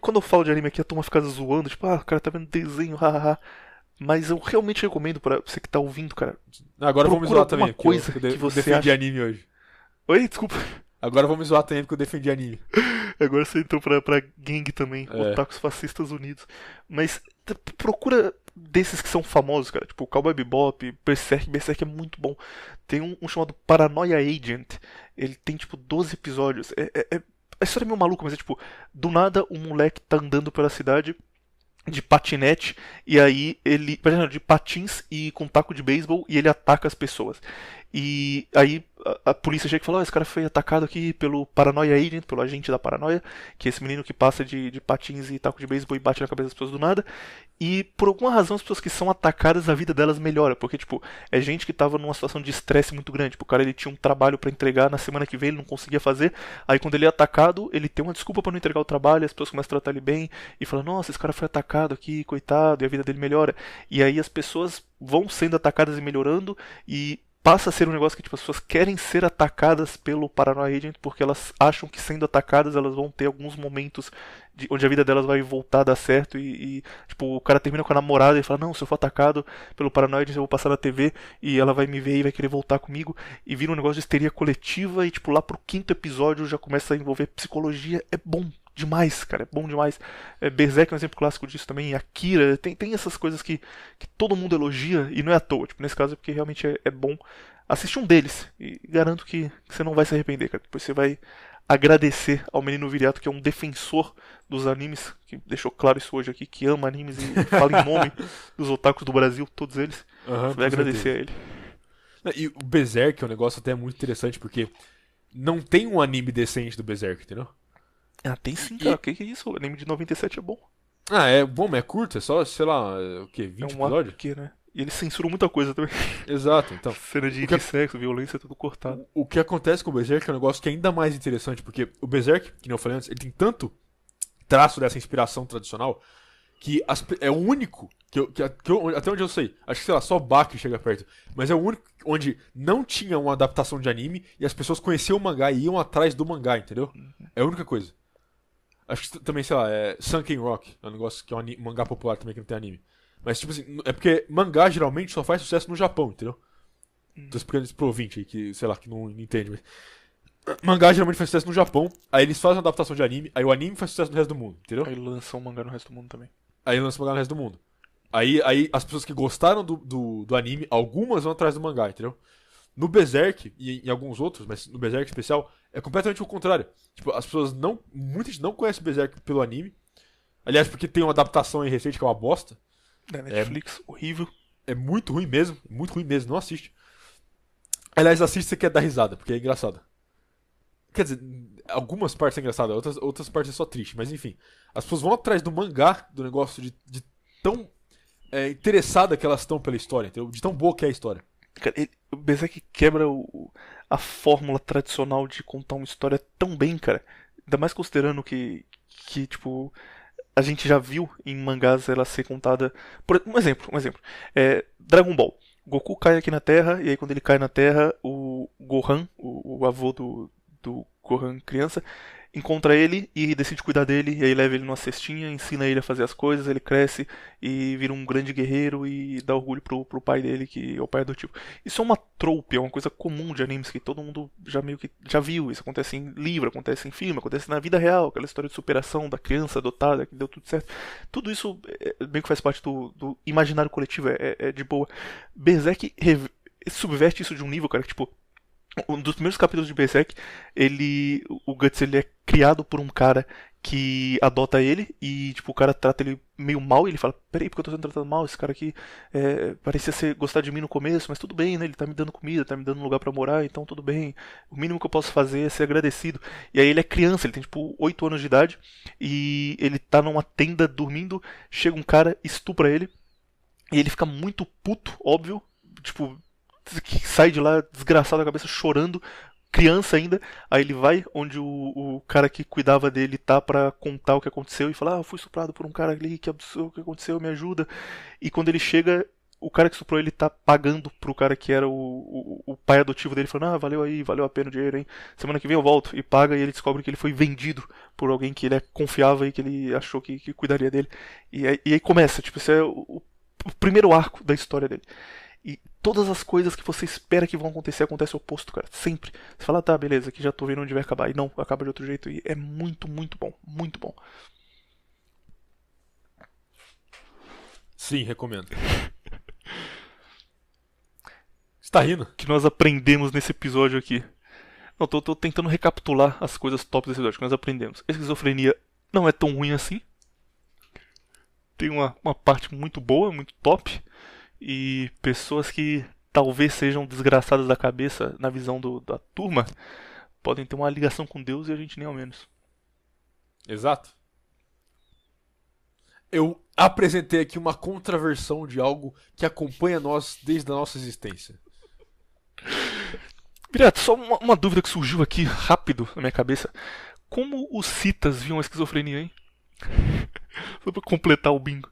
Quando eu falo de anime aqui, a turma fica zoando, tipo, o cara tá vendo desenho, hahaha. Mas eu realmente recomendo pra você que tá ouvindo, cara. Agora vamos zoar também, coisa porque eu você defendi acha... anime hoje. Oi, desculpa. Agora vamos zoar também porque eu defendi anime. Agora você entrou pra gangue também, Otakus Fascistas Unidos. Mas procura desses que são famosos, cara. Tipo, Cowboy Bebop, Berserk. Berserk é muito bom. Tem um chamado Paranoia Agent. Ele tem, tipo, 12 episódios. A história é meio maluca, mas é tipo... Do nada, um moleque tá andando pela cidade de patinete. E aí ele... De patins e com taco de beisebol. E ele ataca as pessoas. E aí a polícia chega e fala, esse cara foi atacado aqui pelo Paranoia Agent, pelo agente da paranoia, que é esse menino que passa de patins e taco de beisebol e bate na cabeça das pessoas do nada. E por alguma razão as pessoas que são atacadas, a vida delas melhora, porque tipo, é gente que tava numa situação de estresse muito grande. Tipo, o cara ele tinha um trabalho pra entregar na semana que vem, ele não conseguia fazer. Aí quando ele é atacado, ele tem uma desculpa pra não entregar o trabalho, as pessoas começam a tratar ele bem e falam, nossa, esse cara foi atacado aqui, coitado, e a vida dele melhora. E aí as pessoas vão sendo atacadas e melhorando e passa a ser um negócio que tipo, as pessoas querem ser atacadas pelo Paranoia Agent porque elas acham que sendo atacadas elas vão ter alguns momentos onde a vida delas vai voltar a dar certo e tipo, o cara termina com a namorada e fala, não, se eu for atacado pelo Paranoia Agent eu vou passar na TV e ela vai me ver e vai querer voltar comigo e vira um negócio de histeria coletiva e tipo, lá pro 5º episódio já começa a envolver psicologia, é bom demais, cara, é bom demais. Berserk é um exemplo clássico disso também, Akira, tem essas coisas que todo mundo elogia e não é à toa, tipo, nesse caso é porque realmente é bom. Assiste um deles e garanto que você não vai se arrepender, cara. Depois você vai agradecer ao menino Viriato, que é um defensor dos animes, que deixou claro isso hoje aqui, que ama animes e fala em nome dos otakus do Brasil, todos eles. Você vai agradecer a ele. E o Berserk é um negócio até muito interessante, porque não tem um anime decente do Berserk, entendeu? Tem sim, cara. Que é isso? O anime de 97 é bom. Ah, é bom, mas é curto, é só, sei lá, o quê? 20 É um episódios? HQ, né? E eles censuram muita coisa também. Exato, então. Cena de, O que- de sexo, violência, tudo cortado. O que acontece com o Berserk é um negócio que é ainda mais interessante, porque o Berserk, que nem eu falei antes, ele tem tanto traço dessa inspiração tradicional que é o único até onde eu sei, acho que sei lá, só Baki chega perto, mas é o único onde não tinha uma adaptação de anime e as pessoas conheciam o mangá e iam atrás do mangá, entendeu? É a única coisa. Acho que também, sei lá, é Sunken Rock, é um negócio que é um mangá popular também que não tem anime. Mas, tipo assim, é porque mangá geralmente só faz sucesso no Japão, entendeu? Tô explicando isso pro ouvinte aí, que, sei lá, que não entende, mas... Mangá geralmente faz sucesso no Japão, aí eles fazem uma adaptação de anime, aí o anime faz sucesso no resto do mundo, entendeu? Aí lançam um mangá no resto do mundo também. Aí lança o mangá no resto do mundo. Aí as pessoas que gostaram do anime, algumas vão atrás do mangá, entendeu? No Berserk e em alguns outros, mas no Berserk especial, é completamente o contrário. Tipo, as pessoas não. Muita gente não conhece Berserk pelo anime. Aliás, porque tem uma adaptação aí recente que é uma bosta. Da Netflix, horrível. É muito ruim mesmo, não assiste. Aliás, assiste se você quer dar risada, porque é engraçado. Quer dizer, algumas partes são engraçadas, outras partes é só triste, mas enfim. As pessoas vão atrás do mangá, do negócio de tão interessada que elas estão pela história, entendeu? De tão boa que é a história. Cara, o Berserk quebra a fórmula tradicional de contar uma história tão bem, cara. Ainda mais considerando que tipo, a gente já viu em mangás ela ser contada. Um exemplo. Dragon Ball. Goku cai aqui na Terra, e aí quando ele cai na Terra, o Gohan, o avô do Gohan criança, encontra ele e decide cuidar dele, e aí leva ele numa cestinha, ensina ele a fazer as coisas, ele cresce e vira um grande guerreiro e dá orgulho pro pai dele, que é o pai adotivo. Isso é uma trope, é uma coisa comum de animes que todo mundo já meio que já viu. Isso acontece em livro, acontece em filme, acontece na vida real, aquela história de superação da criança adotada, que deu tudo certo. Tudo isso meio que faz parte do imaginário coletivo, é de boa. Berserk subverte isso de um nível, cara, que tipo, um dos primeiros capítulos de Berserk, o Guts ele é criado por um cara que adota ele e tipo o cara trata ele meio mal e ele fala, peraí, porque eu tô sendo tratado mal? Esse cara aqui parecia gostar de mim no começo, mas tudo bem, né? Ele tá me dando comida, tá me dando um lugar pra morar, então tudo bem. O mínimo que eu posso fazer é ser agradecido. E aí ele é criança, ele tem tipo 8 anos de idade e ele tá numa tenda dormindo, chega um cara, estupra ele e ele fica muito puto, óbvio, tipo, que sai de lá desgraçado da cabeça, chorando, criança ainda. Aí ele vai onde o cara que cuidava dele tá pra contar o que aconteceu e fala, eu fui estuprado por um cara ali, que absurdo, o que aconteceu, me ajuda. E quando ele chega, o cara que estuprou ele tá pagando pro cara que era o pai adotivo dele, falando, valeu aí, valeu a pena o dinheiro, hein, semana que vem eu volto. E paga, e ele descobre que ele foi vendido por alguém que ele confiava e que ele achou que cuidaria dele. E aí começa, tipo, isso é o primeiro arco da história dele. E todas as coisas que você espera que vão acontecer, acontece o oposto, cara. Sempre. Você fala, tá, beleza, aqui já tô vendo onde vai acabar. E não, acaba de outro jeito. E é muito, muito bom. Muito bom. Sim, recomendo. Você tá rindo? O que nós aprendemos nesse episódio aqui? Não, tô tentando recapitular as coisas top desse episódio que nós aprendemos. Esquizofrenia não é tão ruim assim. Tem uma parte muito boa, muito top. E pessoas que talvez sejam desgraçadas da cabeça na visão da turma podem ter uma ligação com Deus e a gente nem ao menos. Exato. Eu apresentei aqui uma contraversão de algo que acompanha nós desde a nossa existência. Virato, só uma dúvida que surgiu aqui rápido na minha cabeça. Como os citas viam a esquizofrenia, hein? Só pra completar o bingo.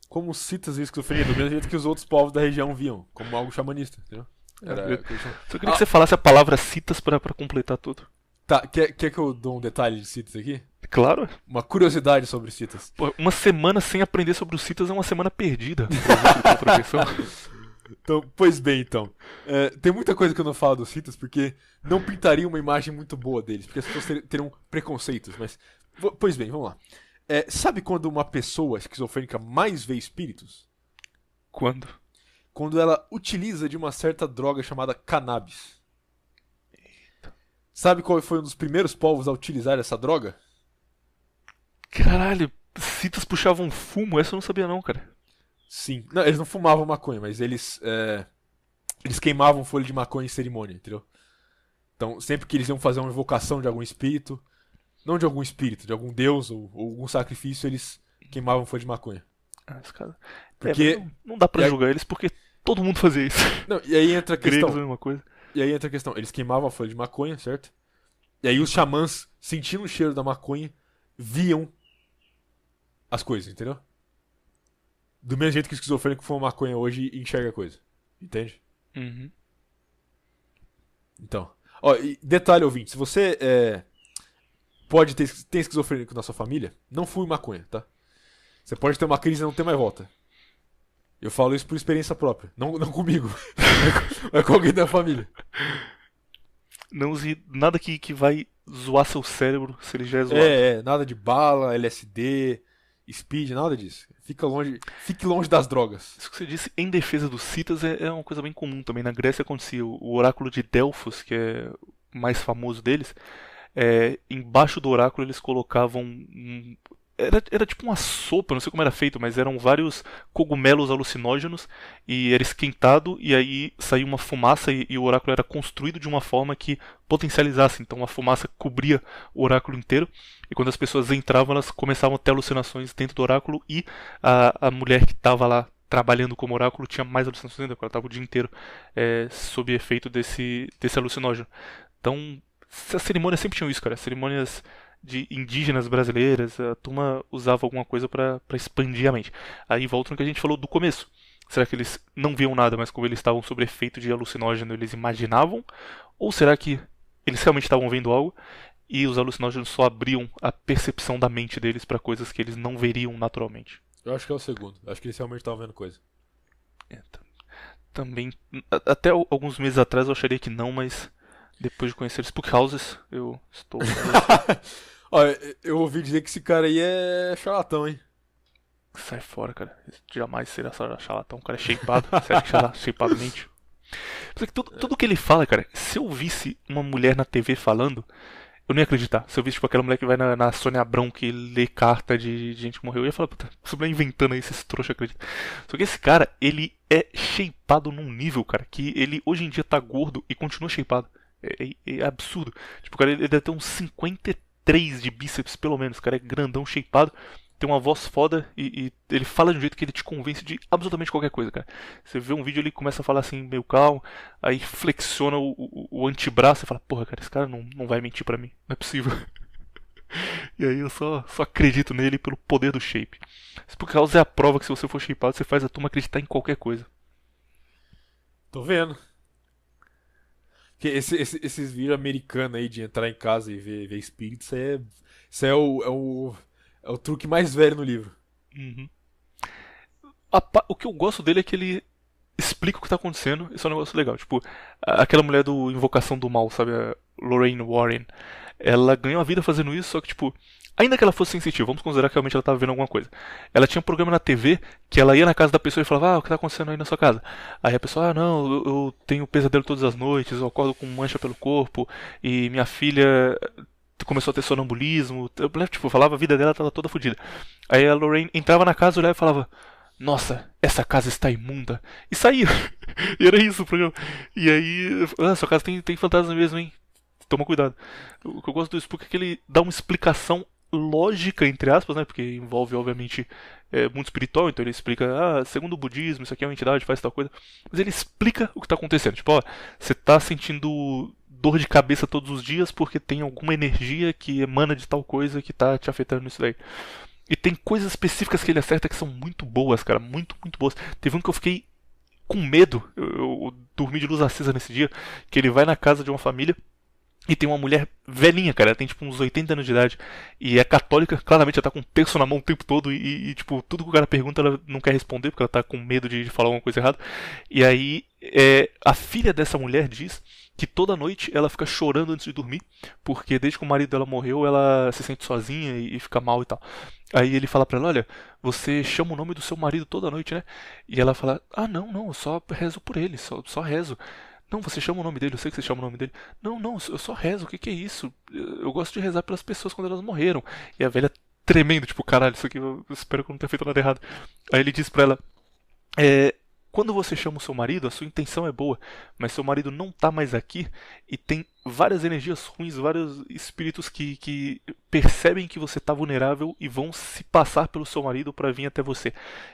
Como citas e esquizofrenia, do mesmo jeito que os outros povos da região viam, como algo xamanista, entendeu? Só queria que você falasse a palavra citas pra completar tudo. Tá, quer que eu dou um detalhe de citas aqui? Claro. Uma curiosidade sobre citas. Pô, uma semana sem aprender sobre os citas é uma semana perdida. Então, pois bem, então. Tem muita coisa que eu não falo dos citas porque não pintaria uma imagem muito boa deles, porque as pessoas teriam preconceitos, mas... Pois bem, vamos lá. Sabe quando uma pessoa esquizofrênica mais vê espíritos? Quando? Quando ela utiliza de uma certa droga chamada cannabis. Sabe qual foi um dos primeiros povos a utilizar essa droga? Caralho, citas puxavam fumo? Essa eu não sabia não, cara. Sim. Não, eles não fumavam maconha, mas eles queimavam folha de maconha em cerimônia, entendeu? Então, sempre que eles iam fazer uma invocação de algum espírito, não de algum espírito, de algum deus ou algum sacrifício, eles queimavam folha de maconha. Esse cara... Porque... não dá pra e aí- julgar eles porque todo mundo fazia isso. Não, e aí entra a Gregos, a questão. mesma coisa. E aí entra a questão. Eles queimavam a folha de maconha, certo? E aí os xamãs, sentindo o cheiro da maconha, viam as coisas, entendeu? Do mesmo jeito que o esquizofrênico fuma maconha hoje e enxerga a coisa. Entende? Uhum. Então. Ó, e detalhe, ouvinte, se você tem esquizofrênico na sua família, não fume maconha, tá? Você pode ter uma crise e não ter mais volta. Eu falo isso por experiência própria. Não comigo. Mas com alguém da família. Não use nada que vai zoar seu cérebro se ele já é zoado. Nada de bala, LSD, speed, nada disso. Fique longe das drogas. Isso que você disse em defesa dos citas é uma coisa bem comum também. Na Grécia acontecia o oráculo de Delfos, que é o mais famoso deles. Embaixo do oráculo eles colocavam era tipo uma sopa, não sei como era feito, mas eram vários cogumelos alucinógenos e era esquentado e aí saía uma fumaça e o oráculo era construído de uma forma que potencializasse. Então a fumaça cobria o oráculo inteiro e quando as pessoas entravam elas começavam a ter alucinações dentro do oráculo e a mulher que estava lá trabalhando como oráculo tinha mais alucinações ainda, porque ela estava o dia inteiro sob efeito desse alucinógeno. Então as cerimônias sempre tinham isso, cara. As cerimônias de indígenas brasileiras, a turma usava alguma coisa pra expandir a mente. Aí volta no que a gente falou do começo. Será que eles não viam nada, mas como eles estavam sob efeito de alucinógeno, eles imaginavam? Ou será que eles realmente estavam vendo algo e os alucinógenos só abriam a percepção da mente deles pra coisas que eles não veriam naturalmente? Eu acho que é o segundo. Acho que eles realmente estavam vendo coisa. Também, até alguns meses atrás eu acharia que não, mas depois de conhecer Spook Houses, eu estou... Olha, eu ouvi dizer que esse cara aí é charlatão, hein? Sai fora, cara. Jamais será charlatão. O cara é shapeado. Você acha que é shapeado mente? Só que tudo que ele fala, cara, se eu visse uma mulher na TV falando, eu não ia acreditar. Se eu visse tipo aquela mulher que vai na Sônia Abrão que lê carta de gente que morreu, eu ia falar, puta, essa mulher inventando aí, esses trouxa acreditam. Só que esse cara, ele é shapeado num nível, cara, que ele hoje em dia tá gordo e continua shapeado. É absurdo. Tipo, o cara ele deve ter uns 53 de bíceps, pelo menos. O cara é grandão, shapeado, tem uma voz foda e ele fala de um jeito que ele te convence de absolutamente qualquer coisa, cara. Você vê um vídeo, ele começa a falar assim, meio calmo, aí flexiona o antebraço e fala, porra, cara, esse cara não vai mentir pra mim. Não é possível. E aí eu só acredito nele pelo poder do shape. Spook House é a prova que se você for shapeado, você faz a turma acreditar em qualquer coisa. Tô vendo. Porque esses vídeos americanos aí de entrar em casa e ver espíritos, isso é o truque mais velho no livro. Uhum. O que eu gosto dele é que ele explica o que tá acontecendo. Isso é um negócio legal. Tipo, aquela mulher do Invocação do Mal, sabe? A Lorraine Warren. Ela ganhou a vida fazendo isso, só que, tipo, ainda que ela fosse sensitiva, vamos considerar que realmente ela tava vendo alguma coisa. Ela tinha um programa na TV que ela ia na casa da pessoa e falava, o que tá acontecendo aí na sua casa? Aí a pessoa, não, eu tenho pesadelo todas as noites, eu acordo com mancha pelo corpo, e minha filha começou a ter sonambulismo. Tipo, falava a vida dela, tava toda fodida. Aí a Lorraine entrava na casa, olhava e falava, nossa, essa casa está imunda. E saía. E era isso o programa. E aí, sua casa tem fantasma mesmo, hein? Toma cuidado. O que eu gosto do Spook é que ele dá uma explicação lógica, entre aspas, né? Porque envolve, obviamente, muito espiritual. Então ele explica, segundo o budismo, isso aqui é uma entidade, faz tal coisa. Mas ele explica o que está acontecendo. Tipo, ó, você está sentindo dor de cabeça todos os dias porque tem alguma energia que emana de tal coisa que está te afetando nisso daí. E tem coisas específicas que ele acerta que são muito boas, cara. Muito, muito boas. Teve um que eu fiquei com medo. Eu dormi de luz acesa nesse dia. Que ele vai na casa de uma família e tem uma mulher velhinha, cara. Ela tem tipo uns 80 anos de idade. E é católica. Claramente ela tá com um terço na mão o tempo todo. E tipo, tudo que o cara pergunta ela não quer responder porque ela tá com medo de falar alguma coisa errada. E aí a filha dessa mulher diz que toda noite ela fica chorando antes de dormir, porque desde que o marido dela morreu, ela se sente sozinha e fica mal e tal. Aí ele fala pra ela, olha, você chama o nome do seu marido toda noite, né? E ela fala, não, eu só rezo por ele, só rezo. Não, você chama o nome dele, eu sei que você chama o nome dele. Não, eu só rezo, o que é isso? Eu gosto de rezar pelas pessoas quando elas morreram. E a velha tremendo, tipo, caralho, isso aqui eu espero que eu não tenha feito nada errado. Aí ele diz pra ela, quando você chama o seu marido, a sua intenção é boa, mas seu marido não tá mais aqui e tem várias energias ruins, vários espíritos que percebem que você tá vulnerável e vão se passar pelo seu marido pra vir até você.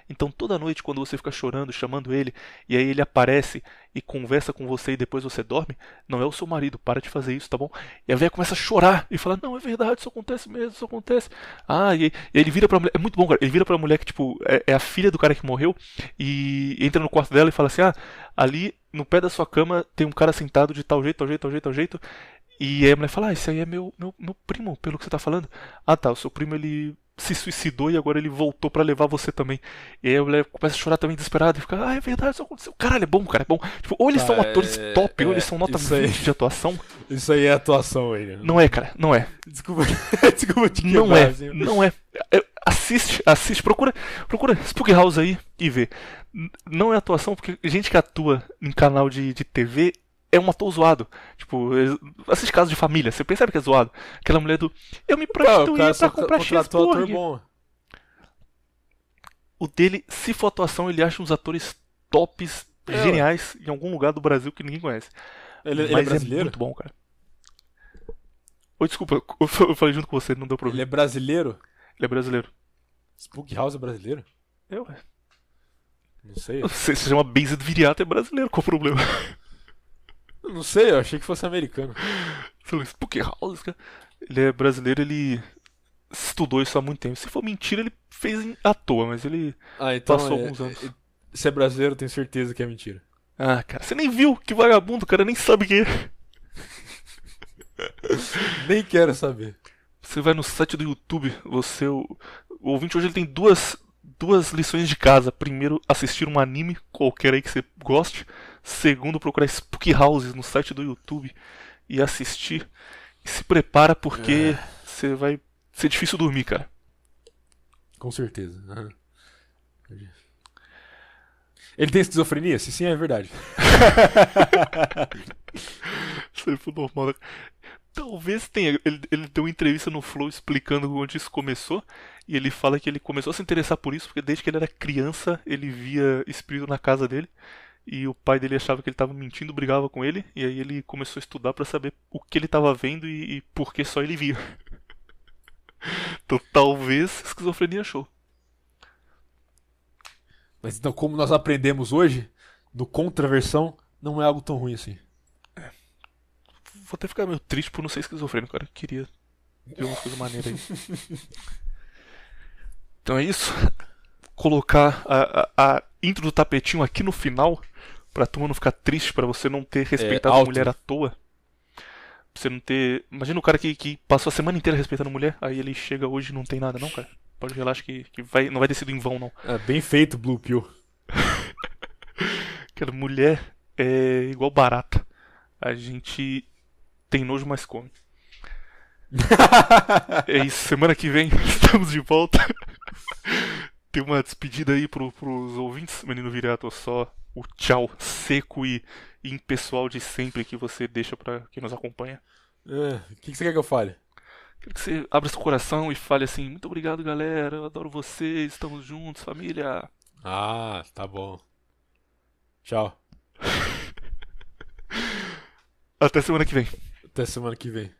Então toda noite quando você fica chorando, chamando ele, e aí ele aparece e conversa com você e depois você dorme, não é o seu marido, para de fazer isso, tá bom? E a velha começa a chorar e fala, não, é verdade, isso acontece mesmo, isso acontece. Ah, e aí ele vira pra mulher, é muito bom, cara, ele vira pra mulher que, tipo, é a filha do cara que morreu e entra no quarto dela e fala assim, ah, ali no pé da sua cama tem um cara sentado de tal jeito, tal jeito, tal jeito, tal jeito. E aí a mulher fala, ah, esse aí é meu primo, pelo que você tá falando. Ah tá, o seu primo ele se suicidou e agora ele voltou pra levar você também. E aí a mulher começa a chorar também desesperada e fica, ah, é verdade, isso aconteceu. Caralho, é bom, cara, é bom. Tipo, ou eles são atores top, ou eles são nota 20 de atuação. Isso aí é atuação aí, né? Não é, cara, não é. Desculpa, desculpa te quebrar, Não é, assim. não é. Assiste, procura Spook House aí e vê. Não é atuação, porque gente que atua em canal de TV é um ator zoado. Tipo, assiste Caso de Família, você percebe que é zoado. Aquela mulher do. Eu me O cara prostituía só pra comprar contratou ator cheeseburger. bom. O dele, se for atuação, ele acha uns atores tops, geniais, em algum lugar do Brasil que ninguém conhece. Ele é Mas brasileiro? muito bom, cara. Oi, desculpa, eu falei junto com você, não deu pra Ele ouvir. é brasileiro? Ele é brasileiro. Spook House é brasileiro? Eu, Não sei. você se chama Based Viriato, é brasileiro, qual o problema? Não sei, eu achei que fosse americano. Falei, Spook House, cara. Ele é brasileiro, ele estudou isso há muito tempo. Se for mentira, ele fez à toa, mas ele Ah, então. passou alguns anos. Se é brasileiro, eu tenho certeza que é mentira. Ah, cara, você nem viu, que vagabundo, o cara nem sabe quem é. Nem quero saber. Você vai no site do YouTube, o ouvinte hoje ele tem duas lições de casa. Primeiro, assistir um anime qualquer aí que você goste. Segundo, procurar Spook Houses no site do YouTube e assistir. E se prepara porque você vai ser difícil dormir, cara. Com certeza. Aham. Ele tem esquizofrenia? Se sim, é verdade. Isso aí foi normal, né? Talvez tenha. Ele deu uma entrevista no Flow explicando onde isso começou. E ele fala que ele começou a se interessar por isso porque desde que ele era criança ele via espírito na casa dele. E o pai dele achava que ele estava mentindo, brigava com ele. E aí ele começou a estudar pra saber o que ele estava vendo e por que só ele via. Então talvez esquizofrenia show. Mas então, como nós aprendemos hoje, no Contraversão, não é algo tão ruim assim. Vou até ficar meio triste por não ser esquizofrênico, cara. Eu queria ver umas coisas maneiras aí. Então é isso. Colocar a intro do tapetinho aqui no final, pra turma não ficar triste, pra você não ter respeitado a alto. mulher à toa. Pra você não ter. Imagina o cara que passou a semana inteira respeitando a mulher, aí ele chega hoje e não tem nada, não, cara. Pode relaxar que não vai ter sido em vão, não. É bem feito, Blue Pill. Cara, mulher é igual barata. A gente tem nojo, mas come. É isso, semana que vem estamos de volta. Tem uma despedida aí pros ouvintes, menino Viriato, só o tchau seco e impessoal de sempre que você deixa pra quem nos acompanha. O que você quer que eu fale? Quero que você abra seu coração e fale assim, muito obrigado galera, eu adoro vocês, estamos juntos, família. Ah, tá bom. Tchau. Até semana que vem. Até semana que vem.